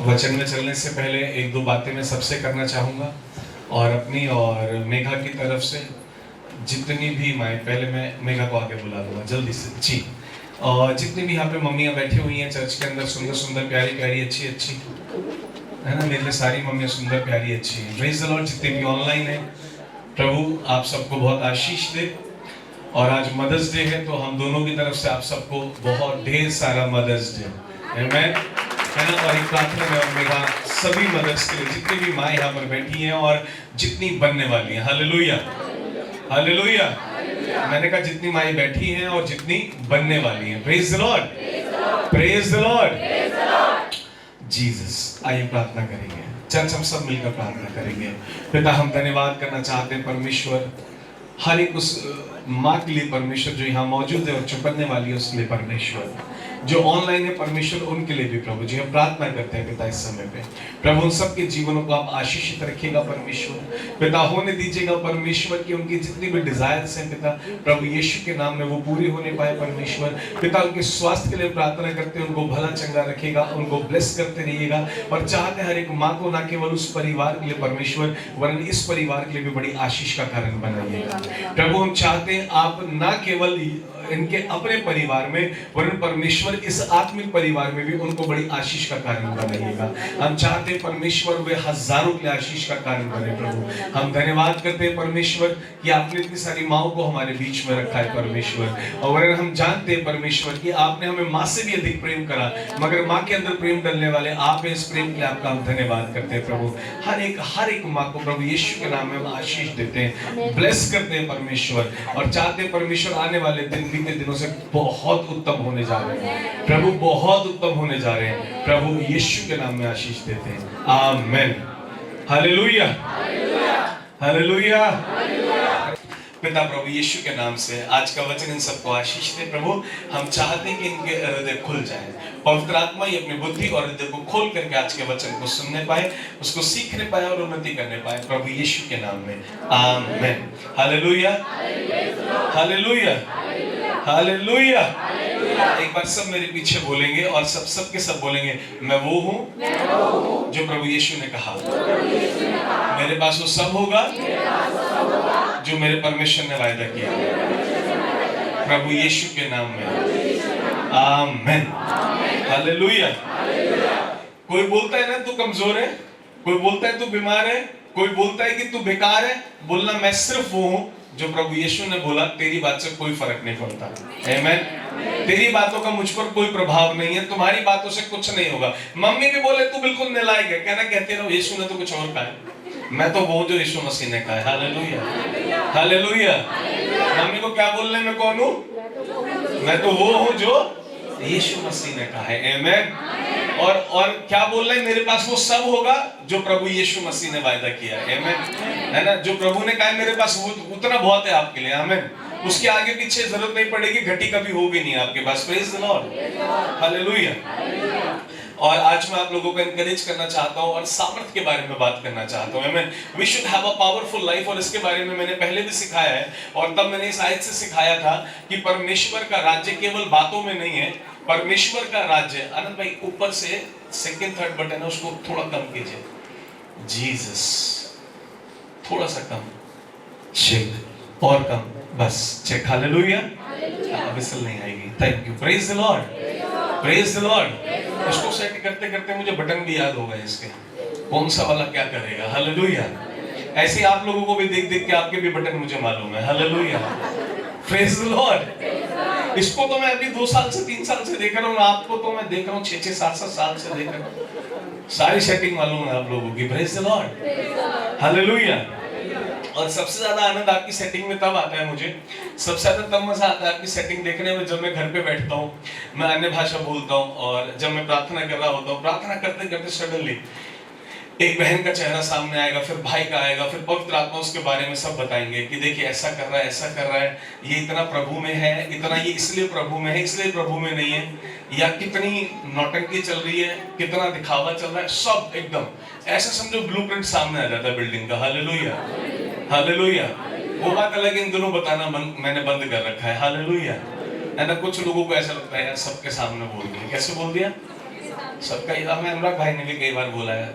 वचन में चलने से पहले एक दो बातें मैं सबसे करना चाहूँगा, और अपनी और मेघा की तरफ से जितनी भी माएँ, पहले मैं मेघा को आगे बुला लूँगा जल्दी से जी। और जितनी भी यहाँ पे मम्मियाँ बैठी हुई हैं चर्च के अंदर, सुंदर सुंदर प्यारी प्यारी अच्छी अच्छी है ना, मेरे लिए सारी मम्मियाँ सुंदर प्यारी अच्छी हैं। Praise the Lord. जितने भी ऑनलाइन हैं, प्रभु आप सबको बहुत आशीष दे। और आज मदर्स डे है, तो हम दोनों की तरफ से आप सबको बहुत ढेर सारा मदर्स डे, आमीन, है ना। और एक प्रार्थना में मेरा सभी मदर्स के लिए, जितनी भी माँ यहाँ पर बैठी हैं और जितनी बनने वाली हैं, हालेलुया हालेलुया। मैंने कहा जितनी माँ बैठी हैं और जितनी बनने वाली हैं। Praise the Lord, praise the Lord Jesus. आइए प्रार्थना करेंगे, चर्च हम सब मिलकर प्रार्थना करेंगे। पिता, हम धन्यवाद करना चाहते हैं परमेश्वर, हर एक उस माँ के लिए परमेश्वर जो यहाँ मौजूद है और चुपड़ने वाली है उसके लिए परमेश्वर, जो ऑनलाइन है परमेश्वर उनके लिए भी प्रभु जी हम प्रार्थना करते हैं पिता। इस समय पे प्रभु उन सबके जीवनों को आप आशीषित रखिएगा परमेश्वर पिता, होने दीजिएगा परमेश्वर की उनकी जितनी भी डिजायर्स हैं पिता, प्रभु यीशु के नाम में वो पूरी होने पाए परमेश्वर पिता। उनके स्वास्थ्य के लिए प्रार्थना करते हैं, उनको भला चंगा रखिएगा, उनको ब्लेस करते रहिएगा। और चाहते हर एक माँ को ना केवल उस परिवार के लिए परमेश्वर, वरन इस परिवार के लिए भी बड़ी आशीष का कारण बनाइएगा प्रभु। हम चाहते हैं आप ना केवल इनके अपने परिवार में, वरन परमेश्वर इस आत्मिक परिवार में भी उनको बड़ी आशीष का कारण बनाइएगा। हम चाहते हैं परमेश्वर वे हजारों के आशीष का कारण बने प्रभु। हम धन्यवाद करते हैं परमेश्वर कि आपने इतनी सारी माओं को हमारे बीच में रखा है परमेश्वर। और हम जानते हैं परमेश्वर कि आपने हमें माँ से भी अधिक प्रेम करा, मगर माँ के अंदर प्रेम डालने वाले आप हैं। इस प्रेम के लिए आपका हम धन्यवाद करते हैं प्रभु। हर एक माँ को प्रभु यीशु के नाम में हम आशीष देते हैं, ब्लेस करते हैं परमेश्वर। और चाहते हैं परमेश्वर आने वाले दिन बीते दिनों से बहुत उत्तम होने जा रहे हैं प्रभु, बहुत उत्तम होने जा रहे हैं प्रभु। यीशु के नाम में आशीष देते हैं, आमीन, हालेलुया हालेलुया। पिता प्रभु यीशु के नाम से आज का वचन इन सबको आशीष दे प्रभु। हम चाहते हैं कि इनके हृदय खुल जाए, पवित्र आत्मा ही अपनी बुद्धि और हृदय को खोल करके आज के वचन को सुनने पाए, उसको सीखने पाए और उन्नति करने पाए प्रभु यीशु के नाम में, आमीन, हालेलुया हालेलुया हालेलुया। एक बार सब मेरे पीछे बोलेंगे और सब के सब बोलेंगे, मैं वो हूँ जो प्रभु यीशु ने कहा। मेरे पास वो सब होगा जो मेरे परमेश्वर ने वायदा किया प्रभु यीशु के नाम में, आमीन, हालेलुया। कोई बोलता है ना तू कमजोर है, कोई बोलता है तू बीमार है, कोई बोलता है कि तू बेकार है, बोलना मैं सिर्फ वो हूँ जो प्रभु यीशु ने बोला। तेरी बात से कोई फर्क नहीं पड़ता, आमीन। तेरी बातों का मुझ पर कोई प्रभाव नहीं है, तुम्हारी बातों से कुछ नहीं होगा। मम्मी भी बोले तू बिल्कुल नालायक है, कहना कहते रहो यीशु ने तो कुछ और कहा है, मैं तो वो जो यीशु मसीह ने कहा है, हालेलुया हालेलुया। मम्मी को क्या बोलने में कौन हूँ, मैं तो वो हूँ जो यीशु मसीह ने कहा है, आमीन। और क्या बोल रहे हैं, मेरे पास वो सब होगा जो प्रभु यीशु मसीह ने वायदा किया है, आमीन, है ना। जो प्रभु ने कहा है मेरे पास वो उतना बहुत है आपके लिए, आमीन। उसके आगे पीछे जरूरत नहीं पड़ेगी, घटी कभी होगी नहीं आपके पास, प्रेज द लॉर्ड, हालेलुया। और आज मैं आप लोगों को एनकरेज करना चाहता हूँ और सामर्थ के बारे में बात करना चाहता हूँ, आमीन। We should have a powerful life. और इसके बारे में मैंने पहले भी सिखाया है, और तब मैंने इस आयत से सिखाया था कि परमेश्वर का राज्य केवल बातों में नहीं है। परमेश्वर का राज्य, आनंद भाई ऊपर से सेकंड थर्ड बटन है उसको थोड़ा कम कीजिए, जीसस, थोड़ा सा कम, चेक और कम, बस चेक, हालेलुया। विसल नहीं आएगी, thank you, praise the Lord, praise the Lord. उसको सेट करते करते मुझे बटन भी याद हो गए इसके, कौन सा वाला क्या करेगा, हालेलुया। ऐसे आप लोगों को भी देख देख के आपके भी बटन मुझे मालूम है, हालेलुया, प्रेज द लॉर्ड। इसको तो मैं अभी 2 साल से 3 साल से देख रहा हूँ, आपको तो मैं देख रहा हूँ 6-6 7-7 साल से देख रहा हूँ। सारी सेटिंग मालूम है आप लोगों की, प्रेज द लॉर्ड, हालेलुया। और सबसे ज्यादा आनंद आपकी सेटिंग में तब आता है, मुझे सबसे ज्यादा तब मजा आता है आपकी सेटिंग देखने में, जब मैं घर पे बैठता हूँ, मैं अन्य भाषा बोलता हूँ, और जब मैं प्रार्थना कर रहा होता हूँ, प्रार्थना करते करते सडनली एक बहन का चेहरा सामने आएगा, फिर भाई का आएगा, फिर पवित्र आत्मा उसके बारे में सब बताएंगे कि देखिए ऐसा कर रहा है, ऐसा कर रहा है, ये इतना प्रभु में है, इतना ये इसलिए प्रभु में है, इसलिए प्रभु में नहीं है, या कितनी नौटंकी चल रही है, कितना दिखावा चल रहा है, सब एकदम ऐसा समझो ब्लूप्रिंट सामने आ जाता है बिल्डिंग का, हालेलुया हालेलुया। वो बात अलग, इन दोनों बताना मैंने बंद कर रखा है, हालेलुया, है ना। कुछ लोगों को ऐसा लगता है यार सबके सामने बोल दिया, कैसे बोल दिया, सबका ही। हमें अनुराग भाई ने भी कई बार बोला है,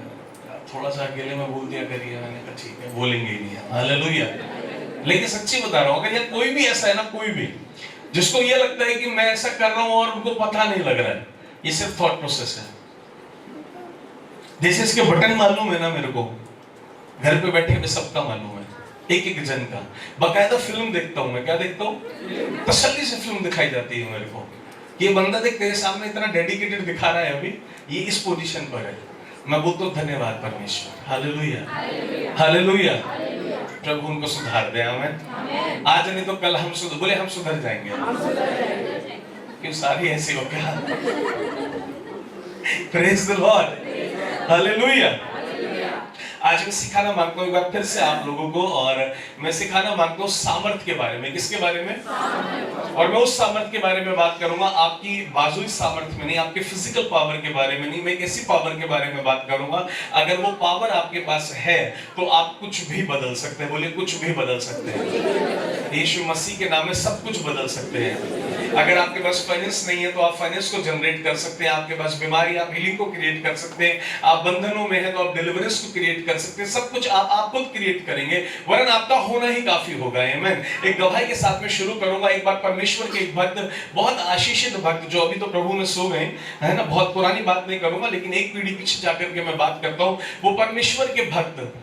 थोड़ा सा अकेले में बोल दिया करिए। मैंने कहा ठीक है, बोलेंगे ही नहीं। हालेलुया। लेकिन सच्ची बता रहा हूँ, अगर ये कोई भी ऐसा है ना, कोई भी जिसको ये लगता है कि मैं ऐसा कर रहा हूँ और उनको पता नहीं लग रहा है, ये सिर्फ थॉट प्रोसेस है। जैसे इसके बटन मालूम है ना मेरे को, घर पे बैठे हुए सबका मालूम है, एक एक जन का। बाकायदा फिल्म देखता हूँ मैं, क्या देखता हूँ, तसल्ली से फिल्म दिखाई जाती है मेरे को। ये बंदा देख तेरे सामने इतना डेडिकेटेड दिखा रहा है, अभी ये इस पोजीशन पर है। मैं बोलता हूँ धन्यवाद परमेश्वर। Hallelujah, hallelujah. प्रभु उनको सुधार दे। आमीन। आज नहीं तो कल हम सुधर, बोले हम सुधर जाएंगे। क्यों सारी ऐसी हो क्या? Praise the Lord. हालेलुया। आज मैं सिखाना मांगता हूँ एक बार फिर से आप लोगों को, और मैं सिखाना मांगता हूँ सामर्थ के बारे में। किसके बारे में? और मैं उस सामर्थ के बारे में बात करूंगा, आपकी बाजुई सामर्थ में नहीं, आपके फिजिकल पावर के बारे में नहीं। मैं एक ऐसी पावर के बारे में बात करूंगा, अगर वो पावर आपके पास है तो आप कुछ भी बदल सकते हैं। बोलिए कुछ भी बदल सकते हैं। यीशु मसीह के नाम में सब कुछ बदल सकते हैं। अगर आपके पास फाइनेंस नहीं है तो आप फाइनेंस को जनरेट कर सकते हैं। आपके पास बीमारी, आप हीलिंग को क्रिएट कर सकते हैं। आप बंधनों में है तो आप डिलीवरेंस को क्रिएट कर सकते हैं। सब कुछ आप खुद क्रिएट करेंगे, वरन आपका होना ही काफी होगा। आमीन। एक गवाही के साथ में शुरू करूंगा। एक बार परमेश्वर के एक भक्त, बहुत आशीषित भक्त, जो अभी तो प्रभु में सो गए है ना, बहुत पुरानी बात नहीं करूंगा, लेकिन एक पीढ़ी पीछे जाकर के मैं बात करता हूं। वो परमेश्वर के भक्त,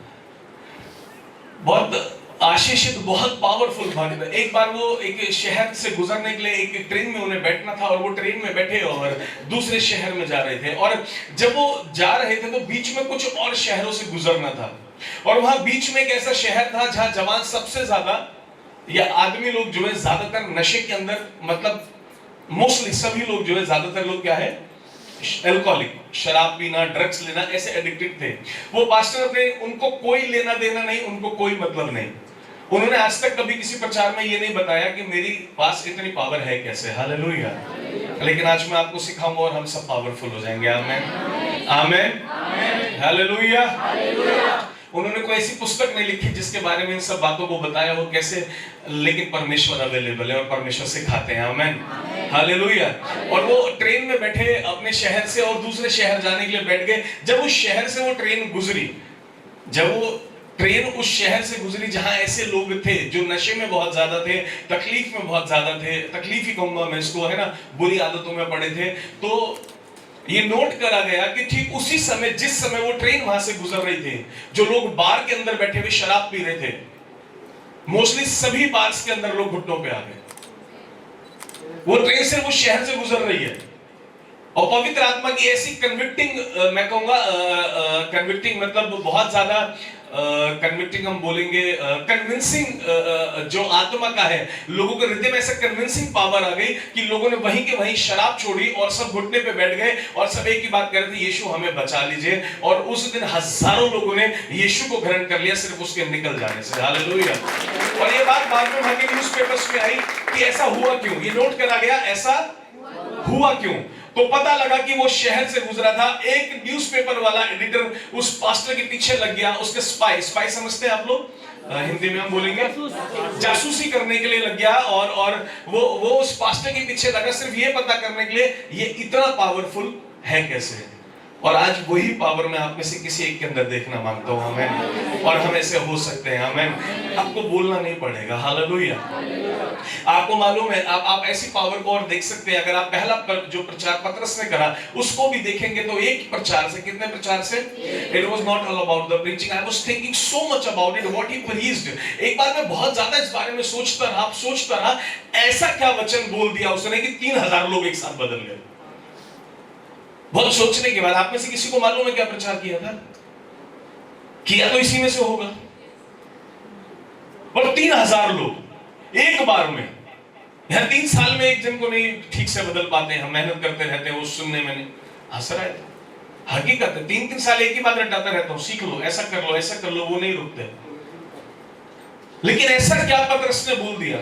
बहुत आशीषित, बहुत पावरफुल भक्त। एक बार वो एक शहर से गुजरने के लिए एक ट्रेन में उन्हें बैठना था, और वो ट्रेन में बैठे और दूसरे शहर में जा रहे थे। और जब वो जा रहे थे तो बीच में कुछ और शहरों से गुजरना था, और वहां बीच में एक ऐसा शहर था जहां जवान सबसे ज्यादा, या आदमी लोग जो है ज्यादातर नशे के अंदर, मतलब मोस्टली सभी लोग जो है, ज्यादातर लोग क्या है, एल्कोहलिक, शराब पीना, ड्रग्स लेना, ऐसे एडिक्टेड थे। वो पास्टर अपने, उनको कोई लेना देना नहीं, उनको कोई मतलब नहीं। उन्होंने आज तक कभी किसी प्रचार में ये नहीं बताया कि मेरी पास इतनी पावर है कैसे। हालेलुया। लेकिन आज मैं आपको सिखाऊंगा और हम सब पावरफुल हो जाएंगे। आमीन, आमीन, हालेलुया। उन्होंने कोई ऐसी पुस्तक नहीं लिखी जिसके बारे में इन सब बातों को बताया हो कैसे, लेकिन परमेश्वर अवेलेबल है और परमेश्वर सिखाते हैं। आमीन, हालेलुया। और वो ट्रेन में बैठे अपने शहर से और दूसरे शहर जाने के लिए बैठ गए। जब उस शहर से वो ट्रेन गुजरी, जब वो ट्रेन उस शहर से गुजरी जहां ऐसे लोग थे जो नशे में बहुत ज्यादा थे, तकलीफ में बहुत ज्यादा थे, तकलीफ ही कहूंगा मैं इसको, है ना, बुरी आदतों में पड़े थे, तो ये नोट करा गया कि ठीक उसी समय, जिस समय वो ट्रेन वहां से गुजर रही थी, जो लोग बार के अंदर बैठे हुए शराब पी रहे थे, मोस्टली सभी बार्स के अंदर लोग घुटनों पे आ गए। वो ट्रेन सिर्फ उस शहर से गुजर रही है, और पवित्र आत्मा की ऐसी कन्विक्टिंग, मैं कहूंगा कन्विक्टिंग मतलब बहुत ज्यादा कन्विक्टिंग हम बोलेंगे, कन्विंसिंग जो आत्मा का है, लोगों के हृदय में ऐसा कन्विंसिंग पावर आ गई कि लोगों ने वहीं के वहीं शराब छोड़ी और सब घुटने पे बैठ गए और सब एक ही बात कर रहे थे, यीशु हमें बचा लीजिए। और उस दिन हजारों लोगों ने यीशु को ग्रहण कर लिया सिर्फ उसके निकल जाने से। हालेलुया। और ये बात बाद में भागे न्यूज़पेपर्स में आई कि ऐसा हुआ क्यों, ये नोट करा गया, ऐसा हुआ क्यों। तो पता लगा कि वो शहर से गुजरा था। एक न्यूज़पेपर वाला एडिटर उस पास्टर के पीछे लग गया, उसके स्पाई समझते हैं आप लोग, हिंदी में हम बोलेंगे जासूसी करने के लिए लग गया, और वो उस पास्टर के पीछे लगा सिर्फ ये पता करने के लिए ये इतना पावरफुल है कैसे। और आज वही पावर मैं आप में से किसी एक के अंदर देखना मांगता हूं। आमीन। और हम ऐसे हो सकते हैं। आमीन। आपको बोलना नहीं पड़ेगा। हालेलुया। आपको मालूम है, आप ऐसी पावर को और देख सकते हैं। अगर आप पहला जो प्रचार पतरस ने करा उसको भी देखेंगे तो एक प्रचार से, कितने प्रचार से, it was not all about the preaching, I was thinking so much about it what he preached. एक बार मैं बहुत ज्यादा इस बारे में सोचता रहा, ऐसा क्या वचन बोल दिया उसने कि 3000 लोग एक साथ बदल गए। बहुत सोचने के बाद, आप में से किसी को मालूम है क्या प्रचार किया था? किया तो इसी में से होगा। और 3000 लोग एक बार में, यार 3 साल में एक जन को नहीं ठीक से बदल पाते हैं, हम मेहनत करते रहते हैं, वो सुनने में नहीं हंस रहा है। हकीकत है, 3 साल एक ही बात रटाता रहता हूं, सीख लो, ऐसा कर लो, ऐसा कर लो, वो नहीं रुकते। लेकिन ऐसा क्या पतरस ने बोल दिया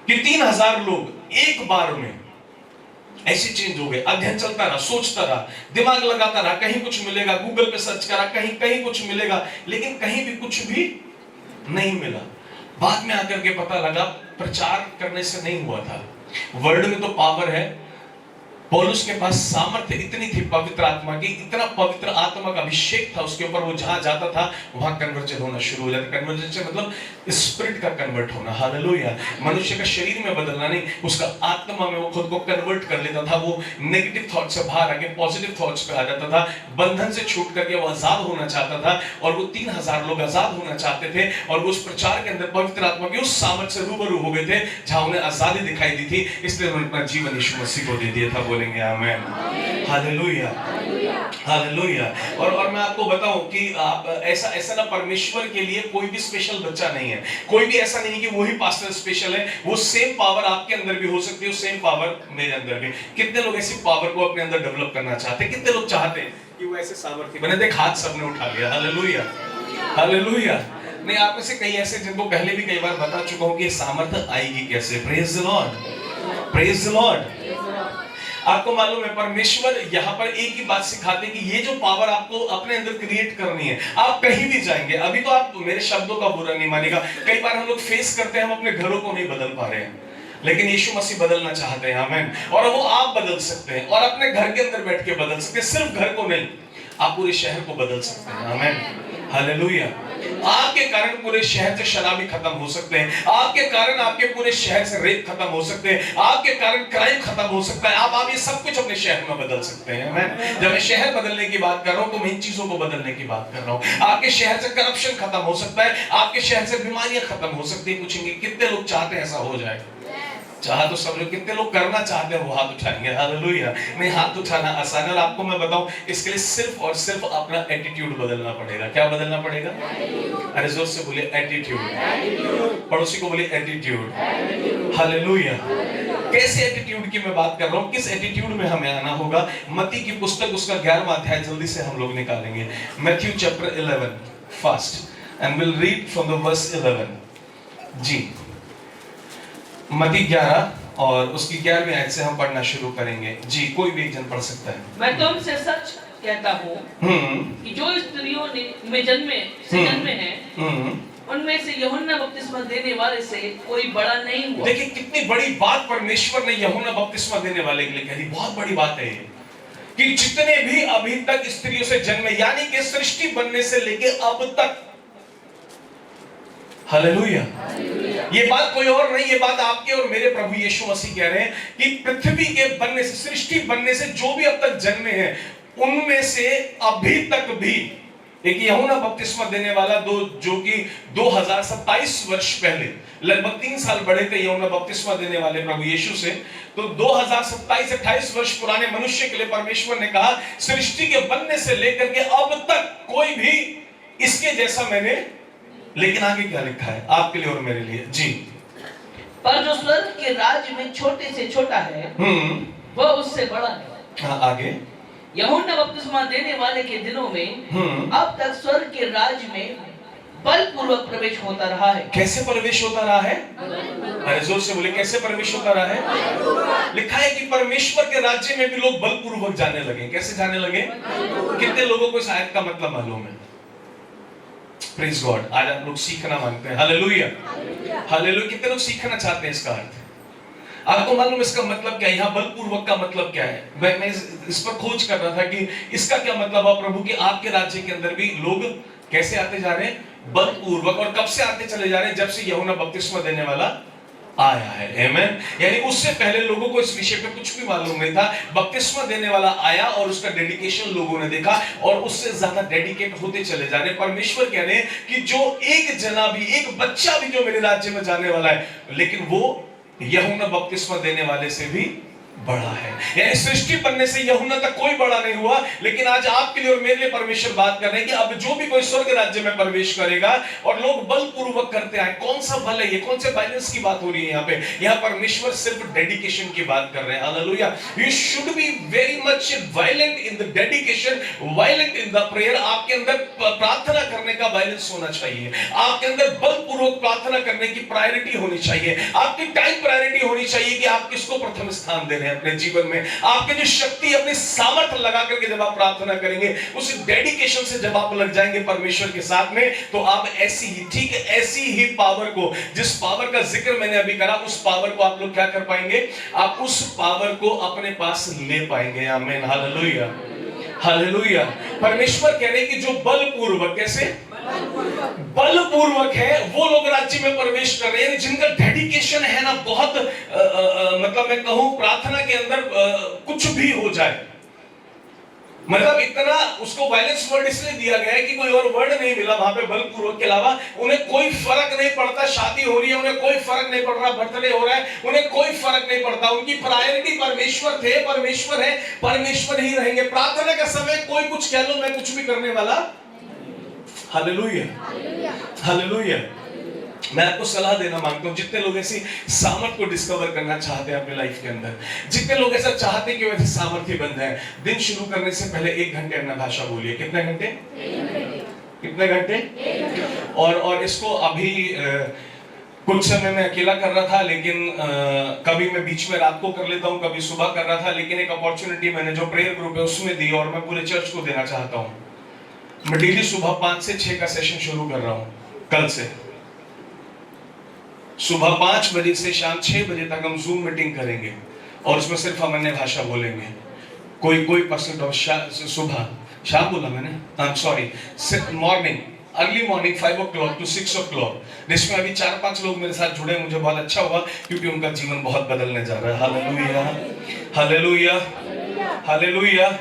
कि 3000 लोग एक बार में ऐसे चेंज हो गए। अध्ययन चलता रहा, सोचता रहा, दिमाग लगाता रहा, कहीं कुछ मिलेगा, गूगल पे सर्च करा, कहीं कुछ मिलेगा, लेकिन कहीं भी कुछ भी नहीं मिला। बाद में आकर के पता लगा प्रचार करने से नहीं हुआ था। वर्ड में तो पावर है, पौलुस के पास सामर्थ्य इतनी थी पवित्र आत्मा की, इतना पवित्र आत्मा का अभिषेक था उसके ऊपर, वो जहां जाता था वहां कन्वर्जन होना शुरू हो जाता। कन्वर्जन मतलब स्पिरिट का कन्वर्ट होना, हालेलुया। मनुष्य का शरीर में बदलना नहीं, उसका आत्मा में वो खुद को कन्वर्ट कर लेता था। वो नेगेटिव थॉट से बाहर आके पॉजिटिव थॉट्स पे आ जाता था। बंधन से छूट करके वो आजाद होना चाहता था, और वो 3000 लोग आजाद होना चाहते थे, और वो उस प्रचार के अंदर पवित्र आत्मा की उस सामर्थ्य से रूबरू हो गए थे जहां उन्हें आजादी दिखाई दी थी। इसलिए उन्होंने अपना जीवन यीशु मसीह को दे दिया था। बोलेंगे आमेन, हालेलुया, हालेलुया। और मैं आपको बताऊं कि आप ऐसा ना, परमेश्वर के लिए कोई भी स्पेशल बच्चा नहीं है, कोई भी ऐसा नहीं कि वही पास्टर स्पेशल है। वो सेम पावर आपके अंदर भी हो सकती है, सेम पावर मेरे अंदर भी। कितने लोग ऐसी पावर को अपने अंदर डेवलप करना चाहते हैं? कितने लोग चाहते हैं कि वो ऐसे सामर्थ्य बने? देख, हाथ सबने उठा लिया, हालेलुया, हालेलुया। नहीं, आप में से कई ऐसे जिनको पहले भी कई बार बता चुका हूं कि सामर्थ्य आएगी कैसे। Praise the Lord, praise the Lord. आपको मालूम है परमेश्वर यहाँ पर एक ही बात सिखाते हैं कि ये जो पावर आपको अपने अंदर क्रिएट करनी है, आप कहीं भी जाएंगे। अभी तो आप मेरे शब्दों का बुरा नहीं मानेगा, कई बार हम लोग फेस करते हैं हम अपने घरों को नहीं बदल पा रहे हैं, लेकिन यीशु मसीह बदलना चाहते हैं, आमीन। और वो आप बदल सकते हैं, और अपने घर के अंदर बैठ के बदल सकते हैं। सिर्फ घर को नहीं, आप पूरे शहर को बदल सकते हैं, आमीन, हालेलुया। आपके कारण पूरे शहर से शराबी खत्म हो सकते हैं, आपके कारण आपके पूरे शहर से रेप खत्म हो सकते हैं, आपके कारण क्राइम खत्म हो सकता है। आप ये सब कुछ अपने शहर में बदल सकते हैं। मैं जब मैं शहर बदलने की बात कर रहा हूं तो मैं इन चीजों को बदलने की बात कर रहा हूं। आपके शहर से करप्शन खत्म हो सकता है, आपके शहर से बीमारियां खत्म हो सकती है। पूछेंगे कितने लोग चाहते हैं ऐसा हो जाए? चाह तो सब लोग, कितने लोग करना चाहते हैं वो हाथ उठाएंगे, हालेलुया। नहीं, हाथ उठाना आसान है, और आपको मैं बताऊं इसके लिए सिर्फ और सिर्फ अपना एटीट्यूड बदलना पड़ेगा। क्या बदलना पड़ेगा? अरे जोर से बोलिए, एटीट्यूड। पड़ोसी को बोलिए एटीट्यूड, हालेलुया। कैसे एटीट्यूड की मैं बात कर रहा हूं, किस एटीट्यूड में हमें आना होगा? मत्ती की पुस्तक उसका 11वां अध्याय जल्दी से हम लोग निकालेंगे। Matthew chapter 11 first and will read from the verse 11। जी, मत्ती 11 और उसकी 11वीं आयत से हम पढ़ना शुरू करेंगे। जी, कोई भी एक जन पढ़ सकता है। मैं तुमसे सच कहता हूँ कि जो स्त्रियों में जन्मे हैं, उनमें से यूहन्ना बपतिस्मा देने वाले से कोई बड़ा नहीं हुआ। देखिए कितनी बड़ी बात परमेश्वर ने यूहन्ना बपतिस्मा देने वाले के लिए कही। बहुत बड़ी बात है ये कि जितने भी अभी तक स्त्रियों से जन्मे, यानी कि सृष्टि बनने से लेके अब तक, हालेलुया। ये बात कोई और नहीं, ये बात आपके और मेरे प्रभु यीशु मसीह कह रहे हैं कि पृथ्वी के बनने से, सृष्टि बनने से जो भी अब तक जन्मे हैं, उनमें से अभी तक भी एक यूहन्ना बपतिस्मा देने वाला जो कि 2027 वर्ष पहले, लगभग 3 साल बड़े थे यूहन्ना बपतिस्मा देने वाले प्रभु यीशु से। तो 2027-28 वर्ष पुराने मनुष्य के लिए परमेश्वर ने कहा सृष्टि के बनने से लेकर के अब तक कोई भी इसके जैसा मैंने, लेकिन आगे क्या लिखा है आपके लिए और मेरे लिए? जी, पर जो स्वर्ग के राज्य में छोटे से छोटा है, वह उससे बड़ा है। हाँ, आगे। यूहन्ना बपतिस्मा देने वाले के दिनों में अब तक स्वर्ग के राज्य में बलपूर्वक प्रवेश होता रहा है। कैसे प्रवेश होता रहा है? अरे जोर से बोले, कैसे प्रवेश होता रहा है? लिखा है कि परमेश्वर के राज्य में भी लोग बलपूर्वक जाने लगे। कैसे जाने लगे? कितने लोगों को इस आयत का मतलब मालूम है? Praise God. आज आप लोग सीखना मांगते हैं, हालेलुया, हालेलुया। कितने लोग सीखना चाहते हैं इसका अर्थ? आपको मालूम इसका मतलब क्या है? यहाँ बलपूर्वक का मतलब क्या है? मैं इस पर खोज कर रहा था कि इसका क्या मतलब है प्रभु कि आपके राज्य के अंदर भी लोग कैसे आते जा रहे हैं? बलपूर्वक। और कब से आते चले जा रहे हैं? जब से यूहन्ना बपतिस्मा देने वाला आया है, आमेन। यानी उससे पहले लोगों को इस विषय पे कुछ भी मालूम नहीं था। बपतिस्मा देने वाला आया और उसका डेडिकेशन लोगों ने देखा, और उससे ज्यादा डेडिकेट होते चले जा रहे। परमेश्वर कह रहे हैं कि जो एक जना भी, एक बच्चा भी जो मेरे राज्य में जाने वाला है, लेकिन वो यूहन्ना बपतिस्मा देने वाले से भी बड़ा है। यानी सृष्टि बनने से यूहन्ना तक कोई बड़ा नहीं हुआ, लेकिन आज आपके लिए और मेरे लिए परमेश्वर बात कर रहे हैं कि अब जो भी कोई स्वर्ग राज्य में प्रवेश करेगा, और लोग बलपूर्वक करते आए। कौन सा बल है ये? कौन से बैलेंस की बात हो रही है यहाँ पे? यहाँ परमेश्वर सिर्फ डेडिकेशन की बात कर रहे हैं, hallelujah. You should be very much violent in the dedication, violent in the prayer. आपके अंदर प्रार्थना करने का बैलेंस होना चाहिए, आपके अंदर बलपूर्वक प्रार्थना करने की प्रायोरिटी होनी चाहिए, आपकी टाइम प्रायोरिटी होनी चाहिए कि आप किसको प्रथम स्थान दे रहे हैं अपने जीवन में, आपके जो शक्ति अपनी सामर्थ्य लगा करके जब आप प्रार्थना करेंगे, उस डेडिकेशन से जब आप लग जाएंगे परमेश्वर के साथ में, तो आप ऐसी ही, ठीक है, ऐसी ही पावर को, जिस पावर का जिक्र मैंने अभी करा, उस पावर को आप लोग क्या कर पाएंगे, आप उस पावर को अपने पास ले पाएंगे। आमीन, हालेलुया, हालेलुया। परमेश्वर कह रहे हैं कि जो बलपूर्वक, कैसे बलपूर्वक है, वो लोग राज्य में प्रवेश कर रहे हैं, जिनका डेडिकेशन है ना बहुत, मतलब मैं कहूं प्रार्थना के अंदर कुछ भी हो जाए, मतलब इतना उसको वायलेंस वर्ड इसलिए दिया गया है कि कोई और वर्ड नहीं मिला वहां पे बलपूर्वक के अलावा। उन्हें कोई फर्क नहीं पड़ता शादी हो रही है, उन्हें कोई फर्क नहीं पड़ रहा बर्थडे हो रहा है, उन्हें कोई फर्क नहीं पड़ता, उनकी प्रायोरिटी परमेश्वर थे, परमेश्वर है, परमेश्वर ही रहेंगे। प्रार्थना का समय कोई कुछ कह लो, मैं कुछ भी करने वाला। Hallelujah, hallelujah. मैं आपको सलाह देना मांगता हूं, जितने लोग ऐसी सामर्थ को डिस्कवर करना चाहते हैं अपने लाइफ के अंदर, जितने लोग ऐसा चाहते हैं कि वैसे सामर्थ्य बन जाए, दिन शुरू करने से पहले 1 घंटे अन्य भाषा बोलिए। कितने घंटे? कितने घंटे? और इसको अभी कुछ समय में अकेला कर रहा था, लेकिन कभी मैं बीच में रात को कर लेता हूं, कभी सुबह कर रहा था, लेकिन एक अपॉर्चुनिटी मैंने जो प्रेयर ग्रुप है उसमें दी और मैं पूरे चर्च को देना चाहता हूं। मैं डेली सुबह 5 से 6 का सेशन शुरू कर रहा हूं कल से। सुबह 5 बजे से शाम 6 बजे तक हम जूम मीटिंग करेंगे और उसमें सिर्फ हम अन्य भाषा बोलेंगे। कोई परसेंट ऑफ सुबह, शाम बोला मैंने, sorry, morning, early morning 5 o'clock to 6 o'clock, जिसमें अभी 4-5 लोग मेरे साथ जुड़े, मुझे बहुत अच्छा हुआ क्योंकि उनका जीवन बहुत बदलने जा रहा है। Hallelujah, hallelujah, hallelujah.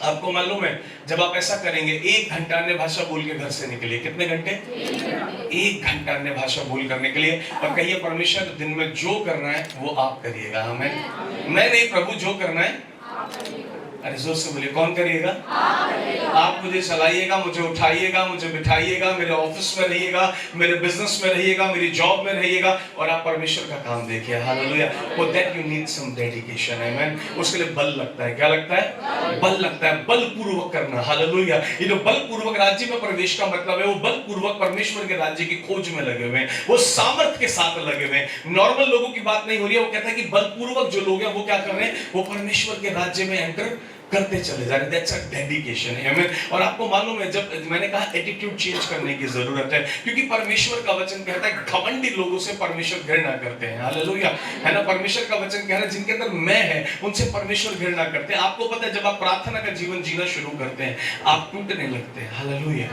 आपको मालूम है जब आप ऐसा करेंगे, 1 घंटा अन्य भाषा बोल के घर से निकलिए। कितने घंटे? 1 घंटा अन्य भाषा बोल करने के लिए, और कहिए परमेश्वर दिन में जो करना है वो आप करिएगा। हमें, मैं नहीं, प्रभु जो करना है, अरे जोर से बोलिए, कौन करिएगा? आप मुझे चलाइएगा, मुझे उठाइएगा, मुझे बिठाइएगा, मेरे ऑफिस में रहिएगा, मेरे बिजनेस में रहिएगा, मेरी जॉब में रहिएगा, और आप परमेश्वर का काम देखिए। Hallelujah. For that you need some dedication. Amen. उसके लिए बल लगता है। क्या लगता है? बल लगता है, बलपूर्वक करना। हालेलुया। ये जो बलपूर्वक राज्य में प्रवेश का मतलब है, वो बलपूर्वक परमेश्वर के राज्य की खोज में लगे हुए हैं, वो सामर्थ्य के साथ लगे हुए हैं। नॉर्मल लोगों की बात नहीं हो रही है, वो कहता है कि बलपूर्वक जो लोग हैं वो क्या कर रहे हैं, वो परमेश्वर के राज्य में एंटर करते चले जा रहे। दैट्स अ डेडिकेशन है। आमीन। और आपको मालूम है, जब मैंने कहा एटीट्यूड चेंज करने की जरूरत है, क्योंकि परमेश्वर का वचन कहता है घमंडी लोगों से परमेश्वर घृणा करते हैं। हालेलुया, है ना। परमेश्वर का वचन कह रहा है जिनके अंदर मैं है उनसे परमेश्वर घृणा करते हैं। आपको पता है जब आप प्रार्थना का जीवन जीना शुरू करते हैं, आप टूटने लगते हैं। हालेलुया,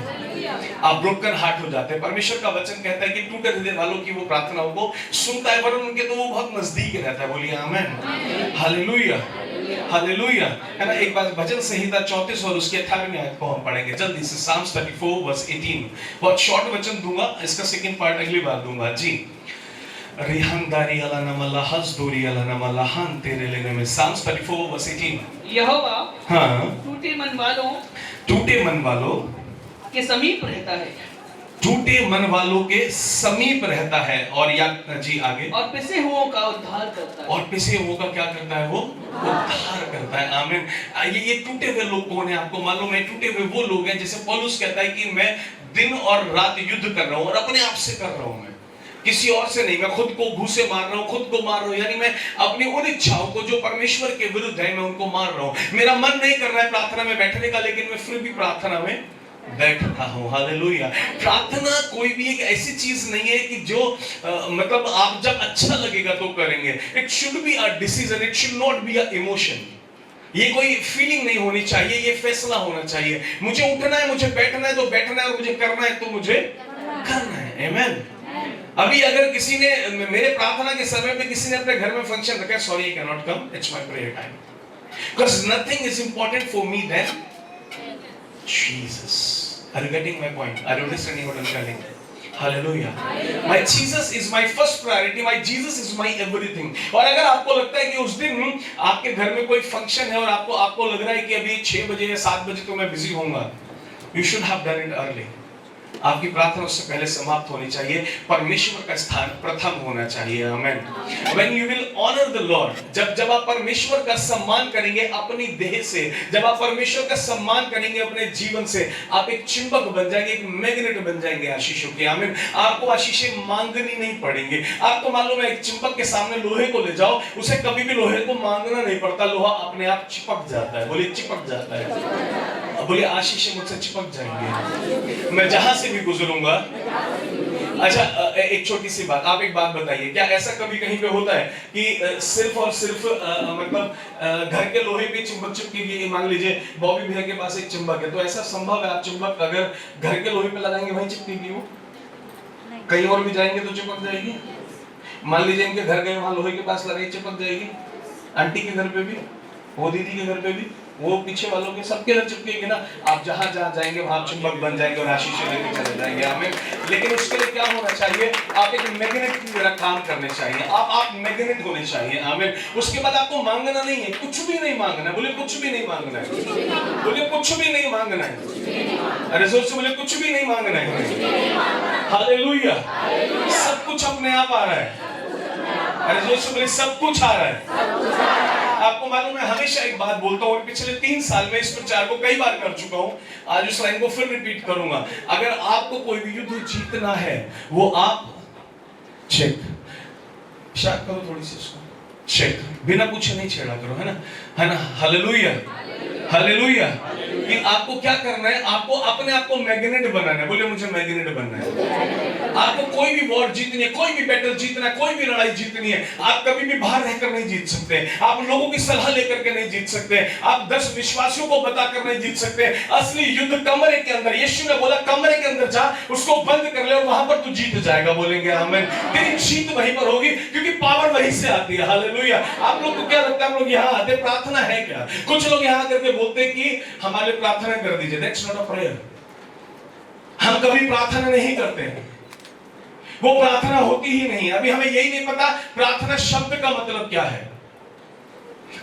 आप ब्रोकन हार्ट हो जाते हैं। परमेश्वर का वचन कहता है कि टूटे हृदय वालों की वो प्रार्थनाओं को सुनता है, पर उनके तो वो बहुत नजदीक रहता है। बोलिए आमीन, हालेलुया, हालेलुया, है ना। एक बार भजन संहिता 34 और उसके 18वें आयत को हम पढ़ेंगे जल्दी से। Psalms 34 verse 18। बहुत शॉर्ट वचन दूंगा, इसका सेकंड पार्ट अगली बार दूंगा जी। रिहानदारी अला नमला हसदूरी अला नमला हान तेरे लेने में। Psalms 34 verse 18। यहोवा हाँ, टूटे मन वालों के समीप रहता है, टूटे मन वालों के समीप रहता है। और या जी आगे, और पिसे हुओं का उद्धार करता है। और पिसे हुओं का क्या करता है? वो उद्धार करता है। आमीन। ये टूटे हुए लोग कौन है? आपको मालूम है, टूटे हुए वो लोग हैं जैसे पौलुस कहता है कि मैं दिन और रात युद्ध कर रहा हूं, और अपने आप से कर रहा हूं, मैं किसी और से नहीं। मैं खुद को घूसे मार रहा हूं, खुद को मार रहा हूं, यानी मैं अपनी उन इच्छाओं को जो परमेश्वर के विरुद्ध है, मैं उनको मार रहा हूं। मेरा मन नहीं कर रहा है प्रार्थना में बैठने का, लेकिन मैं फिर भी प्रार्थना में बैठता हूं। हालेलुया। प्रार्थना कोई भी एक ऐसी चीज नहीं है कि जो मतलब आप जब अच्छा लगेगा तो करेंगे। It should be a decision, it should not be a emotion. ये कोई फीलिंग नहीं होनी चाहिए, ये फैसला होना चाहिए। मुझे उठना है, मुझे बैठना है तो बैठना है, और मुझे करना है तो मुझे करना है। आमीन। अभी अगर किसी ने मेरे प्रार्थना के समय पे किसी ने अपने घर में फंक्शन रखा, sorry I can not come, it's my prayer time, because nothing is important for me than Jesus. Are you getting my point? Are you understanding what I'm telling? Hallelujah. My Jesus is my first priority. My Jesus is my everything. और अगर आपको लगता है कि उस दिन आपके घर में कोई फंक्शन है और आपको लग रहा है कि अभी 6 बजे या 7 बजे तो मैं बिजी होऊंगा, you should have done it early. आपकी प्रार्थना उससे पहले समाप्त होनी चाहिए। परमेश्वर का स्थान प्रथम होना चाहिए। आमेन। When you will honor the Lord, जब आप परमेश्वर का सम्मान करेंगे अपनी देह से, जब आप परमेश्वर का सम्मान करेंगे अपने जीवन से, आप एक चुंबक बन जाएंगे, एक मैग्नेट बन जाएंगे आशीषों के। आमीन। आपको आशीषें मांगनी नहीं पड़ेंगे। आपको मालूम है, एक चुंबक के सामने लोहे को ले जाओ, उसे कभी भी लोहे को मांगना नहीं पड़ता, लोहा अपने आप चिपक जाता है। बोलिए चिपक जाता है। बोलिए आशीषें मुझसे चिपक जाएंगे, मैं जहां से भी गुजरूंगा। अच्छा, एक छोटी सी बात, आप एक बात बताइए, क्या ऐसा कभी कहीं पे होता है कि सिर्फ और सिर्फ मतलब घर के लोहे पे चुंबक चिपकेगी? मान लीजिए बॉबी भैया के पास एक चुंबक है, तो ऐसा संभव है आप चुंबक अगर घर के लोहे पे लगाएंगे वहीं चिपकेगी वो? कहीं और भी जाएंगे तो चिपक जाएगी? मान लीजिए इनके घर गए, वहां लोहे के पास लगाई, चिपक जाएगी? आंटी के घर पे भी, वो दीदी के घर पे भी, वो पीछे वालों के सबके घर चिपकेगी ना। आप जहां जहां जाएंगे वहां चुंबक बन जाएंगे और आशीषें लेके चले जाएंगे। आमीन। लेकिन उसके लिए क्या होना चाहिए? आप एक मैग्नेट की तरह काम करने चाहिए। आप मैग्नेट होने चाहिए। आमीन। उसके बाद आपको मांगना नहीं है, कुछ भी नहीं मांगना है। बोले कुछ भी नहीं मांगना है। बोले कुछ भी नहीं मांगना है। अरे जोर से बोले कुछ भी नहीं मांगना है। हालेलुया। सब कुछ अपने आप आ रहा है। अरे जोर से बोले सब कुछ आ रहा है। आपको मालूम है, हमेशा एक बात बोलता हूँ, पिछले 3 साल में इस प्रचार को कई बार कर चुका हूँ, आज उस लाइन को फिर रिपीट करूंगा। अगर आपको कोई भी युद्ध जीतना है, वो आप चेक शायद करो, थोड़ी सी इसको चेक, बिना पूछे नहीं छेड़ा करो, है ना। Hallelujah, hallelujah. कि आपको क्या करना है? आपको अपने आप को मैग्नेट बनाना है। बोले मुझे मैग्नेट बनना है। आपको कोई भी वॉर जीतनी है, कोई भी बैटल जीतना है, कोई भी लड़ाई जीतनी है, आप कभी भी बाहर रहकर नहीं जीत सकते। आप लोगों की सलाह लेकर के नहीं जीत सकते। आप 10 विश्वासियों को बताकर नहीं जीत सकते। असली युद्ध कमरे के अंदर, यीशु ने बोला कमरे के अंदर जा, उसको बंद कर ले और वहां पर तू जीत जाएगा। बोलेंगे आमीन। तेरी जीत वहीं पर होगी, क्योंकि पावर वहीं से आती है। हालेलुया। आप लोग को क्या लगता है, हम लोग यहाँ आते प्रार्थना है क्या? कुछ लोग यहाँ करके बोलते हैं कि हमारे प्रार्थना कर दीजिए। That's not a prayer. हम कभी प्रार्थना नहीं करते हैं, वो प्रार्थना होती ही नहीं। अभी हमें यही नहीं पता प्रार्थना शब्द का मतलब क्या है।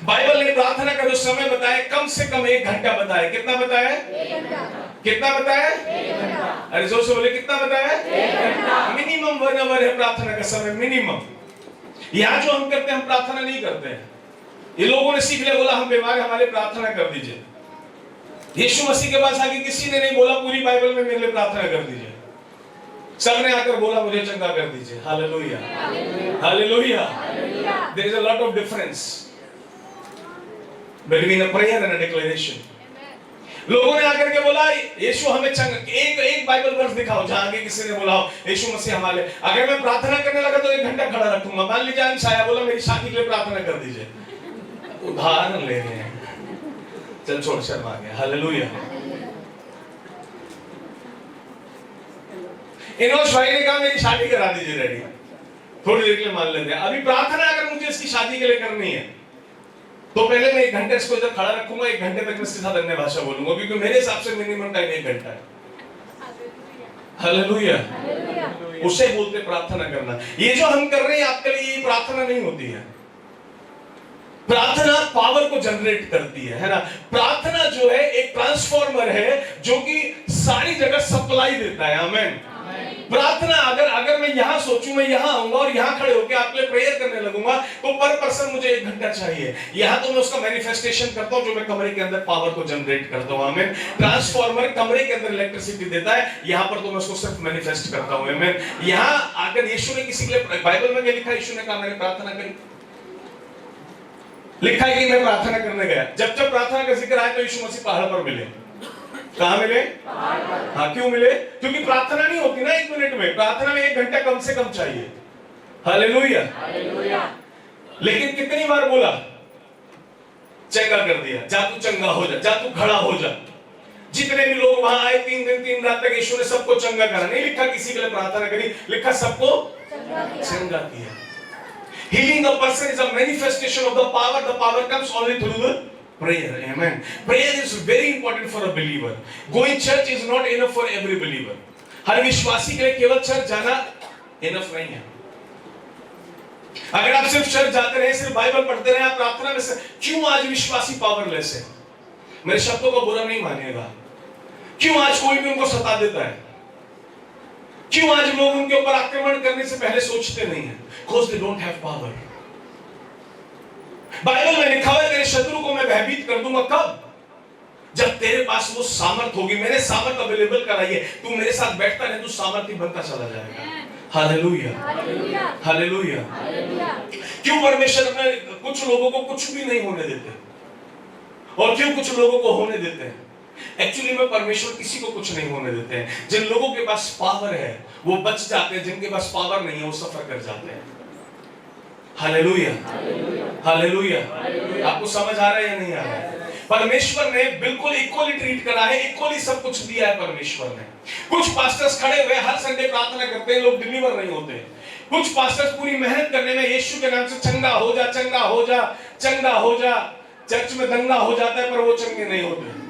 बाइबल ने प्रार्थना का जो समय बताया, कम से कम 1 घंटा बताया। कितना बताया? 1 घंटा। कितना बताया? 1 घंटा। अरे जोर से बोले कितना बताया? 1 घंटा। मिनिमम 1 आवर है प्रार्थना का समय, मिनिमम। यहाँ जो हम करते हैं, हम प्रार्थना नहीं करते हैं। ये लोगों ने सीख लिया, बोला हम बीमार हैं, हमारे प्रार्थना कर दीजिए। यीशु मसीह के पास आके किसी ने नहीं बोला पूरी बाइबल में मेरे लिए प्रार्थना कर दीजिए। सबने आकर बोला मुझे चंगा कर दीजिए। Hallelujah, hallelujah. There is a lot of difference between a prayer and a declaration. लोगों ने आकर के बोला यीशु हमें चंगा, एक बाइबल वर्स दिखाओ जहां आगे किसी ने बोला यीशु मसीह हमारे। अगर मैं प्रार्थना करने लगा तो 1 घंटा खड़ा रखूंगा। मान लीजिए अंशाया बोला मेरी शादी के लिए प्रार्थना कर दीजिए, उदाहरण ले रहे हैं, चल छोड़, शर्म आ गया। हालेलुया। इनोश भाई ने कहा मेरी शादी करा दीजिए डैडी, थोड़ी देर के लिए मान लेते हैं। अभी प्रार्थना अगर मुझे इसकी शादी के लिए करनी है तो पहले मैं 1 घंटे इसको इधर खड़ा रखूंगा, 1 घंटे तक इसके साथ अन्य भाषा बोलूंगा, क्योंकि मेरे हिसाब से मिनिमम टाइम 1 घंटा है। हालेलुया। उसे बोलते प्रार्थना करना। ये जो हम कर रहे हैं आपके लिए, ये प्रार्थना नहीं होती है। प्रार्थना पावर को जनरेट करती है ना। प्रार्थना जो है एक ट्रांसफॉर्मर है जो कि सारी जगह सप्लाई देता है। आमीन। प्रार्थना अगर मैं यहां सोचूं, मैं यहां आऊंगा और यहां खड़े होकर आपके लिए प्रेयर करने लगूंगा, तो पर पर्सन मुझे 1 घंटा चाहिए। यहां तो मैं उसका मैनिफेस्टेशन करता हूं, जो मैं कमरे के अंदर पावर को जनरेट करता हूं। आमीन। ट्रांसफॉर्मर कमरे के अंदर इलेक्ट्रिसिटी देता है, यहां पर तो मैं उसको सिर्फ मैनिफेस्ट करता हूं। आमीन। यहां आकर यीशु ने किसी के लिए, बाइबल में क्या लिखा है? यीशु ने कहा मैंने प्रार्थना करी, लिखा है कि मैं प्रार्थना करने गया। जब जब प्रार्थना का जिक्र आया तो यीशु मसीह पहाड़ पर मिले। कहां मिले? पहाड़ पर। हाँ, क्यों मिले? क्योंकि प्रार्थना नहीं होती ना 1 मिनट में, प्रार्थना में 1 घंटा कम से कम चाहिए। Hallelujah, hallelujah. लेकिन कितनी बार बोला? चंगा कर दिया, जा तू चंगा हो जा, जा तू खड़ा हो जा। जितने भी लोग वहां आए 3 दिन 3 रात तक, यीशु ने सबको चंगा करा। नहीं लिखा किसी के लिए प्रार्थना करी, लिखा सबको चंगा किया। Healing a person is a manifestation of the power. The power comes only through the prayer. Amen. Prayer is very important for a believer. Going church is not enough for every believer. हर विश्वासी के लिए केवल church जाना enough नहीं है। अगर आप सिर्फ चर्च जाते रहे, सिर्फ बाइबल पढ़ते रहे, आप प्रार्थना में से, क्यों आज विश्वासी पावरलेस है? मेरे शब्दों को बुरा नहीं मानिएगा। क्यों आज कोई भी उनको सता देता है? क्यों आज लोग उनके ऊपर आक्रमण करने से पहले सोचते नहीं है? Because they don't have power. Bible में लिखा हुआ है तेरे शत्रु को मैं भयभीत कर दूंगा। कब? जब तेरे पास वो सामर्थ होगी। मैंने सामर्थ अवेलेबल कराई है, तू मेरे साथ बैठता रहे, तू सामर्थी बनता चला जाएगा। Hallelujah, hallelujah. क्यों परमेश्वर अपने कुछ लोगों को कुछ भी नहीं होने देते और क्यों कुछ लोगों को होने देते हैं? एक्चुअली में परमेश्वर किसी को कुछ नहीं होने देते हैं। जिन लोगों के पास पावर है वो बच जाते हैं, जिनके पास पावर नहीं है वो सफर कर जाते हैं। Hallelujah, hallelujah. आपको समझ आ रहा है या नहीं आ रहा है? परमेश्वर ने बिल्कुल इक्वली ट्रीट करा है, इक्वली सब कुछ दिया है परमेश्वर ने। कुछ पास्टर्स खड़े हुए हर संडे प्रार्थना करते हैं, लोग डिलीवर नहीं होते। कुछ पास्टर्स पूरी मेहनत करने में यीशु के नाम से चंगा हो जा, चंगा हो जा, चंगा हो जा, चर्च में दंगा हो जाता है पर वो चंगे नहीं होते।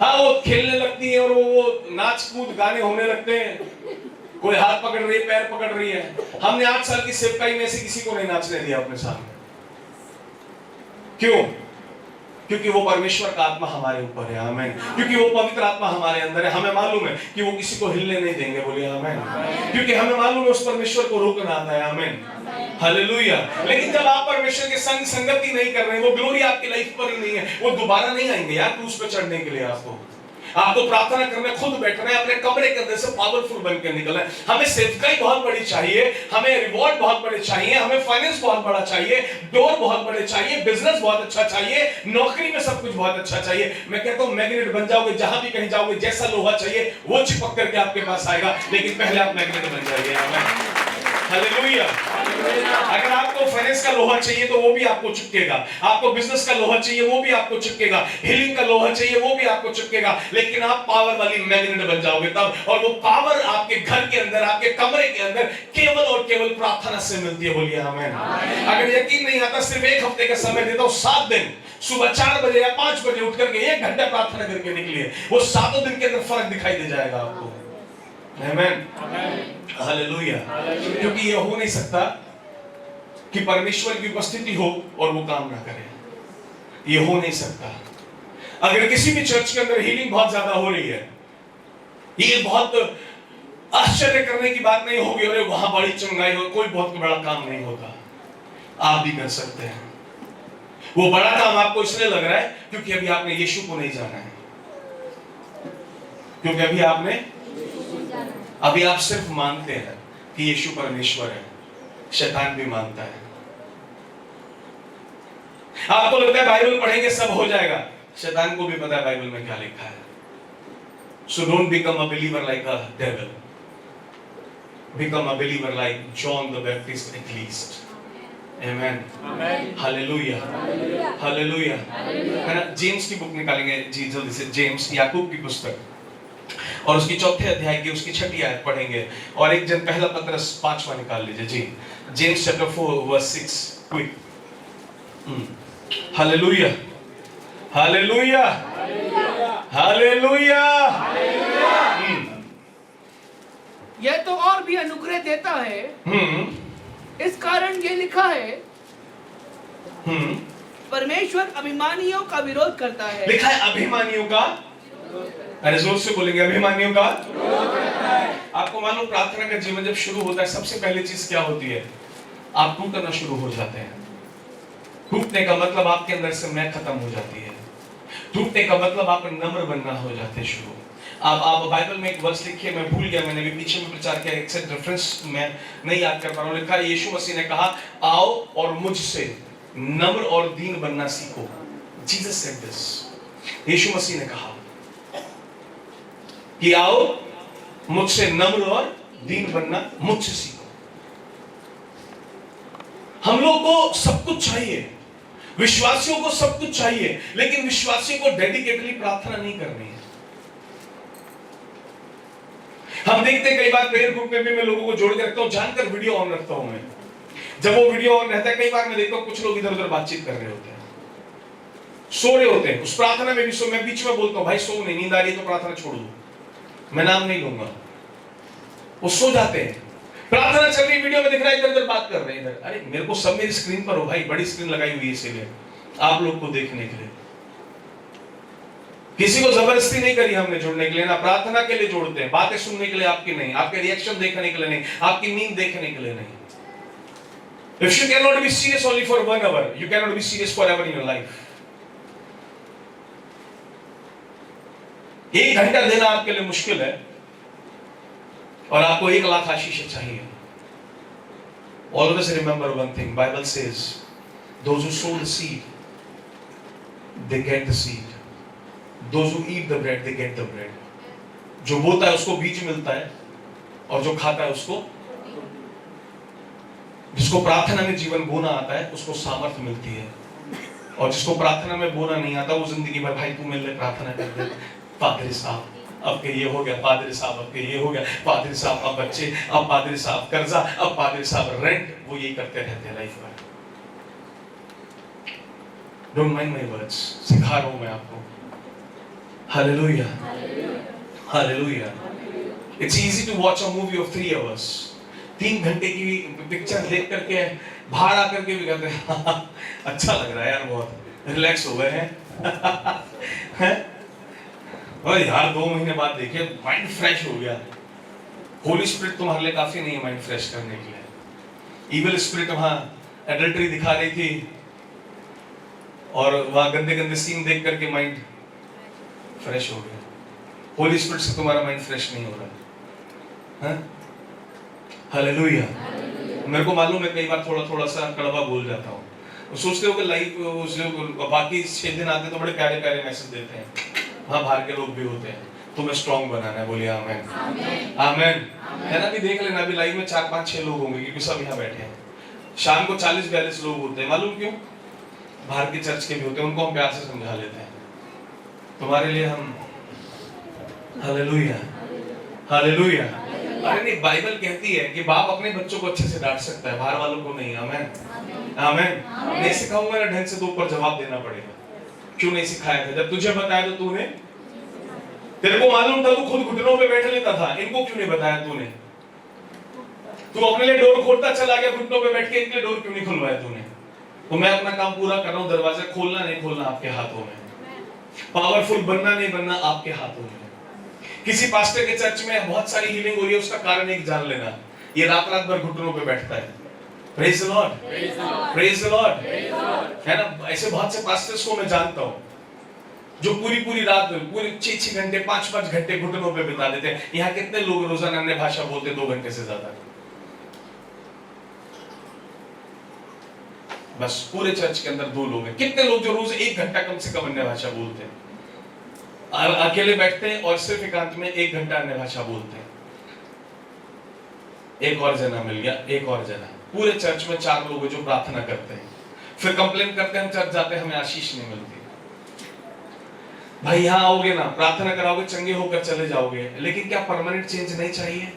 हाँ, वो खेलने लगती है और वो नाच कूद गाने होने लगते हैं। कोई हाथ पकड़ रही है, पैर पकड़ रही है। हमने 8 साल की सेवकाई में से किसी को नहीं नाचने दिया अपने सामने। क्यों? क्योंकि वो परमेश्वर का आत्मा हमारे ऊपर है। आमीन। क्योंकि वो पवित्र आत्मा हमारे अंदर है। हमें मालूम है कि वो किसी को हिलने नहीं देंगे। बोलिए आमीन। क्योंकि हमें मालूम है उस परमेश्वर को रोकना आता है। आमीन, हालेलुया। लेकिन जब आप परमेश्वर के संग संगति नहीं कर रहे, वो ग्लोरी आपकी लाइफ पर ही नहीं है, वो दोबारा नहीं आएंगे यार क्रूस पे चढ़ने के लिए। आपको प्रार्थना करना, खुद बैठना है, अपने कमरे के अंदर से पावरफुल बनकर निकलना है। हमें सेवकाई बहुत बड़ी चाहिए, हमें रिवॉर्ड बहुत बड़े चाहिए, हमें फाइनेंस बहुत बड़ा चाहिए, डोर बहुत बड़े चाहिए, बिजनेस बहुत अच्छा चाहिए, नौकरी में सब कुछ बहुत अच्छा चाहिए। मैं कहता हूं मैग्नेट बन जाओगे, जहां भी कहीं जाओगे, जैसा लोहा चाहिए वो चिपक करके आपके पास आएगा। लेकिन पहले आप मैग्नेट बन जाइए। आमीन, हालेलुया। अगर आपको फाइनेंस का लोहा चाहिए तो वो भी आपको चिपकेगा, आपको बिजनेस का लोहा चाहिए वो भी आपको चिपकेगा, हीलिंग का लोहा चाहिए वो भी आपको चिपकेगा। लेकिन आप पावर वाली मैग्नेट बन जाओगे तब, और वो पावर आपके घर के अंदर, आपके कमरे के अंदर केवल और केवल प्रार्थना से मिलती है। बोलिए आमीन। अगर यकीन नहीं आता, सिर्फ 1 हफ्ते का समय देता हूं, 7 दिन सुबह 4 बजे या 5 बजे उठ करके 1 घंटा प्रार्थना करके निकलिए, वो 7 दिन के अंदर फर्क दिखाई दे जाएगा आपको। आमीन, हालेलुया। क्योंकि ये हो नहीं सकता कि परमेश्वर की उपस्थिति हो और वो काम ना करे। ये हो नहीं सकता। अगर किसी भी चर्च के अंदर हीलिंग बहुत ज्यादा हो रही है, ये बहुत आश्चर्य करने की बात नहीं होगी, अरे वहां बड़ी चंगाई हो, कोई बहुत बड़ा काम नहीं होता। आप भी कर सकते हैं। वो बड़ा काम आपको इसलिए लग रहा है क्योंकि अभी आपने यीशु को नहीं जाना है, क्योंकि अभी आप सिर्फ मानते हैं कि यीशु परमेश्वर है। शैतान भी मानता है। आपको लगता है बाइबल पढ़ेंगे सब हो जाएगा, शैतान को भी पता है बाइबल में क्या लिखा है। So don't become a believer like a devil, become a believer like John the Baptist at least. Amen, hallelujah, hallelujah. है ना? जेम्स की बुक निकालेंगे जी जल्दी से। जेम्स, याकूब की पुस्तक, और उसकी 4थे अध्याय की उसकी 6ठी आयत पढ़ेंगे। और एक जन पहला पत्रस 5वां निकाल लीजिए जी। James chapter 4 verse 6 quick. Hallelujah, hallelujah, hallelujah. यह तो और भी अनुग्रह देता है, इस कारण ये लिखा है, परमेश्वर अभिमानियों का विरोध करता है। लिखा है अभिमानियों का, अरे जोर से बोलेंगे, अभिमानियों का। आपको मालूम प्रार्थना का जीवन जब शुरू होता है, सबसे पहली चीज क्या होती है? आप टूटना शुरू हो जाते हैं। टूटने का मतलब आपके अंदर से मैं खत्म हो जाती है। टूटने का मतलब आप नम्र बनना हो जाते हैं शुरू। आप बाइबल में एक वर्स लिखिए, मैं भूल गया, मैंने भी पीछे में प्रचार किया, एग्जैक्ट रेफरेंस मैं नहीं याद कर पा रहा हूं। लिखा है यीशु मसीह ने कहा, आओ और मुझसे नम्र और दीन बनना सीखो। Jesus said this. यीशु मसीह ने कहा कि आओ मुझसे नम्र और दीन बनना मुझसे सीखो। हम लोग को सब कुछ चाहिए, विश्वासियों को सब कुछ चाहिए, लेकिन विश्वासियों को डेडिकेटली प्रार्थना नहीं करनी है। हम देखते हैं कई बार प्रेयर ग्रुप में भी मैं लोगों को जोड़ के रखता हूं, जानकर वीडियो ऑन रखता हूं मैं। जब वो वीडियो ऑन रहता है, कई बार मैं देखता हूं कुछ लोग इधर उधर बातचीत कर रहे होते हैं, सो रहे होते हैं। उस प्रार्थना में भी सो, मैं बीच में बोलता हूं भाई सो नहीं, नींद आ रही है तो प्रार्थना छोड़ दो, मैं नाम नहीं लूंगा। वो सो जाते हैं, प्रार्थना चल रही, वीडियो में दिख रहा है इधर उधर बात कर रहे हैं इधर। अरे मेरे को सब मेरी स्क्रीन पर हो भाई, बड़ी स्क्रीन लगाई हुई है इसीलिए आप लोग को देखने के लिए। किसी को जबरदस्ती नहीं करी हमने जुड़ने के लिए, ना प्रार्थना के लिए जोड़ते हैं, बातें सुनने के लिए आपकी नहीं, आपके रिएक्शन देखने के लिए नहीं, आपकी नींद देखने के लिए नहीं। If you cannot be serious only for 1 hour, you cannot be serious forever in your life. 1 घंटा देना आपके लिए मुश्किल है और आपको 1 लाख आशीष चाहिए। Always remember one thing, Bible says, those who sow the seed, they get the seed. Those who eat the bread, they get the bread. जो बोता है उसको बीज मिलता है और जो खाता है उसको, जिसको प्रार्थना में जीवन बोना आता है उसको सामर्थ्य मिलती है, और जिसको प्रार्थना में बोना नहीं आता वो जिंदगी भर भाई तू मेरे लिए प्रार्थना कर दे, पादरी साहब अब के ये हो गया, पादरी साहब अब के ये हो गया, पादरी साहब अब बच्चे, अब पादरी साहब कर्जा, अब पादरी साहब रेंट, वो यही करते रहते हैं लाइफ भर। डोंट माइंड माय वर्ड्स, सिखा रहा हूं मैं आपको। Hallelujah, hallelujah. It's easy to watch a movie of 3 hours, 3 घंटे की पिक्चर देख करके बाहर आकर के भी कहते हैं अच्छा लग रहा है यार, बहुत रिलैक्स हो गए हैं और यार 2 महीने बाद देखिए माइंड फ्रेश हो गया। होली स्पिरिट तुम्हारे लिए काफी नहीं है माइंड फ्रेश करने के लिए। इविल स्पिरिट वहां एडल्टरी दिखा रही थी और वहां गंदे गंदे सीन देख करके माइंड फ्रेश हो गया। होली स्पिरिट से तुम्हारा माइंड फ्रेश नहीं हो रहा है। हालेलुया। मेरे को मालूम है कई बार थोड़ा सा कड़वा बोल जाता हूँ। सोचते हो कि लाइफ बाकी 6 दिन आते तो बड़े प्यारे प्यारे मैसेज देते हैं, वहाँ बाहर के लोग भी होते हैं, तुम्हें स्ट्रॉन्ग बनाना है। बोलिए आमेन, आमेन। है ना, भी देख लेना, अभी लाइव में 4, 5, 6 लोग होंगे क्योंकि सब यहाँ बैठे हैं। शाम को 40-42 लोग होते हैं, मालूम क्यों? बाहर के चर्च के भी होते हैं, उनको हम प्यार से समझा लेते हैं। तुम्हारे लिए हम, हालेलुया, हालेलुया। अरे नहीं, बाइबल कहती है कि बाप अपने बच्चों को अच्छे से डांट सकता है, बाहर वालों को नहीं। आमेन, आमेन। नहीं सिखाऊंगा ना ढंग से तो ऊपर जवाब देना पड़ेगा। क्यों नहीं सिखाया था? जब तुझे बताया तो तूने, तेरे को मालूम था, तू खुद घुटनों पे बैठ लेता था, इनको क्यों नहीं बताया तूने? तू अपने लिए डोर खोलता चला गया, घुटनों पे बैठ के, इनके डोर क्यों नहीं खुलवाया तूने? तो मैं अपना काम पूरा कर रहा हूँ, दरवाजा खोलना नहीं खोलना आपके हाथों में, पावरफुल बनना नहीं बनना आपके हाथों में। किसी पास्टर के चर्च में बहुत सारी हीलिंग हो रही है, उसका कारण एक जान लेना, ये रात भर घुटनों पे बैठता है। Praise the Lord, praise the Lord, है ना। ऐसे बहुत से पास्टर्स को मैं जानता हूँ जो पूरी रात में पूरे 6 घंटे 5 घंटे घुटनों पे बिता देते हैं। यहाँ कितने लोग रोजाना अन्य भाषा बोलते 2 घंटे से ज्यादा? बस पूरे चर्च के अंदर 2 लोग हैं। कितने लोग जो रोज 1 घंटा कम से कम अन्य भाषा बोलते हैं, अकेले बैठते हैं और सिर्फ एकांत में 1 घंटा अन्य भाषा बोलते हैं। एक और जना मिल गया, एक और जना। पूरे चर्च में 4 लोग जो प्रार्थना करते हैं, फिर कंप्लेन करते हैं हम चर्च जाते हैं हमें आशीष नहीं मिलती। भाई यहाँ आओगे ना, प्रार्थना कराओगे, चंगे होकर चले जाओगे, लेकिन क्या परमानेंट चेंज नहीं चाहिए?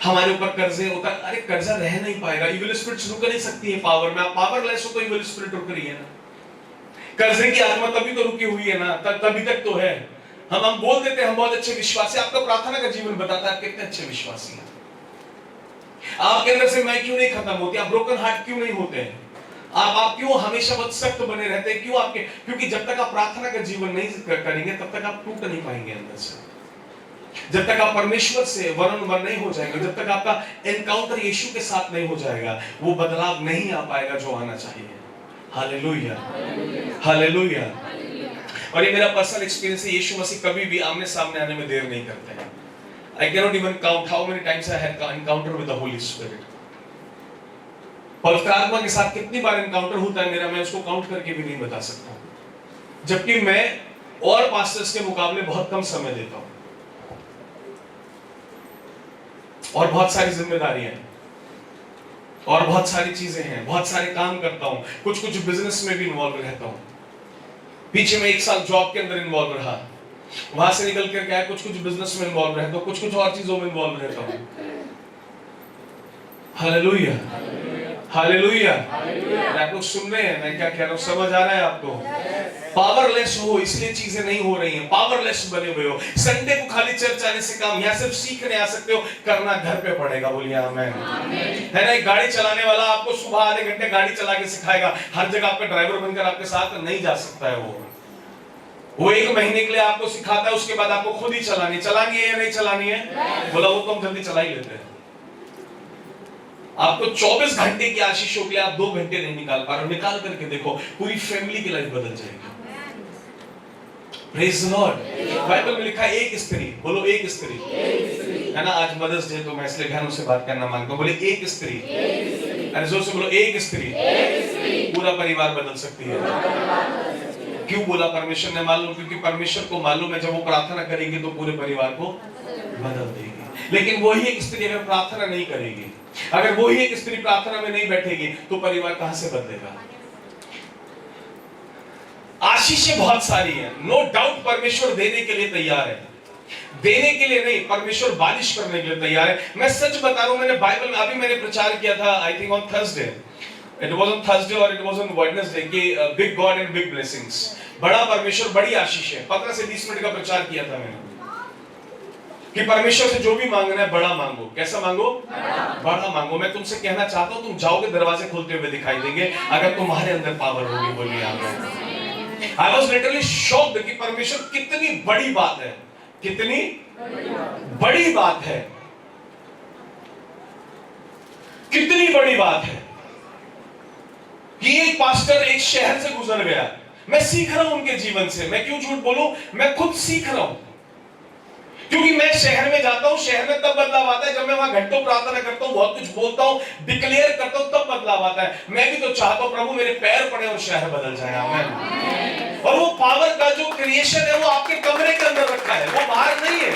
हमारे ऊपर कर्जे होता, अरे कर्जा रह नहीं पाएगा। इविल स्पिरिट रुक नहीं सकती है पावर में। आप पावरलेस हो तो इविल स्पिरिट रुक रही है ना। कर्जे की आत्मा तभी तो रुकी हुई है ना, तभी तक तो है। हम बोल देते हैं हम बहुत अच्छे विश्वासी, आपका प्रार्थना का जीवन बताता है आप कितने अच्छे विश्वासी हैं। आपके अंदर से मैं क्यों नहीं खत्म होती? आप ब्रोकन हार्ट क्यों नहीं होते हैं? आप क्यों हमेशा बहुत सख्त बने रहते हैं? क्यों आपके? क्योंकि जब तक आप प्रार्थना का जीवन नहीं करेंगे तब तक आप टूट नहीं पाएंगे अंदर से। जब तक आप परमेश्वर से वन ऑन वन नहीं हो जाएंगे, जब तक आपका एनकाउंटर यीशु के साथ नहीं हो जाएगा, वो बदलाव नहीं आ पाएगा जो आना चाहिए। Hallelujah, hallelujah. और ये मेरा पर्सनल एक्सपीरियंस है, यीशु मसीह कभी भी आमने सामने आने में देर नहीं करते हैं। I cannot even count how many times I had encounter with the Holy Spirit. पवित्र आत्मा के साथ कितनी बार एनकाउंटर होता है मेरा, मैं उसको काउंट करके भी नहीं बता सकता, जबकि मैं और पास्टर्स के मुकाबले बहुत कम समय देता हूं और बहुत सारी जिम्मेदारियां हैं और बहुत सारी चीजें हैं, बहुत सारे काम करता हूं, कुछ बिजनेस में भी इन्वॉल्व रहता हूं। पीछे में 1 साल जॉब के अंदर इन्वॉल्व रहा, वहां से निकल कर क्या कुछ बिजनेस में इन्वॉल्व रहता हूं, कुछ और चीजों में इन्वॉल्व रहता हूं। Hallelujah, hallelujah. आप लोग सुन रहे हैं मैं क्या कह रहा हूं? समझ आ रहा है आपको? पावरलेस हो इसलिए चीजें नहीं हो रही हैं, पावरलेस बने हुए हो। संडे को खाली चर्च आने से काम, यहाँ सिर्फ सीखने आ सकते हो, करना घर पे पड़ेगा। बोलिए आमीन। है ना, एक गाड़ी चलाने वाला आपको सुबह आधे घंटे गाड़ी चला के सिखाएगा, हर जगह आपका ड्राइवर बनकर आपके साथ नहीं जा सकता है वो। वो 1 महीने के लिए आपको सिखाता है, उसके बाद आपको खुद ही चलानी है या नहीं चलानी है? बोला वो तो हम जल्दी चला ही लेते हैं। आपको 24 घंटे की आशीषों के लिए आप 2 घंटे नहीं निकाल पा रहे हो, निकाल करके देखो, पूरी फैमिली की लाइफ बदल जाएगी। Praise the Lord. बाइबल में लिखा है एक स्त्री, बोलो एक स्त्री, है ना। आज मदर्स डे तो मैं इसलिए बहनों से बात करना मांगता हूँ, बोले एक स्त्री, अरे जोर से बोलो एक स्त्री पूरा परिवार बदल सकती है। क्यों बोला? परमेश्वर ने मालूम, क्योंकि परमेश्वर को मालूम है जब वो प्रार्थना करेगी तो पूरे परिवार को बदल देगी। लेकिन वही एक स्त्री अगर प्रार्थना नहीं करेगी, अगर वही एक स्त्री प्रार्थना में नहीं बैठेगी तो परिवार कहां से बदलेगा? आशीषें बहुत सारी हैं, नो डाउट परमेश्वर देने के लिए तैयार है, देने के लिए नहीं, परमेश्वर बारिश करने के लिए तैयार है। मैं सच बता रहा हूं, मैंने बाइबल में अभी मैंने प्रचार किया था, I think on Thursday, it was on Thursday और इट वाज ऑन वेडनेसडे कि big God and big blessings, बड़ा परमेश्वर बड़ी आशीष है। 15 से 20 मिनट का प्रचार किया था मैंने कि परमेश्वर से जो भी मांगना है बड़ा मांगो। कैसा मांगो? बड़ा मांगो। मैं तुमसे कहना चाहता हूं, तुम जाओगे दरवाजे खुलते हुए दिखाई देंगे अगर तुम्हारे अंदर पावर होगी। बोलिए आमीन। आई वाज लिटरली शॉक्ड कि परमेश्वर कितनी बड़ी बात है, कितनी बड़ी बात है, कितनी बड़ी बात है कि एक पास्टर एक शहर से गुजर गया। मैं सीख रहा हूं उनके जीवन से, मैं क्यों झूठ बोलूं, मैं खुद सीख रहा हूं, क्योंकि मैं शहर में जाता हूं, शहर में तब बदलाव आता है जब मैं वहां घंटों प्रार्थना करता हूं, बहुत कुछ बोलता हूं, डिक्लेयर करता हूं, तब बदलाव आता है। मैं भी तो चाहता हूं प्रभु मेरे पैर पड़े और शहर बदल जाए। आमीन। और वो पावर का जो क्रिएशन है वो आपके कमरे के अंदर रखा है, वो बाहर नहीं है।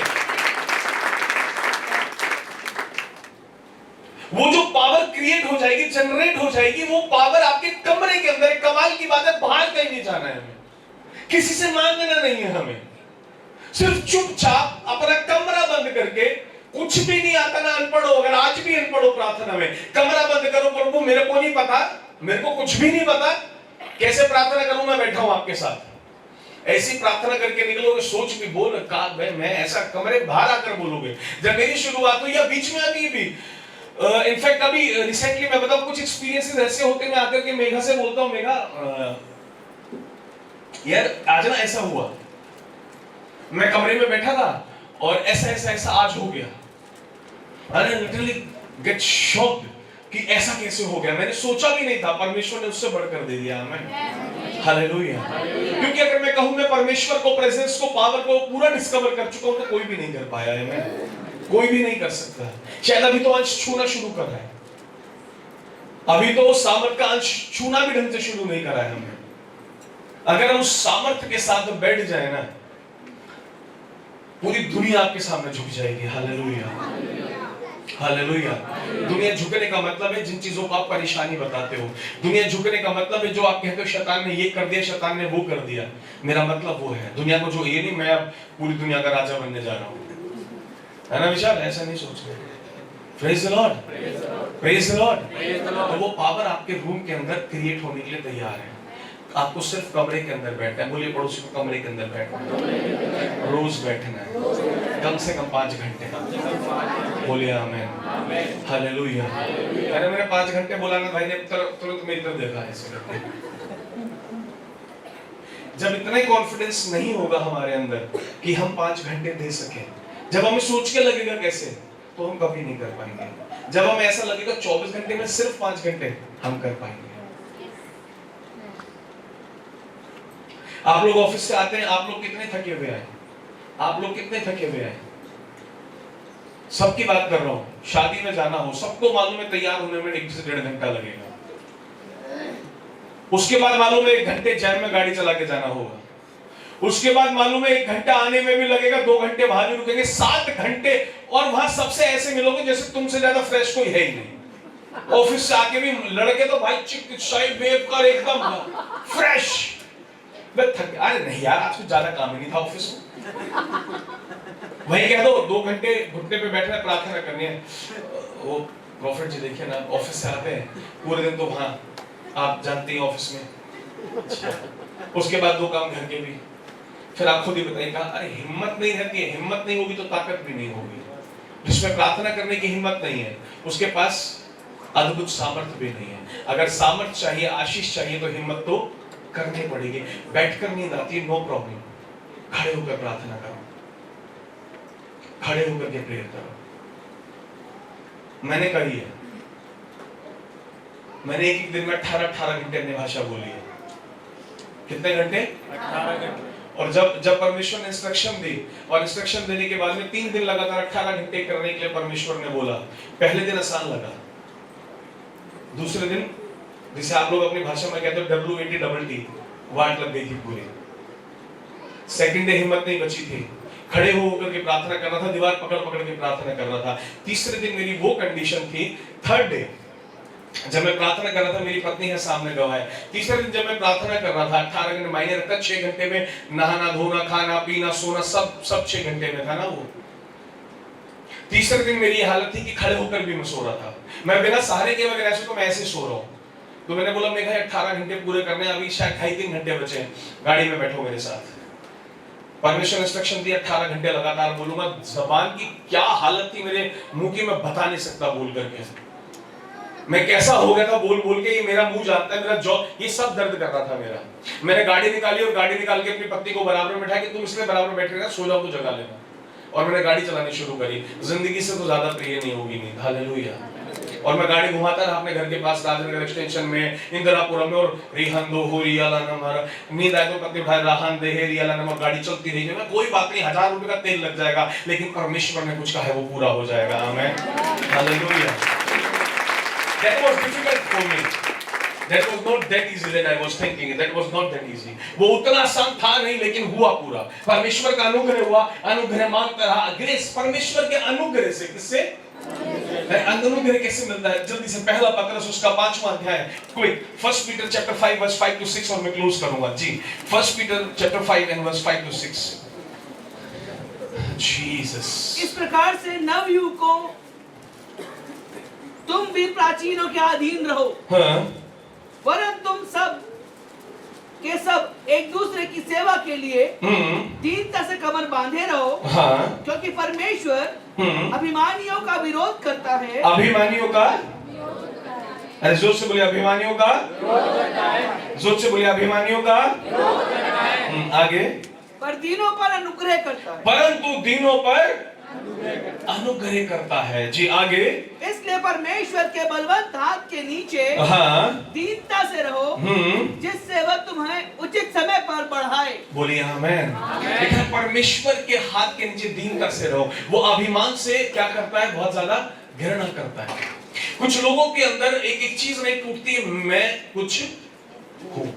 वो जो पावर क्रिएट हो जाएगी, जनरेट हो जाएगी, वो पावर आपके कमरे के अंदर। कमाल की बात है, बाहर कहीं नहीं जाना है हमें, किसी से मांगना नहीं है हमें, सिर्फ चुपचाप अपना कमरा बंद करके, कुछ भी नहीं आता ना, अनपढ़ हो, अगर आज भी अनपढ़ हो प्रार्थना में, कमरा बंद करो, प्रभु मेरे को नहीं पता, मेरे को कुछ भी नहीं पता, कैसे प्रार्थना करूं, मैं बैठा हूं आपके साथ। ऐसी प्रार्थना करके निकलोगे, सोच भी बोल का मैं ऐसा कमरे बाहर आकर बोलोगे। जब मेरी शुरुआत हुई या बीच में अभी भी इनफैक्ट अभी रिसेंटली मैं बताऊं, कुछ एक्सपीरियंसेस ऐसे होते हैं, मैं आकर के मेघा से बोलता हूं, मेघा यार आज ना ऐसा हुआ, मैं कमरे में बैठा था और ऐसा ऐसा ऐसा आज हो गया। अरे लिटरली गेट शॉक्ड कि ऐसा कैसे हो गया, मैंने सोचा भी नहीं था, परमेश्वर ने उससे बढ़कर दे दिया। आमीन, हालेलुया। क्योंकि अगर मैं कहूं मैं परमेश्वर को, प्रेजेंस को, पावर को पूरा डिस्कवर कर चुका हूं तो कोई भी नहीं कर पाया है, मैं कोई भी नहीं कर सकता। शायद अभी तो अंश छूना शुरू कर रहा है, अभी तो सामर्थ का अंश छूना भी ढंग से शुरू नहीं करा है हमने। अगर हम उस सामर्थ के साथ बैठ जाए ना, पूरी दुनिया आपके सामने झुक जाएगी। Hallelujah, hallelujah. दुनिया झुकने का मतलब है जिन चीजों को आप परेशानी बताते हो, दुनिया झुकने का मतलब है जो आप कहते हो शैतान ने ये कर दिया, शैतान ने वो कर दिया, मेरा मतलब वो है दुनिया को जो, ये नहीं मैं अब पूरी दुनिया का राजा बनने जा रहा हूं, है ना विशाल? ऐसा नहीं सोच रहे। Praise the Lord, praise the Lord. तो वो पावर आपके रूम के अंदर क्रिएट होने के लिए तैयार है। आपको सिर्फ कमरे के अंदर बैठना है। बोलिए पड़ोसी को, कमरे के अंदर बैठना है, रोज बैठना है, कम से कम 5 घंटे। बोलिए आमीन, हालेलुया। अरे मैंने 5 घंटे बोला ना, भाई ने तुरंत मेरी तरफ देखा है। जब इतना ही कॉन्फिडेंस नहीं होगा हमारे अंदर कि हम 5 घंटे दे सके, जब हमें सोच के लगेगा कैसे, तो हम कभी नहीं कर पाएंगे। जब हमें ऐसा लगेगा 24 घंटे में सिर्फ 5 घंटे हम कर पाएंगे। आप लोग ऑफिस से आते हैं, आप लोग कितने थके हुए आए, आप लोग कितने थके हुए आए? सबकी बात कर रहा हूं, शादी में जाना हो, सबको मालूम है तैयार होने में 1 से 1.5 घंटा लगेगा। उसके बाद मालूम है 1 घंटे जैम में गाड़ी चला के जाना होगा, उसके बाद मालूम है 1 घंटा आने में भी लगेगा, 2 घंटे वहां भी रुकेंगे, 7 घंटे। और वहां सबसे ऐसे मिलोगे जैसे तुमसे ज्यादा फ्रेश कोई है ही नहीं। ऑफिस से आके भी लड़के तो भाई चिक चाय वेव कर एकदम फ्रेश। मैं थक, अरे नहीं यार आज कुछ ज्यादा काम ही नहीं था ऑफिस में, वही कह दो 2 घंटे घुटने पे बैठना है, प्रार्थना करनी है। वो प्रॉफिट जी देखिए ना, ऑफिस से आते हैं पूरे दिन तो वहां आप जानते हैं ऑफिस में, उसके बाद 2 काम घर के भी, फिर आप खुद ही बताइएगा, अरे हिम्मत नहीं रहती है, हिम्मत नहीं होगी तो ताकत भी नहीं होगी। जिसमें प्रार्थना करने की हिम्मत नहीं है उसके पास अद्भुत सामर्थ्य भी नहीं है। अगर सामर्थ्य चाहिए, आशीष चाहिए तो हिम्मत तो करनी पड़ेगी। बैठकर नींद आती है, नो प्रॉब्लम, खड़े होकर प्रार्थना करो, खड़े होकर के प्रेयर करो। मैंने कही है, मैंने एक दिन में 18 घंटे अपनी भाषा बोली है। कितने घंटे? 18 घंटे। और जब परमेश्वर ने इंस्ट्रक्शन दी, और इंस्ट्रक्शन देने के बाद में 3 दिन लगातार 18 घंटे करने के लिए परमेश्वर ने बोला। पहले दिन आसान लगा, दूसरे दिन जिसे आप लोग अपनी भाषा में कहते हो WATTT, वाट लग गई थी पूरी। सेकंड डे हिम्मत नहीं बची थी, खड़े होकर के प्रार्थना कर रहा था, दीवार पकड़ पकड़ के प्रार्थना कर रहा था। तीसरे दिन मेरी वो कंडीशन थी, थर्ड डे जब मैं प्रार्थना कर रहा था, मेरी पत्नी है सामने गवाह है, तीसरे दिन जब मैं प्रार्थना कर रहा था, 18 घंटे मायने रखता, 6 घंटे में नहाना धोना खाना पीना सोना सब 6 घंटे में था ना वो। तीसरे दिन मेरी हालत थी कि खड़े होकर भी मैं सो रहा था, मैं बिना सहारे के बगैर ऐसे तो मैं ऐसे सो रहा हूँ। तो मैंने बोला मेघा 18 घंटे पूरे करने, अभी शायद 2.5-3 घंटे बचे हैं, गाड़ी में बैठो मेरे साथ। परमेश्वर ने इंस्ट्रक्शन दिया 18 घंटे लगातार बोलूंगा। जबान की क्या हालत थी मेरे मुंह की, मैं बता नहीं सकता बोल करके। मैं कैसा हो गया था बोल बोल के, ये मेरा मुंह जानता है, मेरा जॉ ये सब दर्द कर रहा था मेरा। मैंने गाड़ी निकाली और गाड़ी निकाल के अपनी पत्नी को बराबर में बैठा कि तुम इसलिए बराबर बैठ रहना, सो जाओ तो जगा लेना। और मैंने गाड़ी चलानी शुरू करी। जिंदगी से तो ज्यादा प्रिय नहीं होगी नींद, हालेलुया। और मैं गाड़ी घुमाता रहा अपने घर के पास राजनगर एक्सटेंशन में, इंदिरापुरम में, और रिहान दो हो रियाला नंबर, नींद आए तो पत्नी उठाए राहन दे है रियाला नंबर, गाड़ी चलती रही। मैं कोई बात नहीं, 1000 रुपए का तेल लग जाएगा, लेकिन परमेश्वर ने कुछ कहा है वो पूरा हो जाएगा। आमीन, hallelujah. That was difficult for me. That was not that easy that I was thinking. That was not that easy. वो उतना आसान था नहीं, लेकिन हुआ पूरा। परमेश्वर का अनुग्रह हुआ, अनुग्रह मांगता रहा। ग्रेस परमेश्वर के अनुग्रह से, किससे? अनुग्रह कैसे मिलता है? जल्दी से पहला पत्रस उसका 5वां अध्याय, quick, 1 Peter chapter 5 verse 5 to 6, और मैं क्लोज करूंगा जी। 1 Peter chapter 5 and verse 5 to 6। Jesus. इस प्रकार से नवयुग को तुम भी प्राचीनों के अधीन रहो, हाँ, वरन तुम सब के सब एक दूसरे की सेवा के लिए दीनता से कमर बांधे रहो, हाँ, क्योंकि परमेश्वर अभिमानियों का विरोध करता है। अभिमानियों का, अरे जोर से बोले अभिमानियों का, जोर से बोले अभिमानियों का, आगे, पर दीनों पर अनुग्रह करता है, परंतु दीनों पर अनुग्रह करता है जी। आगे, इसलिए परमेश्वर के बलवंत हाथ के नीचे हाँ, दीनता से रहो, जिससे वह तुम्हें उचित समय पर बढ़ाए। बोलिए आमीन। लेकिन परमेश्वर के हाथ के नीचे दीनता से रहो। वो अभिमान से क्या करता है? बहुत ज्यादा घृणा करता है। कुछ लोगों के अंदर एक चीज नहीं टूटती है, मैं कुछ हूं।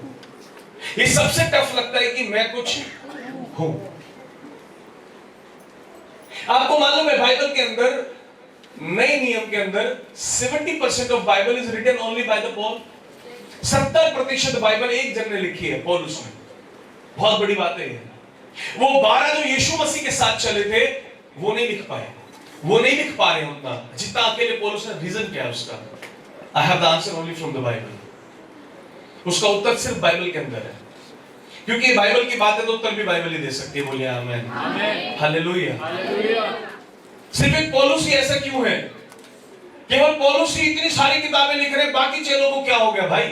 ये सबसे टफ लगता है कि मैं कुछ हूं। आपको मालूम है बाइबल के अंदर, नए नियम के अंदर 70% of Bible is written only by the Paul. 70% Bible एक जन ने लिखी है, पौलुस ने। बहुत बड़ी बात है। वो 12 जो यीशु मसीह के साथ चले थे, वो नहीं लिख पाए, वो नहीं लिख पा रहे उतना जितना अकेले पौलुस ने। रीजन क्या है उसका? I have the answer only from the Bible. उसका उत्तर सिर्फ बाइबल के अंदर है, क्योंकि बाइबल की बात है तो उत्तर भी बाइबल ही दे सकती है। बोलिए आमीन, हालेलुया। सिर्फ एक पौलुस ही ऐसा क्यों है? केवल पौलुस ही इतनी सारी किताबें लिख रहे हैं, बाकी चेलों को क्या हो गया भाई?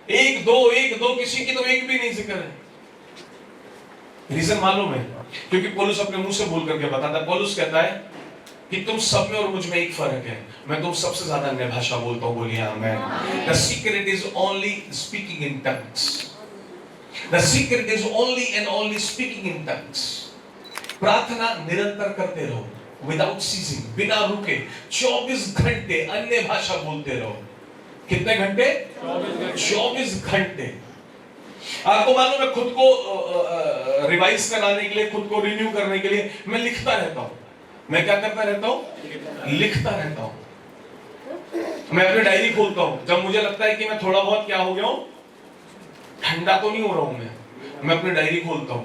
एक दो किसी की तो एक भी नहीं जिक्र है। रीजन मालूम है? क्योंकि पौलुस अपने मुंह से बोल करके बताता है। पौलुस कहता है कि तुम सब में और मुझ में एक फर्क है, मैं तुम सबसे ज्यादा अन्य भाषा बोलता हूं। बोलिए आमीन। The secret is only speaking in tongues. The secret is only and only speaking in tongues. प्रार्थना निरंतर करते रहो, without ceasing, बिना रुके 24 घंटे अन्य भाषा बोलते रहो। कितने घंटे? 24 घंटे। आपको मालूम है, खुद को रिवाइज कराने के लिए, खुद को रिन्यू करने के लिए मैं लिखता रहता हूँ। मैं क्या करता रहता हूँ? लिखता रहता हूँ। मैं अपनी डायरी खोलता हूँ जब मुझे लगता है कि मैं थोड़ा बहुत क्या हो गया हूँ, ठंडा तो नहीं हो रहा हूं मैं अपनी डायरी खोलता हूं।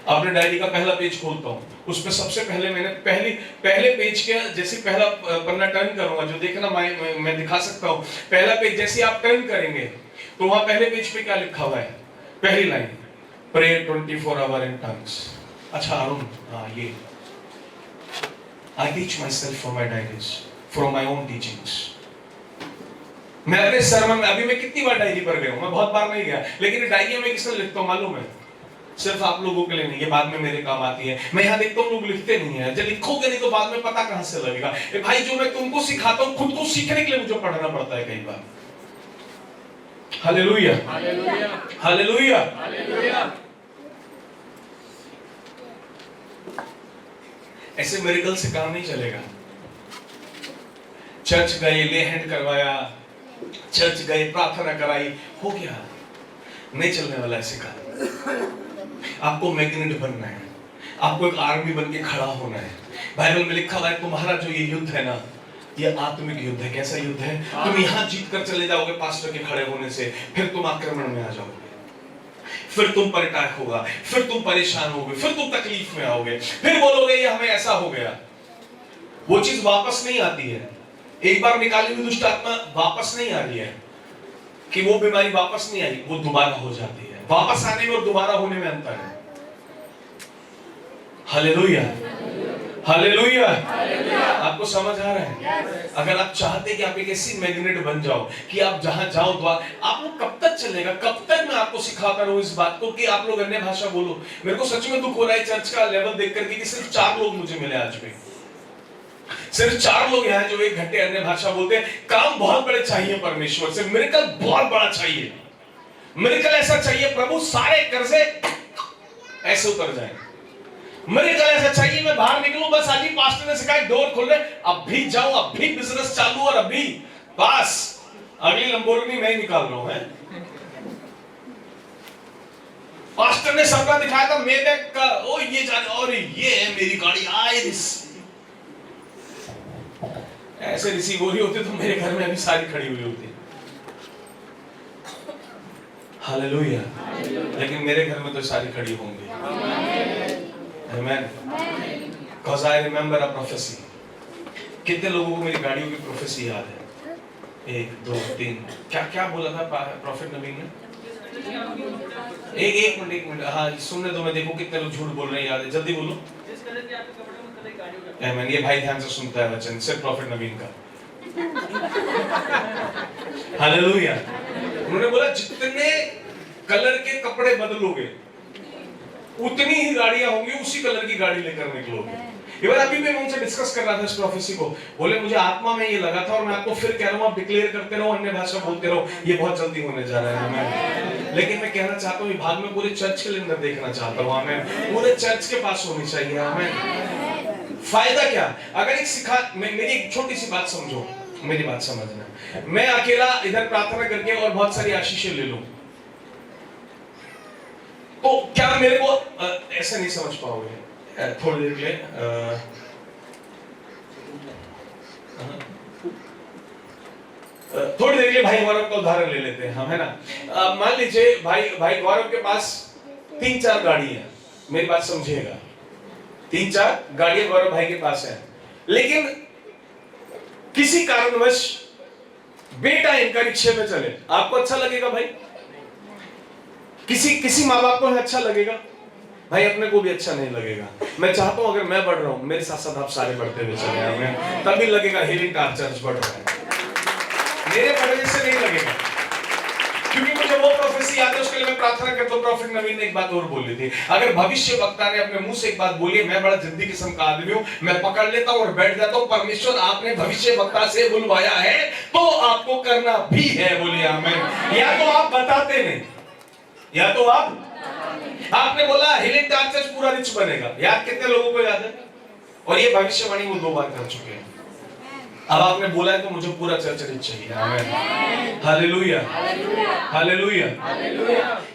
अपने डायरी का पहला पेज खोलता हूं, उस पे सबसे पहले मैंने पहले पेज के जैसे पहला पन्ना टर्न करूंगा, जो देखना मैं दिखा सकता हूं। पहला पेज जैसे आप टर्न करेंगे तो वहां पहले पेज पे क्या लिखा हुआ है? पहली line, pray 24 hour in tongues. अच्छा अरुण, हाँ yeah, I teach myself from my diaries, from my own teachings. मैं अपने सरमन में, अभी मैं कितनी बार डायरी पर गया हूं? मैं बहुत बार नहीं गया, लेकिन डायरी में किसने लिखता हूं मालूम है? सिर्फ आप लोगों के लिए नहीं, ये बाद में मेरे काम आती है। मैं यहाँ देखता हूँ लोग लिखते नहीं है, जब लिखोगे नहीं तो बाद में पता कहां से लगेगा। भाई जो मैं तुमको सिखाता हूँ खुद को सीखने के लिए मुझे पढ़ना पड़ता है कई बार। Hallelujah, hallelujah. ऐसे मिरेकल से काम नहीं चलेगा। चर्च गए, ले हैंड करवाया, चर्च गए, प्रार्थना कराई, हो गया, नहीं चलने वाला ऐसे काम। आपको मैग्नेट बनना है, आपको एक आर्मी बन के खड़ा होना है। बाइबल में लिखा हुआ है तुम्हारा जो ये युद्ध है ना, ये आत्मिक युद्ध है। कैसा युद्ध है? तुम यहाँ जीत कर चले जाओगे पास्टर के खड़े होने से, फिर तुम आक्रमण में आ जाओगे, फिर तुम पर अटैक होगा, फिर तुम परेशान होगे, फिर तुम तकलीफ में आओगे, फिर बोलोगे ये हमें ऐसा हो गया। वो चीज वापस नहीं आती है। एक बार निकाली हुई दुष्ट आत्मा वापस नहीं आ रही है, कि वो बीमारी वापस नहीं आई, वो दोबारा हो जाती है। वापस आने में और दोबारा होने में अंतर है। Hallelujah, hallelujah. आपको समझ आ रहा है? अगर आप चाहते हैं कि आप एक ऐसी मैग्नेट बन जाओ कि आप जहां जाओ तो आप लोग कब तक चलेगा? कब तक मैं आपको सिखाता रहूं इस बात को कि आप लोग अन्य भाषा बोलो? मेरे को सच में दुख हो रहा है चर्च का लेवल देख करके कि सिर्फ 4 लोग मुझे मिले आज भी, सिर्फ 4 लोग यहाँ जो 1 घंटे अन्य भाषा बोलते हैं। काम बहुत बड़े चाहिए परमेश्वर से, मिरेकल बहुत बड़ा चाहिए, मिरेकल ऐसा चाहिए प्रभु सारे कर्जे ऐसे उतर जाए। मिरेकल ऐसा चाहिए मैं बाहर निकलूं, बस आज ही पास्टर ने सिखाया डोर खोल रहे, अब भी जाऊं, अब भी बिजनेस चालू और अभी बस अगली लंबोर्गिनी मैं ही निकाल रहा हूं। है पास्टर ने सपना दिखाया था मेबैक का, ओ ये जाने, और ये है मेरी गाड़ी आइरिस। ऐसे रिसीव हो रही होती तो मेरे घर में अभी सारी खड़ी हुई होती। हालेलुया। लेकिन मेरे घर में तो सारी खड़ी होंगी। आमेन। Because I remember a prophecy. कितने लोगों को मेरी गाड़ियों की प्रोफेसी याद है? 1 2 3 क्या बोला था प्रॉफिट नबी ने? एक मिनट हाँ सुनने दो, मैं देखो कितने लोग झूठ बोल रहे हैं। याद है? जल्दी बोलो। आमेन। ये भाई ध्यान से सुनता है वचन, सिर्फ प्रॉफिट नबीन का। हालेलुया। उन्होंने बोला जितने कलर के कपड़े बदलोगे उतनी ही गाड़ियां होंगी, उसी कलर की गाड़ी लेकर निकलोगे। इवन अभी मैं उनसे डिस्कस कर रहा था इस प्रोफेसी को, बोले मुझे आत्मा में ये लगा था और मैं आपको फिर कह रहा हूं, आप डिक्लेयर करते रहो, अन्य भाषा बोलते रहो, ये बहुत जल्दी होने जा रहा है। मैं लेकिन मैं कहना चाहता हूं विभाग में पूरे चर्च के अंदर देखना चाहता हूं। आमेन। पूरे चर्च के पास होनी चाहिए। आमेन। फायदा क्या? अगर एक सिखा, मेरी एक छोटी सी बात समझो, मेरी बात समझना। मैं अकेला इधर प्रार्थना करके और बहुत सारी आशीषें ले लूं तो क्या मेरे को ऐसा नहीं समझ पाओगे? थोड़ी देर के लिए भाई गौरव का उदाहरण ले लेते हैं हम, है ना। मान लीजिए भाई गौरव के पास 3-4 गाड़ी है, मेरी बात समझिएगा, 3-4 गाड़ियां गौरव भाई के पास है, लेकिन किसी कारणवश बेटा इनका रिक्शे में चले, आपको अच्छा लगेगा भाई? किसी माँ बाप को अच्छा लगेगा भाई? अपने को भी अच्छा नहीं लगेगा। मैं चाहता हूं अगर मैं बढ़ रहा हूं मेरे साथ साथ आप सारे बढ़ते हुए चले आए, तभी लगेगा हीलिंग का चर्च बढ़ रहा है। मेरे बढ़ने से नहीं लगेगा, क्योंकि मुझे वो प्रोफेसी याद है, उसके लिए मैं प्रार्थना करता हूं। प्रॉफिट नबी ने एक बात और बोली थी, अगर भविष्य वक्ता ने अपने मुंह से एक बात बोली, मैं बड़ा जिद्दी किस्म का आदमी हूं, मैं पकड़ लेता हूं और बैठ जाता हूं। परमेश्वर आपने भविष्य वक्ता से बुलवाया है तो आपको करना भी है। बोलिए आमीन। या तो आप बताते नहीं, या तो आपने बोला हीलिंग चर्च पूरा रिच बनेगा। याद कितने लोगों को याद है? और ये भविष्यवाणी वो 2 बार कर चुके हैं। अब आपने बोला है तो मुझे पूरा चर्च रिच चाहिए। आमीन। Hallelujah, hallelujah.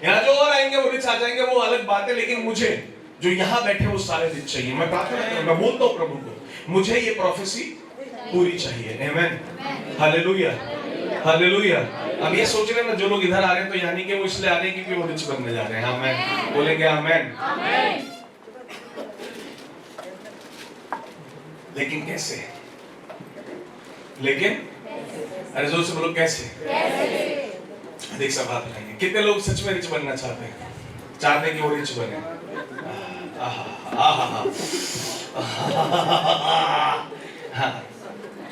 यहाँ जो और आएंगे वो रिच आ जाएंगे, वो अलग बात है, लेकिन मुझे जो यहाँ बैठे वो सारे रिच चाहिए। मैं प्रार्थना करता हूं, मैं बोलता हूँ प्रभु को, मुझे ये प्रोफेसी पूरी चाहिए। आमीन। Hallelujah, hallelujah. अब ये सोच रहे हैं ना जो लोग इधर आ रहे हैं तो यानी कि वो इसलिए आ रहे हैं क्योंकि वो रिच बनने जा रहे हैं। आमीन। बोलेंगे आमीन। लेकिन कैसे? लेकिन अरे जोर से बोलो कैसे? देख सब हाथ उठाएंगे। कितने लोग सच में रिच बनना चाहते हैं? चाहते हैं कि वो रिच बने? हाँ,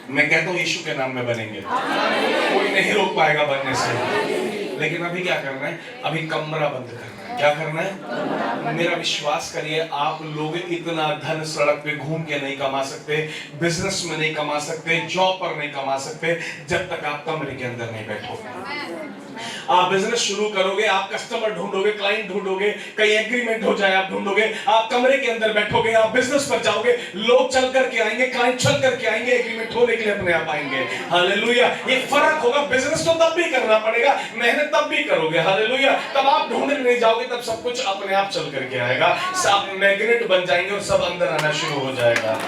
मैं कहता हूँ यीशु के नाम में बनेंगे, कोई नहीं रोक पाएगा बनने से। लेकिन अभी क्या करना है? अभी कमरा बंद करना है। क्या करना है? मेरा विश्वास करिए, आप लोग इतना धन सड़क पे घूम के नहीं कमा सकते, बिजनेस में नहीं कमा सकते, जॉब पर नहीं कमा सकते, जब तक आप कमरे के अंदर नहीं बैठोगे। आप बिजनेस शुरू करोगे, आप कस्टमर ढूंढोगे, क्लाइंट ढूंढोगे, कहीं एग्रीमेंट हो जाए आप ढूंढोगे, आप कमरे के अंदर बैठोगे, आप बिजनेस पर जाओगे, लोग चल करके आएंगे, क्लाइंट चल करके आएंगे, एग्रीमेंट होने के लिए अपने आप आएंगे। हालेलुया। ये फर्क होगा। बिजनेस तो तब भी करना पड़ेगा, मेहनत तब भी करोगे। हालेलुया। तब आप ढूंढने नहीं जाओगे, तब सब कुछ अपने आप चल करके आएगा। सब मैग्नेट बन जाएंगे और सब अंदर आना शुरू हो जाएगा।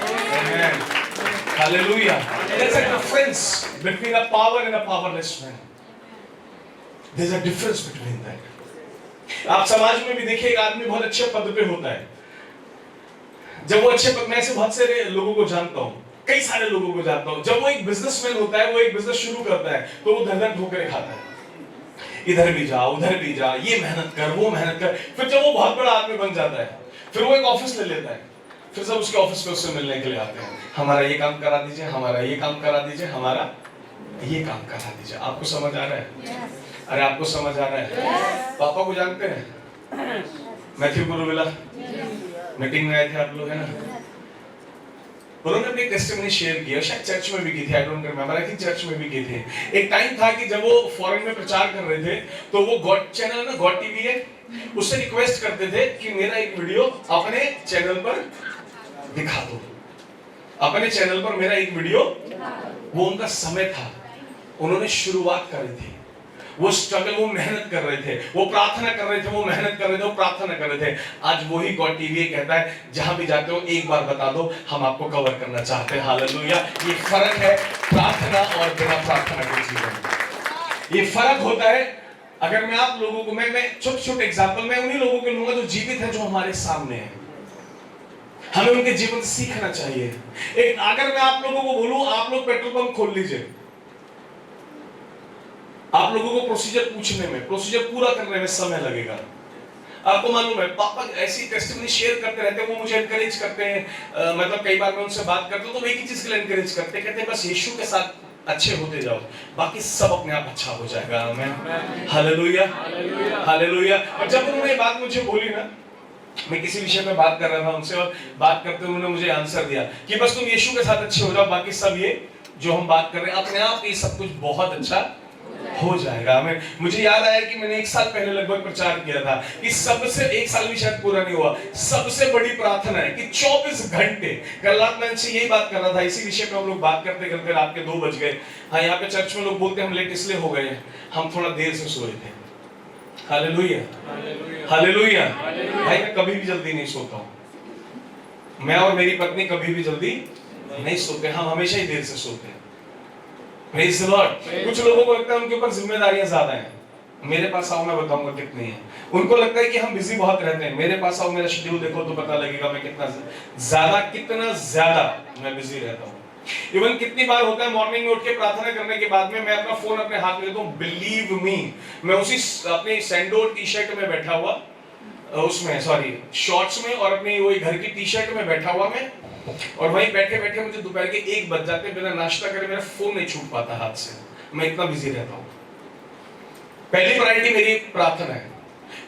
Hallelujah. There's a difference between a power and a powerless man. There's a difference between that. आप समाज में भी देखिए, एक आदमी बहुत अच्छे पद पे होता है, जब वो अच्छे पद में, ऐसे बहुत सारे लोगों को जानता हूँ, कई सारे लोगों को जानता हूँ, जब वो एक बिजनेसमैन होता है, वो एक बिजनेस शुरू करता है, तो वो धर ठोकरे खाता है, इधर भी जा, उधर भी जा, ये मेहनत कर, वो मेहनत कर। फिर जब वो बहुत बड़ा आदमी बन जाता है, फिर वो एक ऑफिस ले लेता है, फिर सब उसके ऑफिस में उससे मिलने के लिए आते हैं, हमारा ये काम करा दीजिए, हमारा ये काम करा दीजिए, हमारा ये काम करा दीजिए। आपको समझ आ रहा है? अरे आपको समझ आ रहा है? पापा को जानते हैं? मैथ्यू गुरुविला मीटिंग में आए थे आप लोग, है ना? उन्होंने अपनी टेस्टिमनी शेयर किया, शायद चर्च में भी की थी, I don't remember, I think church में भी की थी। एक टाइम था कि जब वो फॉरेन में प्रचार कर रहे थे, तो वो गॉड चैनल ना, गॉड टीवी है, उससे रिक्वेस्ट करते थे कि मेरा एक वीडियो अपने चैनल पर दिखा दो, अपने चैनल पर मेरा एक वीडियो। वो उनका समय था, उन्होंने शुरुआत करी थी, वो स्ट्रगल, वो मेहनत कर रहे थे, वो प्रार्थना कर रहे थे, वो मेहनत कर रहे थे, वो प्रार्थना कर रहे थे। आज वही गॉड टीवी कहता है, जहां भी जाते हो एक बार बता दो, हम आपको कवर करना चाहते हैं। हालेलुया। ये फर्क है प्रार्थना और बिना प्रार्थना के जीवन। ये फर्क होता है। अगर मैं आप लोगों को, मैं छोटे छोटे एग्जाम्पल मैं उन्हीं लोगों के लूंगा जो जीवित हैं, जो हमारे सामने हैं। हमें उनके जीवन से सीखना चाहिए। अगर मैं आप लोगों को बोलूं, आप लोग पेट्रोल पंप खोल लीजिए, आप लोगों को प्रोसीजर पूछने में, प्रोसीजर पूरा करने में समय लगेगा। आपको मालूम है, पापा ऐसी टेस्टिमनी शेयर करते रहते हैं, वो मुझे एनकरेज करते हैं। मतलब कई बार मैं उनसे बात करता हूं, तो वो एक ही चीज के लिए एनकरेज करते हैं, कहते हैं बस यीशु के साथ अच्छे होते जाओ, बाकी सब अपने आप अच्छा हो जाएगा। आमीन। Hallelujah, hallelujah. और जब उन्होंने ये बात मुझे बोली ना, मैं किसी विषय में बात कर रहा था उनसे, और बात करते उन्होंने मुझे आंसर दिया कि बस तुम यीशु के साथ अच्छे हो जाओ, बाकी सब ये जो हम बात कर रहे हैं, अपने आप ये सब कुछ बहुत अच्छा हो जाएगा। मैं मुझे याद आया कि मैंने 1 साल पहले लगभग प्रचार किया था कि सबसे, 1 साल भी शायद पूरा नहीं हुआ, सबसे बड़ी प्रार्थना है कि 24 घंटे। कल रात मैं इनसे यही बात कर रहा था, इसी विषय पे हम लोग बात करते करते रात के 2 बज गए। हाँ, यहाँ पे चर्च में लोग बोलते हैं हम लेट इसलिए हो गए, हम थोड़ा देर से सोए थे। Hallelujah, hallelujah. भाई मैं कभी भी जल्दी नहीं सोता हूँ, मैं और मेरी पत्नी कभी भी जल्दी नहीं सोते, हम हमेशा ही देर से सोते हैं। Praise the Lord। कुछ लोगों को लगता है उनके ऊपर जिम्मेदारियां ज्यादा हैं, मेरे पास आओ मैं बताऊंगा कितनी है। उनको लगता है कि हम बिजी बहुत रहते हैं, मेरे पास आओ, मेरा शेड्यूल देखो तो पता लगेगा मैं कितना ज्यादा मैं बिजी रहता हूँ। इवन कितनी बार होता है मॉर्निंग में उठ के प्रार्थना करने के बाद में मैं अपना फोन अपने हाथ में लेता हूँ, बिलीव मी, मैं उसी अपनी सैंडो टी शर्ट में बैठा हुआ, उसमें सॉरी शॉर्ट्स में, और अपनी वही घर की टी शर्ट में बैठा हुआ मैं, और वहीं बैठे बैठे मुझे दोपहर के 1 बज जाते, बिना नाश्ता करे मेरा फोन नहीं छूट पाता हाथ से, मैं इतना बिजी रहता हूँ। पहली प्रायोरिटी मेरी प्रार्थना है।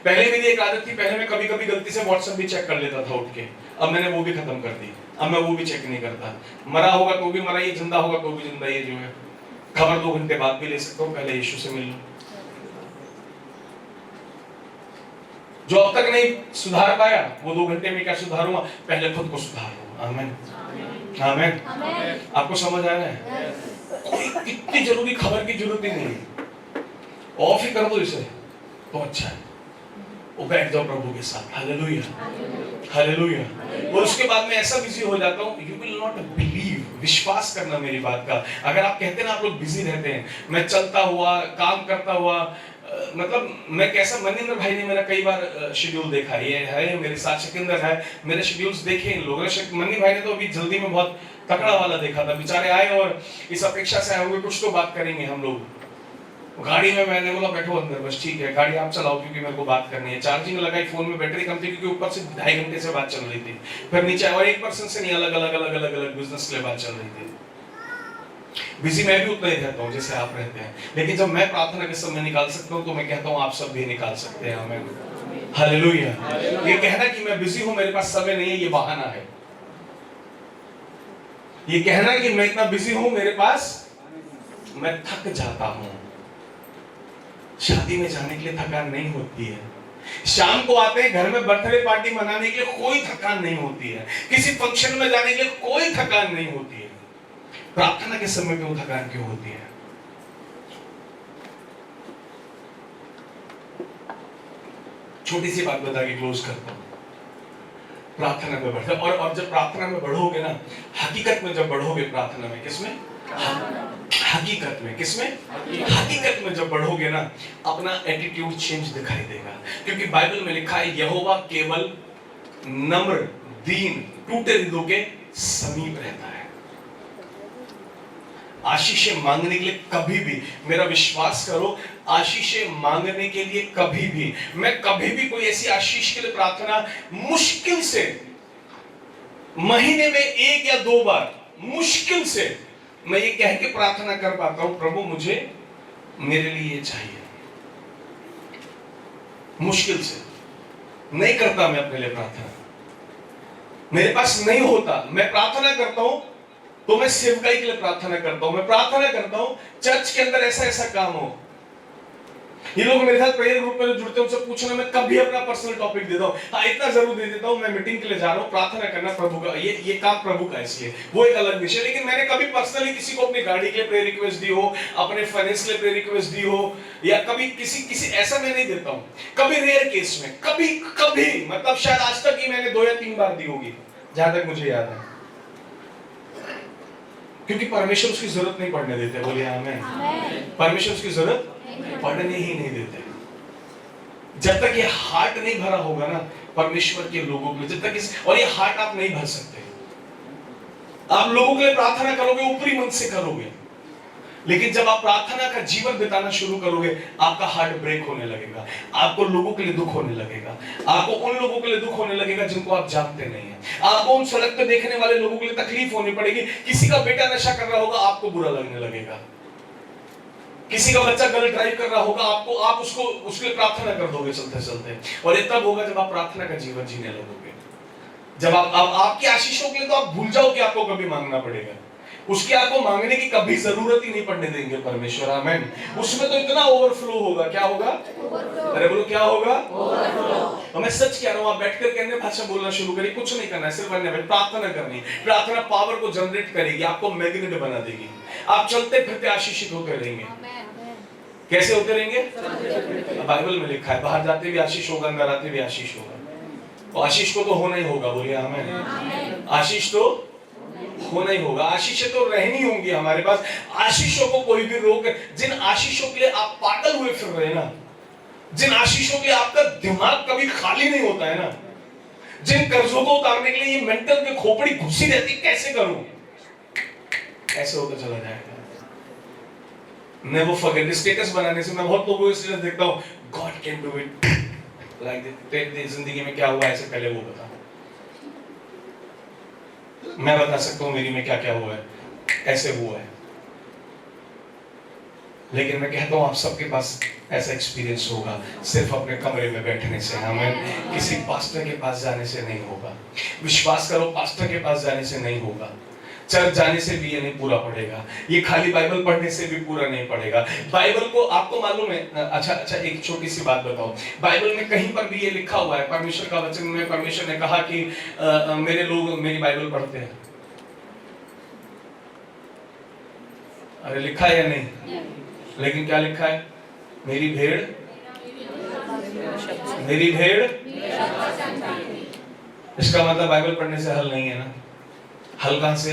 पहले मेरी एक आदत थी, पहले मैं कभी कभी गलती से व्हाट्सएप भी चेक कर लेता था उठ के, अब मैंने वो भी खत्म कर दी, अब मैं वो भी चेक नहीं करता। मरा होगा तो भी मरा, ये जिंदा होगा तो भी जिंदा, ये जो है खबर 2 घंटे बाद भी ले सकता हूँ, पहले यीशु से मिल लूं। जो अब तक नहीं सुधार पाया वो 2 घंटे में क्या सुधारूंगा, पहले खुद को सुधारूंगा। आमीन, आमीन। आपको समझ आ रहा है? कोई इतनी जरूरी खबर की जरूरत ही नहीं, ऑफ ही कर दो इसे तो अच्छा है, वो बैठ जाओ प्रभु के साथ। Hallelujah, hallelujah. और उसके बाद मैं ऐसा बिजी हो जाता हूँ, यू विल नॉट बिलीव, विश्वास करना मेरी बात का। अगर आप कहते हैं ना आप लोग बिजी रहते हैं, मैं चलता हुआ काम करता हुआ, मतलब मैं कैसा, मनिंदर भाई ने मेरा कई बार शेड्यूल देखा, ये है मेरे साथ शकिंदर है, मेरे शेड्यूल्स देखे इन लोगों ने। मनी भाई ने तो अभी जल्दी में बहुत तकड़ा वाला देखा था, बेचारे आए और इस अपेक्षा से आए होंगे कुछ तो बात करेंगे हम लोग। गाड़ी में मैंने बोला बैठो अंदर, बस ठीक है गाड़ी आप चलाओ क्योंकि मेरे को बात करनी है। चार्जिंग लगाई, फोन में बैटरी कम थी क्योंकि ऊपर से 2.5 घंटे से बात चल रही थी, फिर नीचे और एक पर्सन से नहीं, अलग अलग बिजनेस के लिए बात चल रही थी। बिजी मैं भी उतना ही रहता हूँ जैसे आप रहते हैं, लेकिन जब मैं प्रार्थना के समय निकाल सकता हूँ तो मैं कहता हूँ आप सब भी निकाल सकते हैं। हमें हालेलुया। ये कहना कि मैं बिजी हूं, मेरे पास समय नहीं है, ये बहाना है। ये कहना कि मैं इतना बिजी हूं, मेरे पास, मैं थक जाता हूं। शादी में जाने के लिए थकान नहीं होती है। शाम को आते हैं घर में बर्थडे पार्टी मनाने के लिए कोई थकान नहीं होती है। किसी फंक्शन में जाने के लिए कोई थकान नहीं होती है। प्रार्थना के समय में वो थकान क्यों होती है? छोटी सी बात बता के क्लोज करता हूं। प्रार्थना में बढ़े, और जब प्रार्थना में बढ़ोगे ना, हकीकत में जब बढ़ोगे प्रार्थना में, किसमें? हकीकत में। किसमें? हकीकत में जब बढ़ोगे ना, अपना एटीट्यूड चेंज दिखाई देगा। क्योंकि बाइबल में लिखा है, यहोवा केवल नम्र, दीन, टूटे हृदयों के समीप रहता है। आशीषें मांगने के लिए कभी भी, मेरा विश्वास करो, आशीषें मांगने के लिए कभी भी, मैं कभी भी कोई ऐसी आशीष के लिए प्रार्थना, मुश्किल से महीने में 1 या 2 बार, मुश्किल से मैं ये कह के प्रार्थना कर पाता हूं, प्रभु मुझे, मेरे लिए ये चाहिए। मुश्किल से नहीं करता मैं अपने लिए प्रार्थना, मेरे पास नहीं होता। मैं प्रार्थना करता हूं तो मैं सेवकाई के लिए प्रार्थना करता हूं, मैं प्रार्थना करता हूं चर्च के अंदर ऐसा ऐसा काम हो। ये लोग मेरे साथ प्रेयर ग्रुप में जो जुड़ते हैं उनसे पूछना, मैं कभी अपना पर्सनल टॉपिक देता हूं। हाँ, इतना जरूर दे देता हूं, मैं मीटिंग के लिए जा रहा हूं, प्रार्थना करना प्रभु का, ये काम प्रभु का, इसलिए वो एक अलग विषय। लेकिन मैंने कभी पर्सनली किसी को अपनी गाड़ी के लिए प्रेयर रिक्वेस्ट दी हो, अपने फाइनेंस के लिए प्रेयर रिक्वेस्ट दी हो, या कभी किसी ऐसा मैं नहीं देता हूं। कभी रेयर केस में, कभी मतलब शायद आज तक ही मैंने 2 या 3 बार दी होगी, जहां तक मुझे याद है। क्योंकि परमेश्वर उसकी जरूरत नहीं पड़ने देते। बोलिए आमीन। परमेश्वर उसकी जरूरत पड़ने ही नहीं देते। जब तक ये हार्ट नहीं भरा होगा ना परमेश्वर के लोगों के लिए, जब तक और ये हार्ट आप नहीं भर सकते। आप लोगों के लिए प्रार्थना करोगे, ऊपरी मन से करोगे, लेकिन जब आप प्रार्थना का जीवन बिताना शुरू करोगे, आपका हार्ट ब्रेक होने लगेगा। आपको लोगों के लिए दुख होने लगेगा। आपको उन लोगों के लिए दुख होने लगेगा जिनको आप जानते नहीं हैं। आपको उन सड़क पे देखने वाले लोगों के लिए तकलीफ होनी पड़ेगी। किसी का बेटा नशा कर रहा होगा, आपको बुरा लगने लगेगा। किसी का बच्चा गलत ड्राइव कर रहा होगा, आप उसके लिए प्रार्थना कर दोगे चलते चलते। और ये तब होगा जब आप प्रार्थना का जीवन जीने लगोगे। जब आप आपकी आशीषों के लिए तो आप भूल जाओ कि आपको कभी मांगना पड़ेगा। उसकी आपको मांगने की कभी जरूरत ही नहीं पड़ने देंगे परमेश्वर। आमीन। उसमें तो इतना ओवरफ्लो होगा। क्या होगा? अरे बोलो क्या होगा? ओवरफ्लो। मैं सच कह रहा हूं, आप बैठकर अन्य भाषा बोलना शुरू करिए, कुछ नहीं करना है, सिर्फ प्रार्थना करनी। प्रार्थना पावर को जनरेट करेगी, आपको मैग्नेट बना देगी। आप चलते फिरते आशीषित होकर रहेंगे। कैसे होते रहेंगे? बाइबल में लिखा है, बाहर जाते भी आशीष होगा, अंदर आते भी आशीष होगा। और आशीष को तो होना ही होगा। बोलिए आमीन। आशीष तो होना ही होगा। आशीषें तो रहनी होंगी हमारे पास। आशीषों को कोई भी रोक, जिन आशीषों के लिए आप पागल हुए फिर रहे हैं ना, जिन आशीषों के लिए आपका दिमाग कभी खाली नहीं होता है ना, जिन कर्जों को उतारने के लिए ये मेंटल में खोपड़ी घुसी रहती, कैसे करूं, ऐसे होता चला जाएगा। Never forget. स्टेटस बनाने से मैं बहुत लोगों को स्टेटस देखता हूं, God can do it like that. तेरी जिंदगी में क्या हुआ ऐसे पहले वो बता। मैं बता सकता हूं मेरी में क्या क्या हुआ है, ऐसे हुआ है। लेकिन मैं कहता हूं आप सबके पास ऐसा एक्सपीरियंस होगा, सिर्फ अपने कमरे में बैठने से, हमें किसी पास्टर के पास जाने से नहीं होगा। विश्वास करो, पास्टर के पास जाने से नहीं होगा। चर्च जाने से भी ये नहीं पूरा पड़ेगा। ये खाली बाइबल पढ़ने से भी पूरा नहीं पड़ेगा। बाइबल को आपको मालूम है, अच्छा एक छोटी सी बात बताओ, बाइबल में कहीं पर भी ये लिखा हुआ है, परमेश्वर का वचन में परमेश्वर ने कहा कि मेरे लोग मेरी बाइबल पढ़ते हैं? अरे लिखा है या नहीं? लेकिन क्या लिखा है? मेरी भेड़ इसका मतलब बाइबल पढ़ने से हल नहीं है ना। हल कहां से?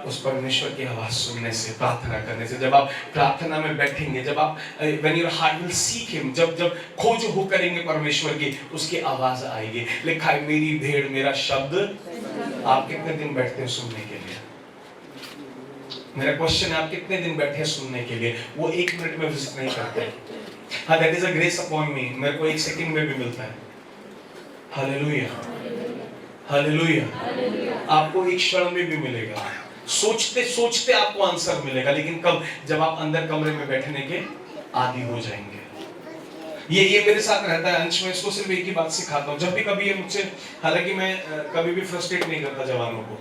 उस परमेश्वर की आवाज सुनने से, प्रार्थना करने से। जब आप प्रार्थना में बैठेंगे, जब आप when your heart will seek him, जब खोज हो करेंगे परमेश्वर की, उसकी आवाज आएगी। लिखा है मेरी भेड़ मेरा शब्द। आप कितने दिन बैठते हैं सुनने के लिए? मेरा क्वेश्चन है, आप कितने दिन बैठे हैं सुनने के लिए? वो 1 मिनट में विजिट नहीं करते। हाँ, that is a grace upon मी। मेरे को 1 सेकंड में भी मिलता है। Hallelujah, hallelujah. आपको एक क्षण में भी मिलेगा। सोचते सोचते आपको आंसर मिलेगा। लेकिन कब? जब आप अंदर कमरे में बैठने के आदी हो जाएंगे। ये मेरे साथ रहता है अंश में, इसको सिर्फ एक ही बात सिखाता हूँ जब भी कभी ये मुझसे, हालांकि मैं कभी भी फ्रस्ट्रेट नहीं करता जवानों को,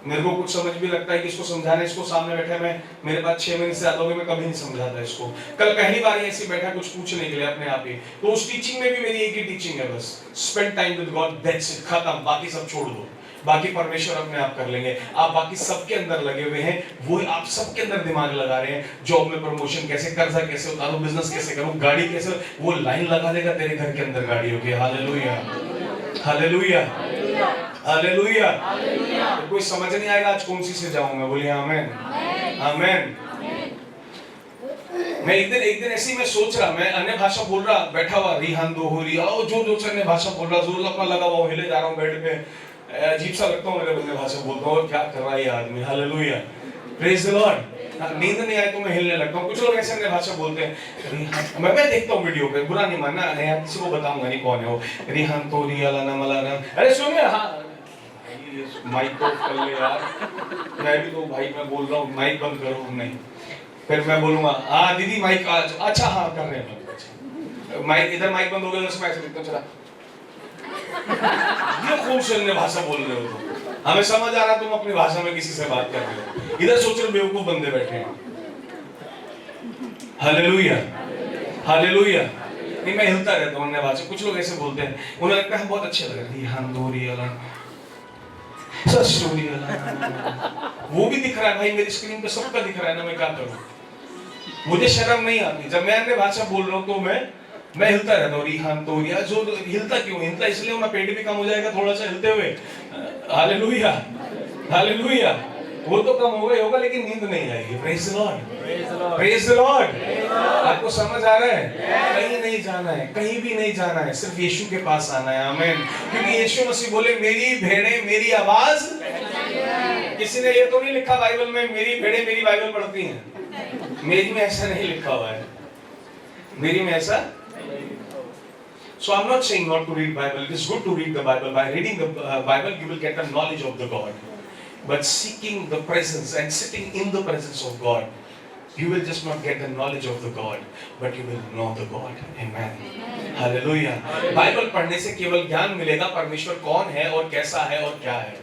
मेरे को कुछ समझ भी लगता है कि इसको समझाना, इसको सामने बैठा मैं, मेरे पास 6 महीने से ज्यादा हो गए, मैं कभी नहीं समझाता इसको। कल पहली बार ऐसे बैठा कुछ पूछने के लिए अपने आप ही, तो उस टीचिंग में भी मेरी एक ही टीचिंग है, बस spend time with God, that's it, खत्म, बाकी सब छोड़ दो, बाकी परमेश्वर अपने आप कर लेंगे। आप बाकी सबके अंदर लगे हुए हैं, वो आप सबके अंदर दिमाग लगा रहे हैं, जॉब में प्रमोशन कैसे, कर्जा कैसे उतारूं, बिजनेस कैसे करूं, गाड़ी कैसे, वो लाइन लगा देगा तेरे घर के अंदर गाड़ी होगी। Hallelujah, hallelujah, hallelujah. तो कोई समझ नहीं आएगा आज कौन सी से जाऊं मैं, बोलिए आमेन, आमेन। मैं एक दिन ऐसी मैं सोच रहा, मैं अन्य भाषा बोल रहा, बैठा हुआ रिहान दो हो रही, आओ जो अन्य भाषा बोल रहा, जोर अपना लगा हुआ, हिले जा रहा हूँ बेड पे, अजीब सा लगता हूँ, मेरे अन्य भाषा बोलता हूँ, क्या कर रहा है ये आदमी। Hallelujah, praise the Lord. नींद नहीं आए तो मैं हिलने लगता हूँ। कुछ लोग ऐसे अन्य भाषा बोलते हैं, मैं देखता हूँ वीडियो पे, बुरा नहीं मानना, यार किसी को बताऊंगा नहीं कौन है वो, रिहान तो रियालाना मलाना, अरे सुनिए, हाँ माइक ऑफ कर ले यार, मैं भी तो भाई मैं बोल रहा हूँ, माइक बंद करो। नहीं, फिर मैं बोलूंगा हाँ दीदी माइक आज, अच्छा हाँ कर रहे हैं, माइक इधर माइक बंद हो गया, उसमें ऐसे दिखता चला, ये खूब सुनने भाषा बोल रहे हो तुम, हमें समझ आ रहा तुम अपनी भाषा में किसी से बात कर रहे हो, इधर सोच रहे बेवकूफ बंदे बैठे हैं। Hallelujah, hallelujah. नहीं मैं हिलता रहता हूँ अन्य भाषा, कुछ लोग ऐसे बोलते हैं, उन्हें लगता है बहुत अच्छे लग रहे हैं, हंदोरी अलन सस्टोरी अलन, वो भी दिख रहा है भाई मेरी स्क्रीन पे, सबका दिख रहा है ना, मैं क्या करूँ, मुझे शर्म नहीं आती जब मैं अन्य भाषा बोल रहा हूँ, तो मैं हिलता रहता हूँ, रिहान तो रिया, जो हिलता क्यों, हिलता इसलिए मेरा पेट भी कम हो जाएगा थोड़ा सा हिलते हुए। हालेलुया, हालेलुया, वो तो कम होगा लेकिन नींद नहीं आएगी। Praise the Lord, praise the Lord. आपको समझ आ रहा है, कहीं नहीं जाना है, कहीं भी नहीं जाना है, सिर्फ यीशु के पास आना है। आमीन। क्योंकि यीशु मसीह बोले मेरी भेड़ें मेरी आवाज, किसी ने ये तो नहीं लिखा बाइबल में मेरी भेड़ें मेरी बाइबल पढ़ती हैं, मेरी में ऐसा नहीं लिखा हुआ है, मेरी में ऐसा। So I'm not saying not to read Bible. It is good to read the Bible. By reading the Bible, you will get the knowledge of the God. But seeking the presence and sitting in the presence of God, you will just not get the knowledge of the God, but you will know the God. Amen. Hallelujah. Bible पढ़ने से केवल ज्ञान मिलेगा परमेश्वर कौन है और कैसा है और क्या है,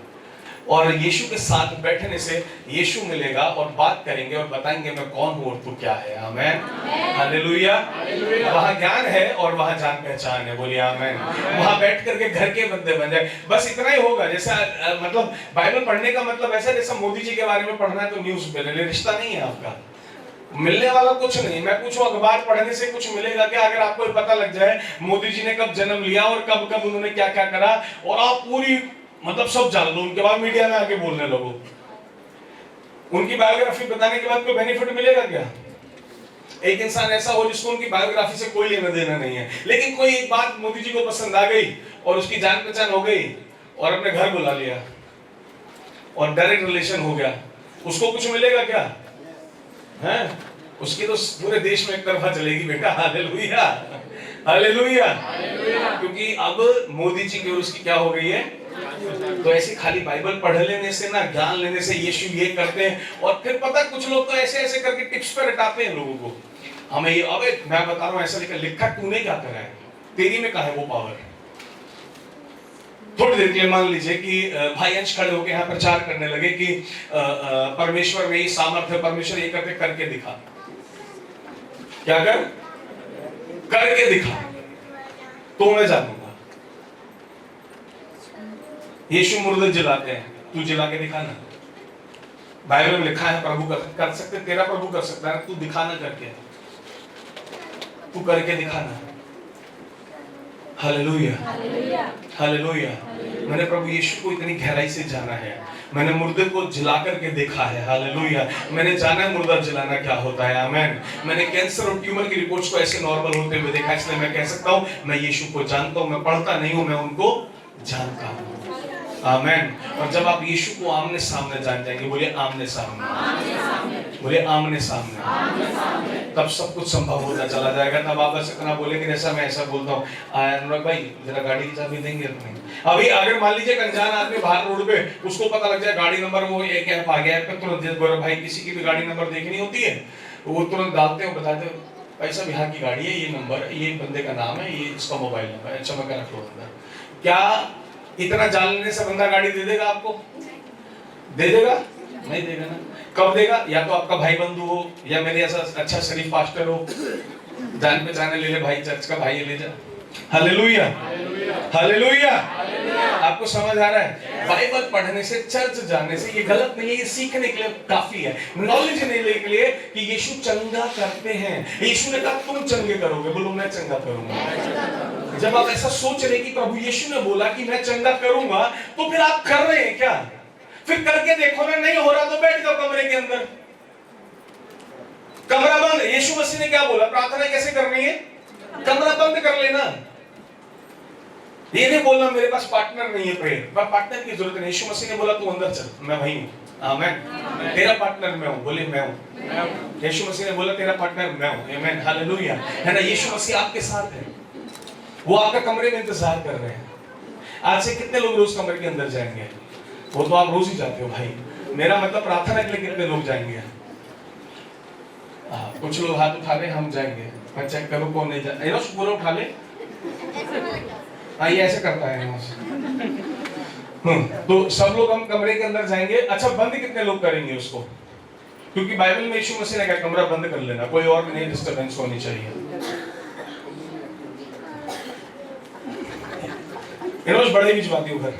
और यीशु के साथ बैठने से यीशु मिलेगा और बात करेंगे और बताएंगे मैं कौन हूँ और तू क्या है। Amen, hallelujah. वहाँ ज्ञान है और वहाँ जान पहचान है, बोलिए आमेन। वहाँ बैठ करके घर के बंदे बन जाए, बस इतना ही होगा। जैसा मतलब बाइबल पढ़ने का मतलब ऐसा जैसा मोदी जी के बारे में पढ़ना है तो न्यूज़ पे रिश्ता नहीं है आपका, मिलने वाला कुछ नहीं। मैं पूछूं अखबार पढ़ने से कुछ मिलेगा क्या? अगर आपको पता लग जाए मोदी जी ने कब जन्म लिया और कब कब उन्होंने क्या क्या करा, और आप पूरी मतलब सब जान लो, उनके बाद मीडिया में आके बोलने लगो, उनकी बायोग्राफी बताने के बाद कोई बेनिफिट मिलेगा क्या? एक इंसान ऐसा हो जिसको उनकी बायोग्राफी से कोई लेना देना नहीं है, लेकिन कोई एक बात मोदी जी को पसंद आ गई और उसकी जान पहचान हो गई और अपने घर बुला लिया और डायरेक्ट रिलेशन हो गया, उसको कुछ मिलेगा क्या? हैं? उसकी तो पूरे देश में एक तरफा चलेगी बेटा। Hallelujah, hallelujah. क्योंकि अब मोदी जी की और उसकी क्या हो गई है। तो ऐसे खाली बाइबल पढ़ लेने से ना, ज्ञान लेने से यीशु ये करते हैं, और फिर पता कुछ लोग तो ऐसे ऐसे करके टिप्स पे रटाते हैं लोगों को। हमें ये, अबे मैं बता रहा हूँ ऐसा लिखा तूने क्या करा है, तेरी में कहाँ है वो पावर। थोड़ी देर के लिए मान लीजिए कि भाई अंश खड़े होकर यहाँ प्रचार करने लगे कि परमेश्वर में ही सामर्थ्य, परमेश्वर ये करके दिखा। क्या करके दिखा, तो मैं जानूंगा। यीशु मुर्दे जिलाते हैं, तू जिला के दिखाना। बाइबल में लिखा है प्रभु कर सकते, तेरा प्रभु कर सकता है, तू दिखाना करके, तू करके दिखाना। Hallelujah, hallelujah. मैंने प्रभु यीशु को इतनी गहराई से जाना है, मैंने मुर्दे को जिला करके देखा है। हालेलुया। मैंने जाना है मुर्दा जलाना क्या होता है। आमेन। मैंने कैंसर और ट्यूमर की रिपोर्ट्स को ऐसे नॉर्मल होते हुए देखा, इसलिए मैं कह सकता हूँ मैं यीशु को जानता हूँ। मैं पढ़ता नहीं हूँ, मैं उनको जानता हूँ। आमेन। और जब आप यीशु को आमने सामने जान जाएंगे, बोलिए आमने सामने, बोलिए आमने सामने, तब सब कुछ संभव होता चला जाएगा। तब आप बस इतना बोलेंगे जैसा मैं ऐसा बोलता हूँ, अनुराग भाई जरा गाड़ी की चाबी देंगे अपने। अभी अगर मान लीजिए अनजान आदमी बाहर रोड पे, उसको पता लग जाए गाड़ी नंबर वो एक ऐप आ गया है, तुरंत गौरव भाई किसी की भी गाड़ी नंबर देखनी होती है वो तुरंत डालते हो, बताते हो भाई साहब यहाँ की गाड़ी है, ये नंबर, ये बंदे का नाम है, ये इसका मोबाइल नंबर है, अच्छा मैं रख लो अंदर। क्या इतना जानने से बंदा गाड़ी दे देगा आपको? दे देगा? नहीं देगा ना। कब देगा? या तो आपका भाई बंधु हो, या मेरे ऐसा अच्छा शरीफ पास्टर हो, जान पहचाने ले ले भाई, चर्च का भाई ले जा। Hallelujah, hallelujah. आपको समझ आ रहा है? बाइबल पढ़ने से, चर्च जाने से ये गलत नहीं है, ये सीखने के लिए काफी है, नॉलेज लेने के लिए कि यीशु चंगा करते हैं। यीशु ने कहा तुम चंगे करोगे, बोलो मैं चंगा करूंगा। जब आप ऐसा सोच रहे कि प्रभु यीशु ने बोला कि मैं चंगा करूंगा, तो फिर आप कर रहे हैं क्या? फिर करके देखो ना, नहीं हो रहा तो बैठ जाओ कमरे के अंदर, कमरा बंद। यीशु मसीह ने क्या बोला? प्रार्थना कैसे करनी है? कमरा बंद कर लेना। ये नहीं बोलना मेरे पास पार्टनर नहीं है प्रेयर, पार्टनर की जरूरत नहीं। यीशु मसीह ने बोला तू अंदर चल, मैं वही हूँ। आमीन। तेरा पार्टनर मैं हूँ, बोले मैं हूँ। यीशु मसीह ने बोला तेरा पार्टनर मैं हूँ। आमीन, हालेलुया। है ना? यीशु मसीह आपके साथ है, वो आपका कमरे में इंतजार कर रहे हैं। आज से कितने लोग रोज कमरे के अंदर जाएंगे? वो तो आप रोज ही जाते हो भाई, मेरा मतलब प्रार्थना के लिए कितने लोग जाएंगे? कुछ लोग हाथ उठा ले, हम जाएंगे। मैं चेक करूं कौन नहीं जा, पूरा उठा ले। ये ऐसे करता है। तो सब लोग हम कमरे के अंदर जाएंगे। अच्छा, बंद कितने लोग करेंगे उसको? क्योंकि बाइबल में यीशु मसीह ने कहा कमरा बंद कर लेना, कोई और नहीं डिस्टर्बेंस होनी चाहिए। बड़े भिजवाती हूँ घर,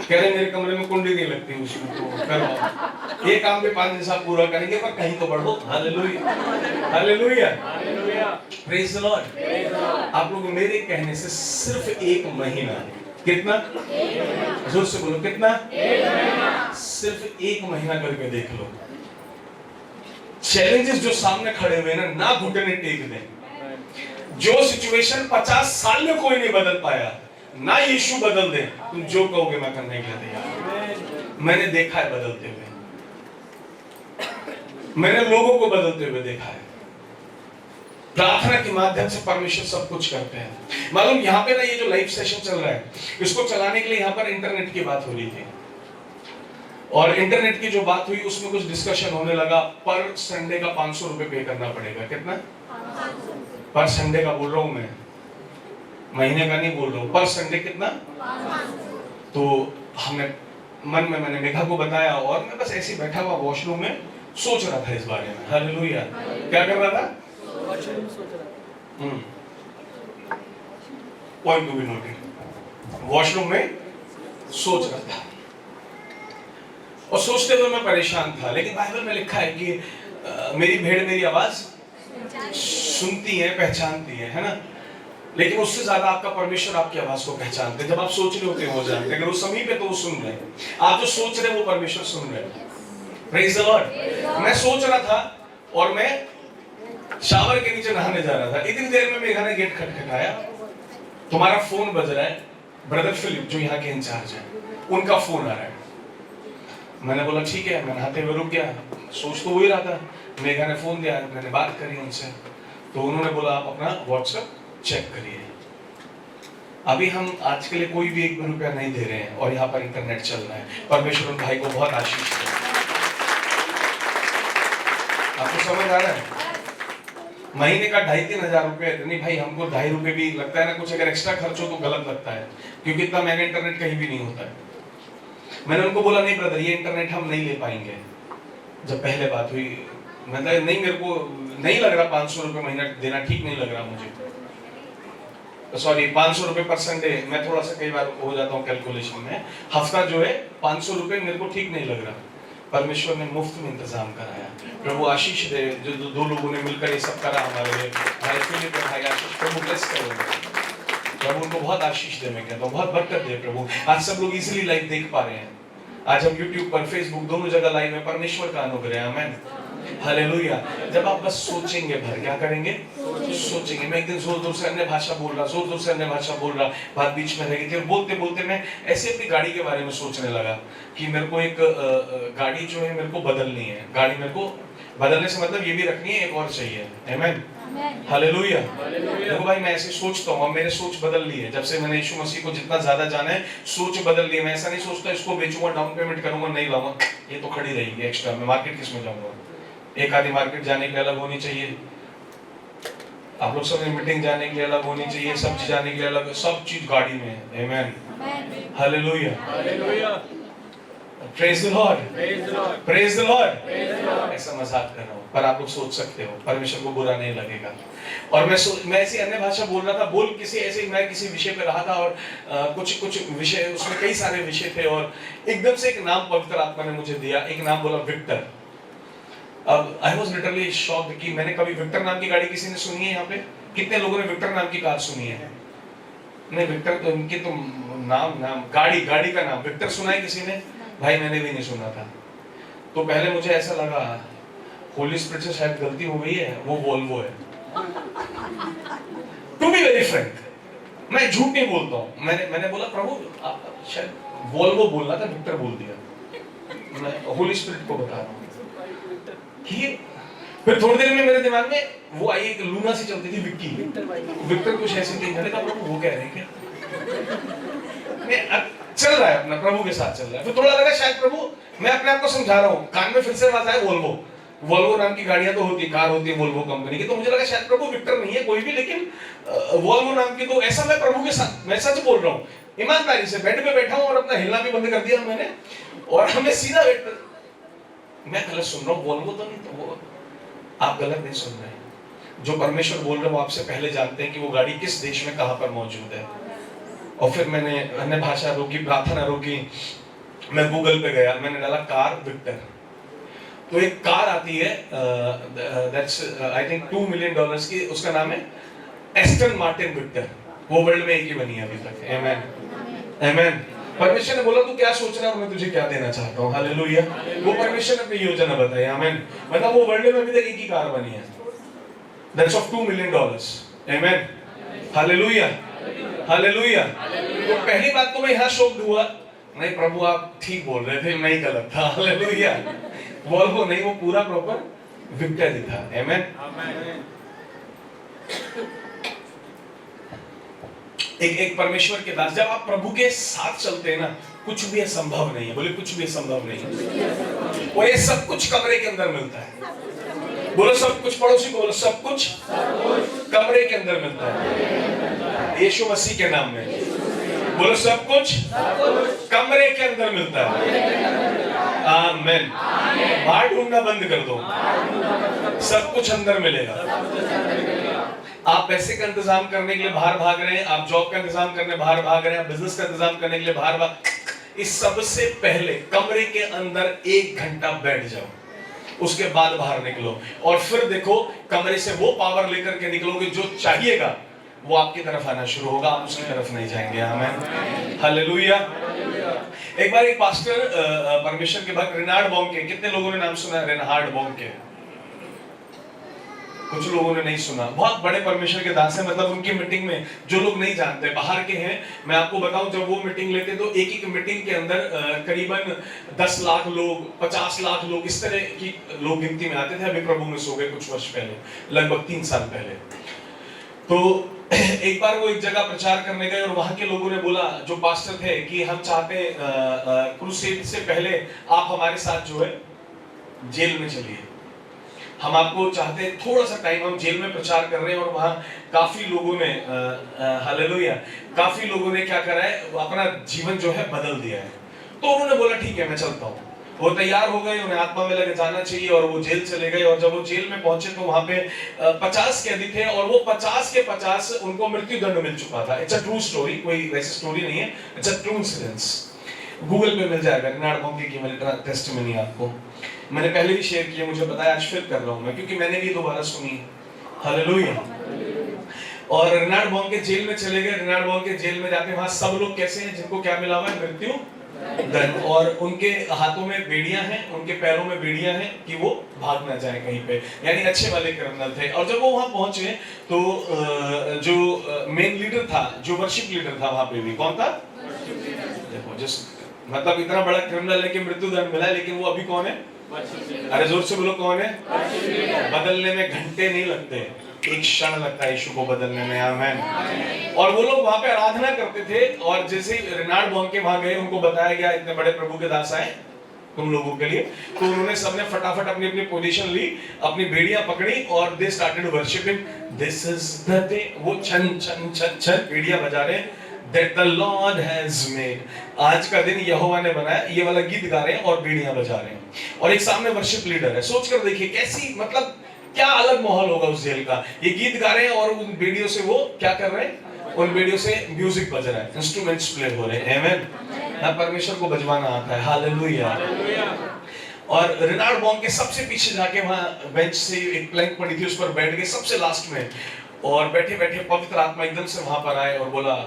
कह रहे मेरे कमरे में कुंडी नहीं लगती, उसमें तो करवाओ। ये काम भी 5 दिन साहब पूरा करेंगे, पर कहीं तो बढ़ो। Hallelujah, hallelujah, praise the Lord. आप लोग मेरे कहने से सिर्फ 1 महीना, कितना? जोर से बोलो, कितना? 1 महीना। सिर्फ 1 महीना करके देख लो। चैलेंजेस जो सामने खड़े हुए ना घुटने टेक दें। जो सिचुएशन 50 साल में कोई नहीं बदल पाया, ना यीशु बदल दे, तुम जो कहोगे मैं करने के लिए तैयार। मैंने देखा है बदलते हुए, मैंने लोगों को बदलते हुए देखा है। प्रार्थना के माध्यम से परमेश्वर सब कुछ करते हैं। मालूम यहाँ पे ना ये जो लाइव सेशन चल रहा है, इसको चलाने के लिए यहाँ पर इंटरनेट की बात हो रही थी, और इंटरनेट की जो बात हुई उसमें कुछ डिस्कशन होने लगा। पर संडे का 500 रुपए पे करना पड़ेगा। कितना? पर संडे का बोल रहा हूं मैं, महीने का नहीं बोल रहा हूँ, पर संडे कितना? तो हमने मन में, मैंने मेघा को बताया, और मैं बस ऐसे बैठा हुआ वॉशरूम में सोच रहा था इस बारे में। हालेलुया। क्या कर रहा था? Point to be noted. Washroom में सोच रहा था, और सोचते हुए मैं परेशान था। लेकिन बाइबल में लिखा है कि मेरी भेड़ मेरी आवाज सुनती है, पहचानती है ना? लेकिन उससे ज्यादा आपका परमेश्वर आपकी आवाज को पहचानते हैं। जब आप सोच रहे होते हैं वो जानते हैं, अगर वो समीप है तो वो सुन रहे हैं। आप जो सोच रहे हैं वो परमेश्वर सुन रहे हैं। Praise the Lord. मैं सोच रहा था, और मैं शावर के नीचे नहाने जा रहा था। इतनी देर में मेघा ने गेट खटखटाया, तुम्हारा फोन बज रहा है, ब्रदर फिलिप जो यहाँ के इंचार्ज है, उनका फोन आ रहा है। मैंने बोला ठीक है, मैं नहाते हुए रुक गया, सोच तो वही रहा था। मेघा ने फोन दिया, मैंने बात करी उनसे, तो उन्होंने बोला आप अपना व्हाट्सएप चेक करिए। अभी हम आज के लिए कोई भी 1 रुपया नहीं दे रहे हैं, और यहाँ पर इंटरनेट चल रहा है। परमेश्वर उन भाई को बहुत आशीष दे। आपको समझ आ रहा है? महीने का 2,5-3 हजार रुपए, नहीं भाई हमको 2.5 रुपए भी लगता है ना, कुछ अगर एक्स्ट्रा खर्च हो तो गलत लगता है, क्योंकि इतना महंगा इंटरनेट कहीं भी नहीं होता है। मैंने उनको बोला नहीं ब्रदर, ये इंटरनेट हम नहीं ले पाएंगे। जब पहले बात हुई, मतलब नहीं, मेरे को नहीं लग रहा 500 रुपए महीना देना ठीक नहीं लग रहा मुझे। सॉरी, 500 रुपए पर संडे, मैं थोड़ा सा कई बार हो जाता हूँ कैलकुलेशन में। हफ्ता जो है 500 रुपए मेरे को ठीक नहीं लग रहा। परमेश्वर ने मुफ्त में इंतजाम कराया। प्रभु आशीष दे, जो 2 लोगों ने मिलकर ये सब करा हमारे लिए। भाई फिलिप और भाई आशीष, प्रभु ब्लेस करो, प्रभु उनको बहुत आशीष दे। मैं कहता हूँ बहुत बरकत दे प्रभु। आज सब लोग इजीली लाइव देख पा रहे हैं। आज हम YouTube पर, Facebook दोनों जगह लाइव है। परमेश्वर का अनुग्रह, आमीन, हालेलुया। जब आप बस सोचेंगे भर, क्या करेंगे? सोचेंगे। मैं एक दिन जोर जोर से अन्य भाषा बोल रहा, जोर जोर से अन्य भाषा बोल रहा, बात बीच में रह गई थी, और बोलते बोलते मैं ऐसे अपनी गाड़ी के बारे में सोचने लगा कि मेरे को एक गाड़ी जो है मेरे को बदलनी है। गाड़ी मेरे को बदलने से मतलब ये भी रखनी है, एक और चाहिए। आमीन, हालेलुया। देखो भाई, मैं ऐसे सोचता हूँ, मेरे सोच बदल ली है। जब से मैंने यीशु मसीह को जितना ज्यादा जाना है, सोच बदल ली है। मैं ऐसा नहीं सोचता इसको बेचूंगा, डाउन पेमेंट करूंगा, नहीं लाऊंगा, ये तो खड़ी रहेगी एक्स्ट्रा। मैं मार्केट किस में जाऊंगा? एक आधी मार्केट जाने के लिए अलग होनी चाहिए, आप लोग सब मीटिंग जाने के लिए अलग होनी चाहिए, सब चीज जाने के लिए अलग, सब चीज गाड़ी में है। Amen, hallelujah, praise the Lord, praise the Lord. ऐसा मजाक कर रहा हूँ, पर आप लोग सोच सकते हो परमेश्वर को बुरा नहीं लगेगा। और मैं ऐसी अन्य भाषा बोल रहा था, मैं किसी विषय पे रहा था और कुछ विषय, उसमें कई सारे विषय थे और एकदम से एक नाम पवित्र आत्मा ने मुझे दिया, एक नाम बोला विक्टर। अब आई वाज लिटरली शॉक्ड कि मैंने कभी विक्टर नाम की गाड़ी किसी ने सुनी है यहाँ पे? कितने लोगों ने विक्टर नाम की कार सुनी है? नहीं, विक्टर तो इनके तो नाम गाड़ी का नाम विक्टर सुना है किसी ने? भाई मैंने भी नहीं सुना था। तो पहले मुझे ऐसा लगा होली स्पिरिट से शायद गलती हो गई है, वो वोल्वो है। टू बी वेरी फ्रैंक, मैं झूठ नहीं बोलता हूँ। मैंने बोला प्रभु आप शायद वोल्वो बोलना था, विक्टर बोल दिया। मैं होली स्पिरिट को बता रहा हूँ कि फिर थोड़ी देर में मेरे दिमाग में वो आई, एक लूना सी चलती थी विक्की, विक्टर कुछ ऐसी थी। मैंने कहा प्रभु वो कह रहे हैं क्या? चल रहा है अपना, प्रभु के साथ चल रहा है। फिर थोड़ा लगा शायद प्रभु मैं अपने आप को समझा रहा हूँ, कान में फिर से आवाज आया वोल्वो नाम की गाड़ियां तो होती, कार होती है वोल्वो कंपनी की। तो मुझे लगा शायद प्रभु विक्टर नहीं है कोई भी, लेकिन वोल्वो नाम की। तो ऐसा मैं प्रभु के साथ, मैं सच बोल रहा हूँ ईमानदारी से, बेड पे बैठा हूँ और अपना हिलना भी बंद कर दिया मैंने, और हमें सीधा मैं गलत सुन रहा हूँ, वोल्वो तो नहीं, तो वो आप गलत नहीं सुन रहे हैं। जो परमेश्वर बोल रहे हैं वो आपसे पहले जानते हैं कि वो गाड़ी किस देश में कहां पर मौजूद है। और फिर मैंने अन्य भाषा रोकी, प्रार्थना रोकी, मैं गूगल पे गया, मैंने डाला कार विक्टर। तो एक कार आती है दैट्स आई थिंक $2 मिलियन की, उसका नाम है एस्टन मार्टिन विक्टर। वो वर्ल्ड में एक ही बनी है अभी तक। आमेन, आमेन। परमेश्वर ने बोला तू क्या सोच रहा है, मैं तुझे क्या देना चाहता हूँ। हालेलुया। वो परमेश्वर ने अपनी योजना बताई। आमेन। मतलब वो वर्ल्ड में अभी तक एक ही कार बनी है, that's of $2 million. Amen, hallelujah, hallelujah. तो पहली बात तो मैं यहाँ शॉक्ड हुआ, नहीं प्रभु आप ठीक बोल रहे थे, मैं ही गलत था। हालेलुया। वोल्वो नहीं, वो पूरा प्रॉपर विक्टर ही था। आमेन। एक परमेश्वर के दास, जब आप प्रभु के साथ चलते हैं ना, कुछ भी असंभव नहीं है। बोले कुछ भी असंभव नहीं है। और ये सब कुछ कमरे के अंदर मिलता है। बोलो सब कुछ, पड़ोसी को बोलो सब कुछ कमरे के अंदर मिलता है, यीशु मसीह के नाम में। बोलो सब कुछ कमरे के अंदर मिलता है। आमीन। बाहर ढूंढना बंद कर दो, सब कुछ अंदर मिलेगा। आप पैसे का इंतजाम करने के लिए बाहर भाग रहे हैं, आप जॉब का इंतजाम करने बाहर भाग रहे हैं, आप बिजनेस का इंतजाम करने के लिए बाहर भाग, इस सबसे पहले कमरे के अंदर 1 घंटा बैठ जाओ, उसके बाद बाहर निकलो और फिर देखो कमरे से वो पावर लेकर के निकलोगे, जो चाहिएगा वो आपकी तरफ आना शुरू होगा, आप उसकी तरफ नहीं जाएंगे। आमीन, हालेलुया। एक बार एक पास्टर परमेश्वर के भक्त रेनार्ड बॉन्के, कितने लोगों ने नाम सुना रेनहार्ड बॉन्के? कुछ लोगों ने नहीं सुना। बहुत बड़े परमेश्वर के दास हैं, मतलब उनकी मीटिंग में जो लोग नहीं जानते बाहर के हैं, मैं आपको बताऊं जब वो मीटिंग लेते तो एक मीटिंग के अंदर करीबन 10 लाख लोग, 50 लाख लोग, इस तरह की लोग गिनती में आते थे। अभी प्रभु में सो गए कुछ वर्ष पहले, लगभग 3 साल पहले। तो एक बार वो एक जगह प्रचार करने गए और वहां के लोगों ने बोला, जो पास्टर थे, कि हम चाहते क्रूसेड से पहले आप हमारे साथ जो है जेल में चलिए, हम आपको चाहते हैं थोड़ा सा टाइम, हम जेल में प्रचार कर रहे हैं। और वहाँ काफी लोगों ने हालेलुया, काफी लोगों ने क्या करा है, अपना जीवन जो है बदल दिया है। तो उन्होंने बोला ठीक है मैं चलता हूँ। वो तैयार हो गए, उन्हें आत्मा में लगे जाना चाहिए, और वो जेल चले गए। और जब वो जेल में पहुंचे तो वहां पे 50 कैदी थे, और वो 50 के 50 उनको मृत्यु दंड मिल चुका था। इट्स अ ट्रू स्टोरी, कोई वैसी स्टोरी नहीं है, it's a true incidence. Google पे मिल जाएगा, रेनार्ड बॉन्के की टेस्टिमनी आपको मैंने पहले भी शेयर किया, मुझे बताया, आज फिर कर रहा हूं मैं, क्योंकि मैंने भी दोबारा सुनी। हालेलुया। और रेनार्ड बॉन्के जेल में चले गए। रेनार्ड बॉन्के जेल में जाते, वहां सब लोग कैसे हैं, जिनको क्या मिला हुआ है, मृत्यु दंड, और उनके हाथों में बेड़ियां हैं, उनके पैरों में बेड़ियां हैं कि वो भाग ना जाए कहीं पे, यानी अच्छे वाले क्रिमिनल थे। और जब वो वहां पहुंचे तो जो मेन लीडर था, जो वर्शिप लीडर था वहां पे भी, कौन था? देखो जिस मतलब इतना बड़ा क्रिमिनल है कि मृत्यु दंड मिला है, लेकिन वो अभी कौन है? अरे जोर से बोलो कौन है? बदलने में घंटे नहीं लगते, एक क्षण लगता है यीशु को बदलने में। आमीन। और वो लोग वहां पे आराधना करते थे, और जैसे ही रेनार्ड बॉन्के वहां गए, उनको बताया गया इतने बड़े प्रभु के दास आए, तुम लोगों के लिए। तो उन्होंने सबने फटाफट अपनी अपनी पोजीशन ली, अपनी बेड़ियां पकड़ी और they started worshipping. This is the day, वो छन छन छन छन बेड़ियां बजा रहे हैं, that the Lord has made, आज का दिन यहोवा ने बनाया, ये वाला गीत गा रहे हैं और बीड़ियां बजा रहे हैं। और एक सामने वर्शिप लीडर है। सोच कर देखिए कैसी, मतलब क्या अलग माहौल होगा उस जेल का। ये गीत गा रहे हैं और उन बेड़ियों से वो क्या कर रहे हैं, उन बेड़ियों से म्यूजिक बज रहा है, इंस्ट्रूमेंट्स प्ले हो रहे हैं। आमेन। ना परमेश्वर को बजवाना आता है। हालेलुया। और रेनार्ड बॉन्ग के सबसे पीछे जाके वहां बेंच से एक प्लैंक पड़ी थी, उस पर बैठ गए सबसे लास्ट में। और बैठे बैठे पवित्र आत्मा एकदम से वहां पर आए और बोला,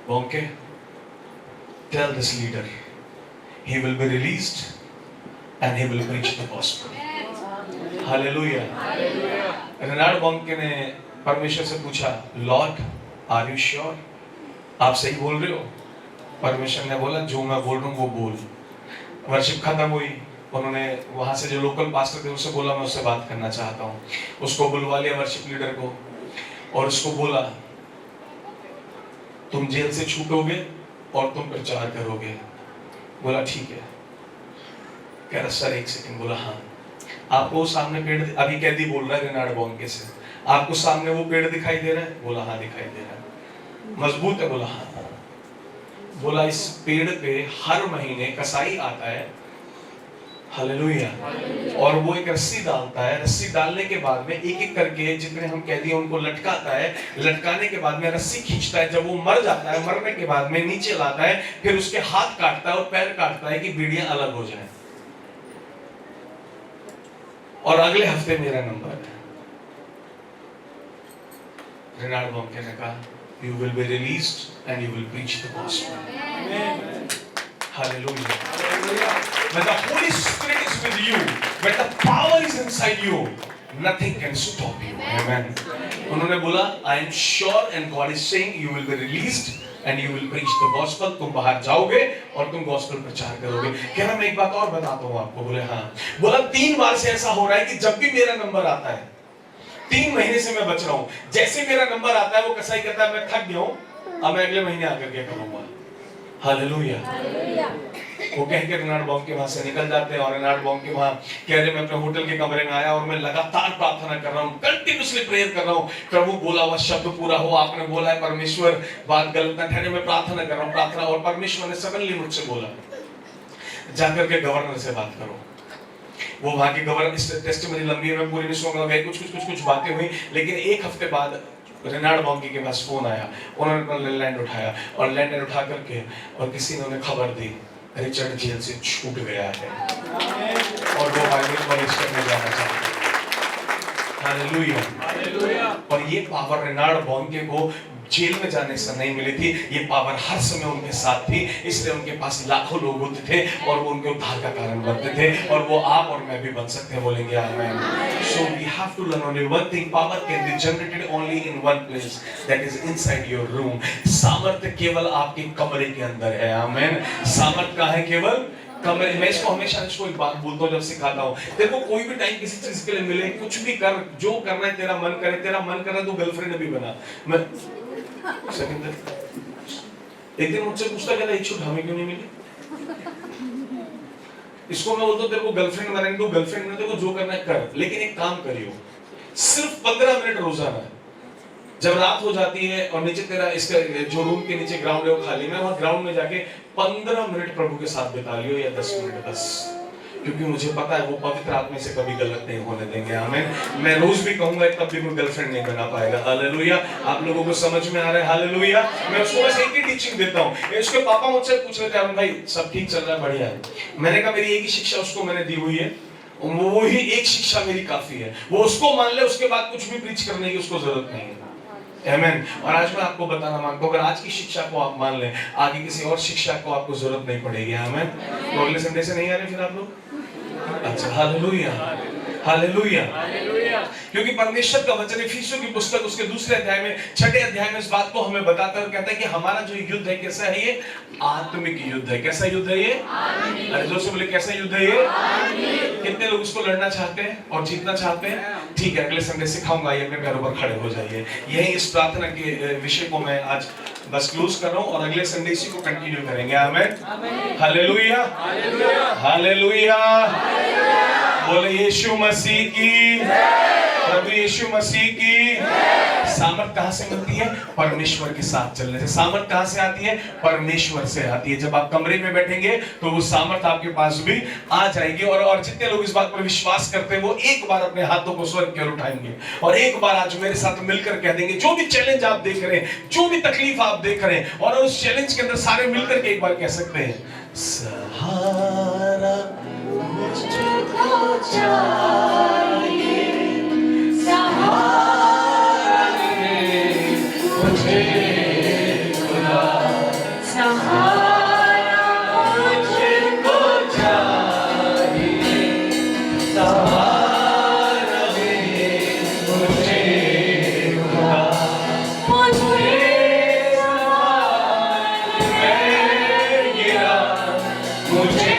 Bonke, tell this leader he will be released and he will preach the gospel. Hallelujah. रेनार्ड बॉन्के ने परमेश्वर से पूछा, लॉर्ड आर यू श्योर, आप सही बोल रहे हो? परमेश्वर ने बोला, जो मैं बोल रहा हूँ वो बोल। वर्शिप खत्म हुई, उन्होंने वहां से जो लोकल पास्टर थे उससे बोला, मैं उससे बात करना चाहता हूँ। उसको बुलवा लिया वर्शिप लीडर को और उसको बोला, तुम जेल से छूटोगे और तुम प्रचार करोगे। बोला ठीक है। कह रहा सर एक सेकंड। बोला हाँ। आपको सामने पेड़, अभी कैदी बोल रहा है रेनार्ड बॉन्के से, आपको सामने वो पेड़ दिखाई दे रहा है? बोला हाँ दिखाई दे रहा है। मजबूत है? बोला हाँ। बोला इस पेड़ पे हर महीने कसाई आता है, हालेलुया, और वो एक रस्सी डालता है। रस्सी डालने के बाद में एक एक करके जितने हम कैदी हैं उनको लटकाता है। लटकाने के बाद में रस्सी खींचता है। जब वो मर जाता है, मरने के बाद में नीचे लाता है, फिर उसके हाथ काटता है और पैर काटता है कि बीड़ियां अलग हो जाएं। और अगले हफ्ते मेरा नंबर है। रेनार्ड बॉन्के ने कहा, you will be released and you will preach the gospel. Hallelujah. When the Holy Spirit is with you, when the power is inside you, nothing can stop you. Amen. उन्होंने बोला, I am sure and God is saying you will be released and you will preach the gospel. तुम बाहर जाओगे और तुम gospel प्रचार करोगे। कह रहा मैं एक बात और बताता हूँ आपको। बोले हाँ। बोला 3 बार से ऐसा हो रहा है कि जब भी मेरा नंबर आता है, 3 महीने से मैं बच रहा हूँ, जैसे मेरा नंबर आता है वो कसाई कहता है मैं थक गया हूँ, अब मैं अगले महीने आकर के करूँगा। हालेलुया। वो कह के रेनार्ड बॉन्के वहां से निकल जाते हैं और रेनार्ड बॉन्के वहां कह रहे मैं अपने होटल के कमरे में आया और मैं लगातार प्रार्थना कर रहा हूँ, कंटिन्यूअसली प्रेयर कर रहा हूँ, प्रभु बोला हुआ शब्द पूरा हो, आपने बोला है परमेश्वर, बात गलत न ठहरे, मैं प्रार्थना कर रहा हूँ प्रार्थना। और परमेश्वर ने सडनली मुझसे बोला, जाकर के गवर्नर से बात करो। वो वहां के गवर्नर, टेस्टिमनी लंबी है, मैं पूरी नहीं सुनूंगा, कुछ बातें हुई, लेकिन 1 हफ्ते बाद रेनार्ड बॉन्के के पास फोन आया। उन्होंने अपना लैंड उठाया और लैंड उठा करके और किसी ने उन्हें खबर दी, रिचर्ड जेल से छूट गया है और वो बाइबल कॉलेज करने जाना चाहता है। हालेलुया। और ये पावर रेनार्ड बॉन्के को जेल में जाने से नहीं मिली थी, ये पावर हर समय उनके साथ थी, इसलिए उनके पास लाखों लोग होते थे और वो उनके उद्धार का कारण बनते थे, और वो आप और मैं भी बन सकते हैं। बोलेंगे आमेन। So we have to learn only one thing, power can be generated only in one place, that is inside your room. सामर्थ्य केवल आपके कमरे के अंदर है। आमेन। सामर्थ्य कहाँ है? केवल कमरे। मैं इसको हमेशा एक बात बोलता हूँ जब सिखाता हूँ, देखो कोई भी टाइम किसी चीज के लिए मिले, कुछ भी कर, जो करना है तेरा मन करे, तेरा मन कर रहा है तो गर्लफ्रेंड भी बना। मैं एक दिन मुझसे पूछता, कहता ये छूट हमें क्यों नहीं मिली? इसको मैं बोलता हूँ तेरे को गर्लफ्रेंड बनाएंगे तो गर्लफ्रेंड में देखो जो करना है कर, लेकिन एक काम करियो, सिर्फ 15 मिनट रोजाना। जब रात हो जाती है और नीचे तेरा इसका जो रूम के नीचे ग्राउंड है वो खाली, मैं वहां ग्राउंड में जाके 15 मिनट प्रभु के साथ बिता लियो या 10 मिनट बस, क्योंकि मुझे पता है वो पवित्र आत्मा से कभी गलत नहीं होने देंगे। आमीन। मैं रोज भी कहूंगा तब भी कोई गर्लफ्रेंड नहीं बना पाएगा। हालेलुया। आप लोगों को समझ में आ रहा है? हालेलुया। मैं उसको बस एक ही टीचिंग देता हूँ। उसके पापा मुझसे पूछ रहे थे, अरुण भाई सब ठीक चल रहा है? बढ़िया है। मैंने कहा मेरी एक ही शिक्षा उसको मैंने दी हुई है, वो ही एक शिक्षा मेरी काफी है, वो उसको मान ले, उसके बाद कुछ भी प्रीच करने की उसको जरूरत नहीं है। आमीन। और आज मैं आपको बताना मांगता हूँ, अगर आज की शिक्षा को आप मान लें, आगे किसी और शिक्षा को आपको जरूरत नहीं पड़ेगी। आमीन। तो अगले संडे से नहीं आ रहे फिर आप लोग? अच्छा, हालेलुया। हालेलुया। क्योंकि परमेश्वर का वचन इफिसियों की पुस्तक उसके दूसरे अध्याय में 6 अध्याय में इस बात को हमें बताता है और कहता है कि हमारा जो युद्ध है कैसा है, ये आत्मिक युद्ध है। कैसा युद्ध है ये? अरे जोर से बोले, कैसा युद्ध है ये? कितने लोग उसको लड़ना चाहते हैं और जीतना चाहते हैं? ठीक है, अगले संडे सिखाऊंगा, ये अपने पैरों पर खड़े हो जाइए। यही इस प्रार्थना के विषय को मैं आज बस क्लोज कर रहा हूं और अगले संडे इसी को कंटिन्यू करेंगे। आमीन, हालेलुया, हालेलुया। बोले यीशु मसीह की, प्रभु यीशु मसीह की। सामर्थ कहां से मिलती है? परमेश्वर के साथ चलने से। सामर्थ कहां से आती है? परमेश्वर से आती है। जब आप कमरे में बैठेंगे तो वो सामर्थ आपके पास भी आ जाएगी। और जितने लोग इस बात पर विश्वास करते हैं वो एक बार अपने हाथों को स्वर्ग की ओर उठाएंगे और एक बार आज मेरे साथ मिलकर कह देंगे, जो भी चैलेंज आप देख रहे हैं, जो भी तकलीफ आप देख रहे हैं, और उस चैलेंज के अंदर सारे मिलकर के एक बार कह सकते हैं, सहारा मुझको चाहिए, सहारा मुझे खुदा, सहारा मुझको चाहिए, सहारा मुझे खुदा, मुझे सहारा मैं गिरा, मुझे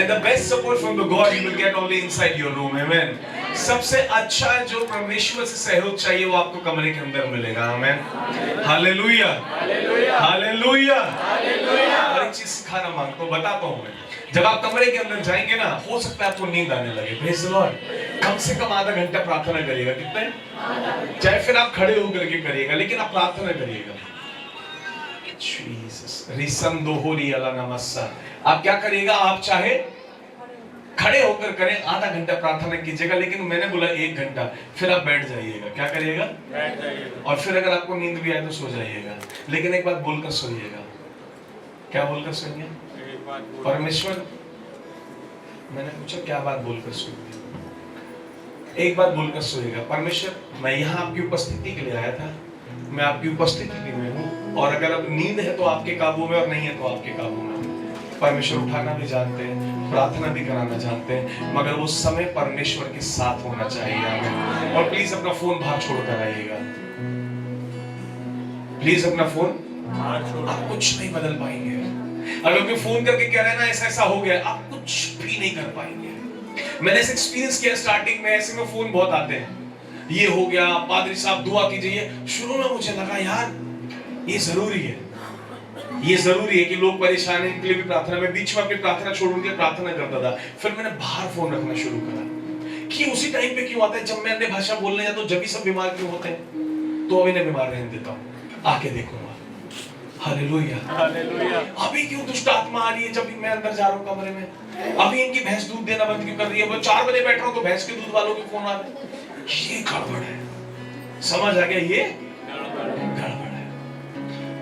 And the best support from the God you will get only inside your room. Amen. सबसे अच्छा जो परमेश्वर से सहयोग चाहिए वो आपको कमरे के अंदर मिलेगा. Amen. हालेलुया. हालेलुया. और एक चीज सिखाना मांगता हूँ, बताता हूँ मैं. जब आप कमरे के अंदर जाएंगे ना, हो सकता है आपको नींद आने लगे. Praise the Lord. कम से कम आधा घंटा प्रार्थना करिएगा. कितने? चाहे फिर आप खड़े होकर के करिएगा, लेकिन आप प्रार्थना करिएगा. Jesus. रिसंदोहोरी अला नमस्सा. आप क्या करिएगा? आप चाहे खड़े होकर करें, आधा घंटा प्रार्थना कीजिएगा, लेकिन मैंने बोला 1 घंटा. फिर आप बैठ जाइएगा. क्या करिएगा? बैठ जाइएगा. और फिर अगर आपको नींद भी आए तो सो जाइएगा, लेकिन एक बात बोलकर सोइएगा. क्या बोलकर सोइए? परमेश्वर, मैंने पूछा क्या बात बोलकर सोइए? एक बात बोलकर सोइएगा. परमेश्वर, मैं यहाँ आपकी उपस्थिति के लिए आया था, मैं आपकी उपस्थिति में हूँ, और अगर अब नींद है तो आपके काबू में, और नहीं है तो आपके काबू में. परमेश्वर उठाना भी जानते हैं, प्रार्थना भी कराना जानते हैं, मगर वो समय परमेश्वर के साथ होना चाहिए. आमीन. और प्लीज अपना फोन बाहर छोड़कर आइएगा. प्लीज अपना फोन. आप कुछ नहीं बदल पाएंगे. अगर कोई फोन करके कह रहे हैं ना ऐसा ऐसा हो गया, आप कुछ भी नहीं कर पाएंगे. मैंने ऐसे एक्सपीरियंस किया स्टार्टिंग में. ऐसे में फोन बहुत आते हैं, ये हो गया, पादरी साहब दुआ कीजिए. शुरू में मुझे लगा यार ये जरूरी है, ये जरूरी है कि लोग परेशान हैं, इनके लिए भी प्रार्थना. मैं बीच में अपनी प्रार्थना छोड़ के प्रार्थना करता था. फिर मैंने बाहर फोन रखना शुरू करा कि उसी टाइम पे क्यों आता है जब मैं अन्य भाषा बोलने जाता हूं, जब भी सब बीमार क्यों होते हैं. तो अभी नहीं बीमार रहने देता हूं, आके देखूंगा. हालेलुया. हालेलुया. अभी क्यों दुष्ट आत्मा आ रही है जब मैं अंदर जा रहा हूं कमरे में? अभी इनकी भैंस दूध देना बंद क्यों कर रही है? वो 4 बजे बैठ रहा हूं तो भैंस के दूध वालों के फोन आ रहे हैं. ये गड़बड़ है. समझ आ गया? ये गड़बड़ है.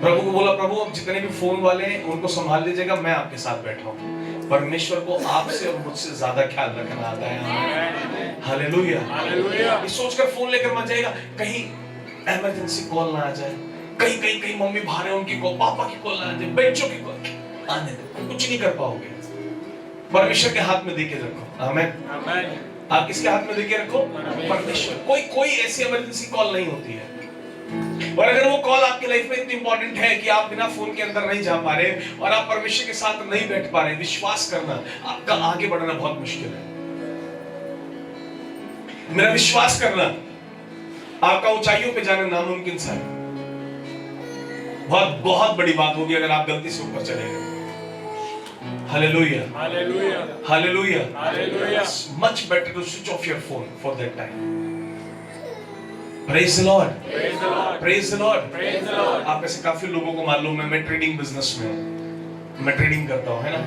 प्रभु को बोला, प्रभु अब जितने भी फोन वाले हैं उनको संभाल लीजिएगा, मैं आपके साथ बैठा हूँ. परमेश्वर को आपसे और मुझसे ज्यादा ख्याल रखना आता है. हालेलुया. हालेलुया. ये सोचकर फोन लेकर मत जाएगा कहीं इमरजेंसी कॉल ना आ जाए, कहीं कहीं कहीं मम्मी बाहर है उनकी कॉल, पापा की कॉल ना आ जाए, बच्चों की कॉल आने दो. कुछ नहीं कर पाओगे. परमेश्वर के हाथ में देके रखो. आमीन. आमीन. आप किसके हाथ में देके रखो? परमेश्वर. कोई ऐसी इमरजेंसी कॉल नहीं होती है. और अगर वो कॉल आपकी लाइफ में इतनी इंपॉर्टेंट है कि आप बिना फोन के अंदर नहीं जा पा रहे और आप परमेश्वर के साथ नहीं बैठ पा रहे, विश्वास करना आपका आगे बढ़ना बहुत मुश्किल है. मेरा विश्वास करना आपका ऊंचाइयों पे जाना नामुमकिन सा है. बहुत बहुत बड़ी बात होगी अगर आप गलती से ऊपर चले गए. Hallelujah. Hallelujah. Hallelujah. Hallelujah. Much better to switch off your phone for that time. Praise the Lord. Praise the Lord. Praise the Lord. Praise the Lord. आप ऐसे काफी लोगों को मालूम है, मैं ट्रेडिंग बिजनेस में हूँ, मैं ट्रेडिंग करता हूँ, है ना,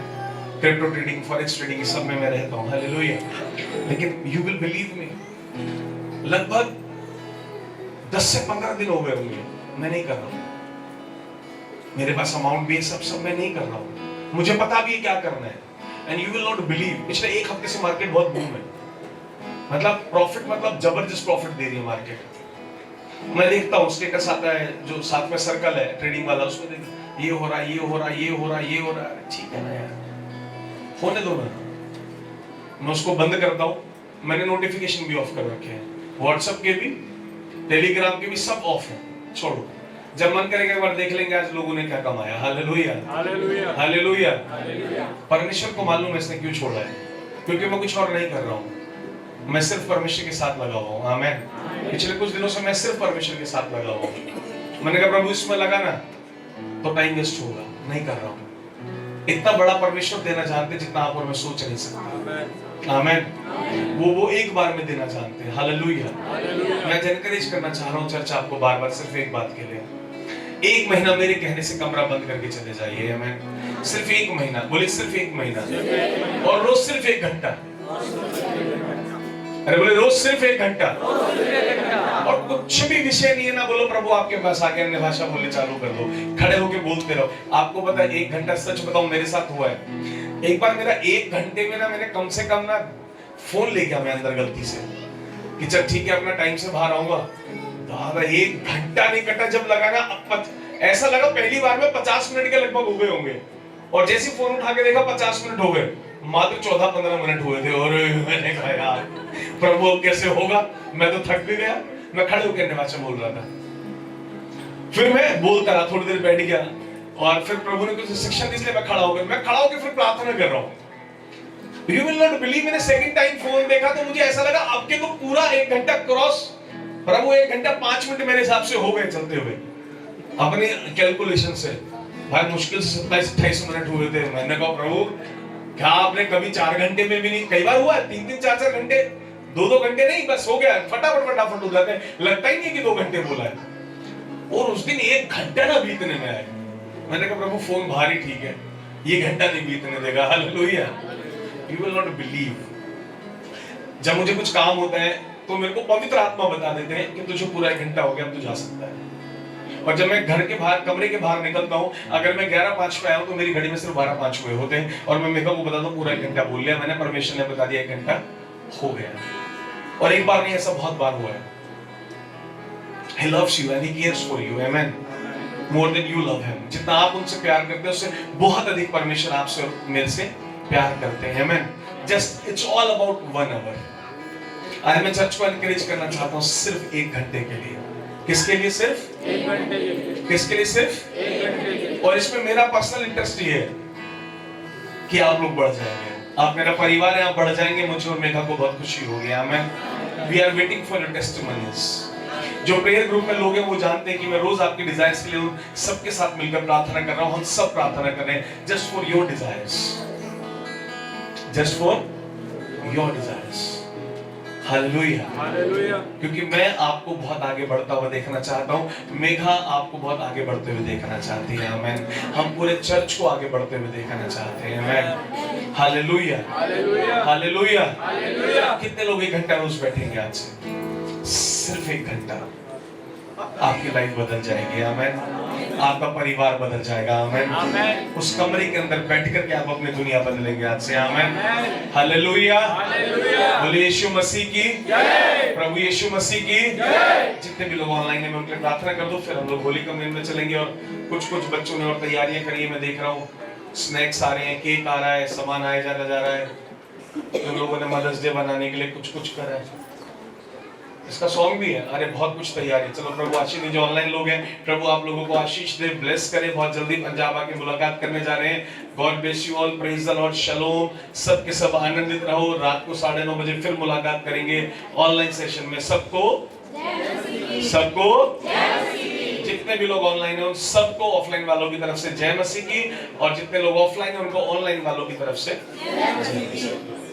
क्रिप्टो ट्रेडिंग, फॉरेक्स ट्रेडिंग, सब में मैं रहता हूँ. हालेलुया. लेकिन you will believe me, लगभग 10 से 15 दिन हो गए होंगे मैं नहीं कर रहा हूँ. मेरे पास अमाउंट भी है, सब मैं नहीं कर रहा हूँ. मुझे पता भी है क्या करना है. And you will not believe, पिछले 1 हफ्ते से मार्केट बहुत बूम है. मतलब प्रॉफिट, मतलब जबरदस्त प्रॉफिट दे रही है मार्केट. मैं देखता हूँ स्टेटस आता है जो साथ में सर्कल है ट्रेडिंग वाला, उसमें देख ये हो रहा है, ये हो रहा है, ये हो रहा है, ये हो रहा है. ठीक है ना यार, होने दो ना. मैं उसको बंद करता हूँ. मैंने नोटिफिकेशन भी ऑफ कर रखे हैं, व्हाट्सएप के भी, टेलीग्राम के भी, सब ऑफ है. छोड़ो, जब मन करेगा एक बार देख लेंगे आज लोगों ने क्या कमाया. हालेलुया. हालेलुया. हालेलुया. परमेश्वर को मालूम है इसने क्यों छोड़ा है, क्योंकि मैं कुछ और नहीं कर रहा हूँ. मैं सिर्फ परमेश्वर के साथ लगा हुआ हूँ. आमीन. पिछले कुछ दिनों से मैं सिर्फ परमेश्वर के साथ लगा हुआ हूँ. मैंने कहा प्रभु इसमें लगा ना तो टाइम वेस्ट होगा, नहीं कर रहा हूँ. इतना बड़ा परमेश्वर देना जानते जितना आप और मैं सोच नहीं सकते. आमीन. वो एक बार में देना जानते हैं. हालेलुया. मैं एनकरेज करना चाह रहा हूँ चर्च आपको बार बार सिर्फ एक बात के लिए, 1 महीना मेरे कहने से कमरा बंद करके चले जाइए. आमीन. सिर्फ 1 महीना, बोले सिर्फ 1 महीना, और रोज सिर्फ 1 घंटा. अरे बोले रोज सिर्फ 1 घंटा, और कुछ भी विषय नहीं है ना. बोलो प्रभु आपके पास आके अन्य भाषा बोलने चालू कर दो, खड़े होके बोलते रहो. आपको पता है 1 घंटा, सच बताऊं मेरे साथ हुआ है. एक बार मेरा 1 घंटे में ना मैंने कम से कम ना फोन ले गया मैं अंदर गलती से कि चल ठीक है अपना टाइम से बाहर आऊंगा. दादा 1 घंटा नहीं कटा. जब लगा ना ऐसा लगा पहली बार में 50 मिनट के लगभग हो गए होंगे, और जैसे फोन उठा के देखा 50 मिनट हो गए. मात्र 14-15 मिनट हुए थे. और मैंने कहा यार प्रभु कैसे होगा, मैं तो थक भी गया. मैं खड़े होकर निवाचा बोल रहा था. फिर मैं बोलता रहा, थोड़ी देर बैठ गया, और फिर प्रभु ने कुछ शिक्षा दी इसलिए मैं खड़ा हो गया. मैं खड़ा होकर फिर प्रार्थना कर रहा हूँ. यू विल नॉट बिलीव, मैंने सेकंड टाइम फोन देखा तो मुझे ऐसा लगा अब के तो पूरा 1 घंटा क्रॉस, प्रभु 1 घंटा 5 मिनट मेरे हिसाब से हो गए चलते हुए अपने कैलकुलेशन से। भाई मुश्किल से 27-28 मिनट हुए थे। मैंने कहा प्रभु क्या आपने कभी 4 घंटे में भी नहीं, कई बार हुआ 3-3, 4-4 घंटे, 2-2 घंटे नहीं, बस हो गया फटाफट हो जाते हैं, लगता ही नहीं कि 2 घंटे बोला है। और उस दिन 1 घंटा ना बीतने में आया। मैंने कहा प्रभु फोन भारी ठीक है, ये घंटा नहीं बीतने देगा। Hallelujah. You will not believe। जब मुझे कुछ काम होता है तो मेरे को पवित्र आत्मा बता देते हैं कि तुझे पूरा 1 घंटा हो गया, अब तू जा सकता है। और जब मैं घर के बाहर, कमरे के बाहर निकलता हूँ, अगर मैं 11:05 पे आया हूँ तो मेरी घड़ी में सिर्फ 12:05 हुए होते हैं और मैं मेघा को बताता हूँ पूरा 1 घंटा बोल लिया मैंने, परमेश्वर ने बता दिया 1 घंटा हो गया। और एक बार नहीं, ऐसा बहुत बार हुआ है। He loves you and he cares for you, amen, more than you love him। जितना आप उनसे प्यार करते हैं उससे बहुत अधिक परमेश्वर आपसे और मेरे से प्यार करते हैं, amen। Just it's all about 1 hour। आज मैं चर्च को एनकरेज करना चाहता हूँ सिर्फ 1 घंटे के लिए। किसके लिए? सिर्फ 1 घंटे के लिए। किसके लिए? सिर्फ 1 घंटे के लिए। और इसमें मेरा पर्सनल इंटरेस्ट ये है कि आप लोग बढ़ जाएंगे, आप मेरा परिवार है, आप बढ़ जाएंगे, मुझे और मेघा को बहुत खुशी होगी, amen. We are waiting for your testimonies. जो प्रेयर ग्रुप में लोग हैं वो जानते हैं कि मैं रोज आपके डिजायर्स के लिए उन सबके साथ मिलकर प्रार्थना कर रहा हूं। हम सब प्रार्थना कर रहे हैं just for your desires, just for your desires. Hallelujah, hallelujah. क्योंकि मैं आपको बहुत आगे बढ़ता हुआ देखना चाहता हूँ, मेघा आपको बहुत आगे बढ़ते हुए देखना चाहती है, आमेन। हम पूरे चर्च को आगे बढ़ते हुए देखना चाहते हैं, amen. Hallelujah, hallelujah, hallelujah, hallelujah. कितने लोग 1 घंटा रोज बैठेंगे आज से? सिर्फ 1 घंटा आपकी लाइफ बदल जाएगी, आमेन। आपका परिवार बदल जाएगा, आमेन। आमेन। उस कमरे के अंदर बैठ करके आप अपनी दुनिया बदलेंगे आज से, आमेन। Hallelujah, hallelujah. बोले यीशु मसीह की जय। प्रभु यीशु मसीह की जय। जितने भी लोग ऑनलाइन हैं मैं उनके लिए प्रार्थना कर दूं, फिर हम लोग होली कम्युनियन में चलेंगे। और कुछ बच्चों ने और तैयारियां करी है, मैं देख रहा हूँ स्नैक्स आ रहे हैं, केक आ रहा है, सामान आया जा रहा है। तो लोगों ने मदर्स डे बनाने के लिए कुछ करा है, इसका सॉन्ग भी है। अरे बहुत कुछ तैयारी। चलो प्रभु आशीष दे। जो ऑनलाइन लोग हैं, प्रभु आप लोगों को आशीष दे, ब्लेस करे। बहुत जल्दी पंजाब आके मुलाकात करने जा रहे हैं। God bless you all, praise the Lord, शलोम। सब के सब आनंदित रहो। रात को 9:30 बजे फिर मुलाकात करेंगे ऑनलाइन सेशन में। सबको जितने भी लोग ऑनलाइन हैं उन सबको ऑफलाइन वालों की तरफ से जय मसीह की, और जितने लोग ऑफलाइन हैं उनको ऑनलाइन वालों की तरफ से जय मसीह।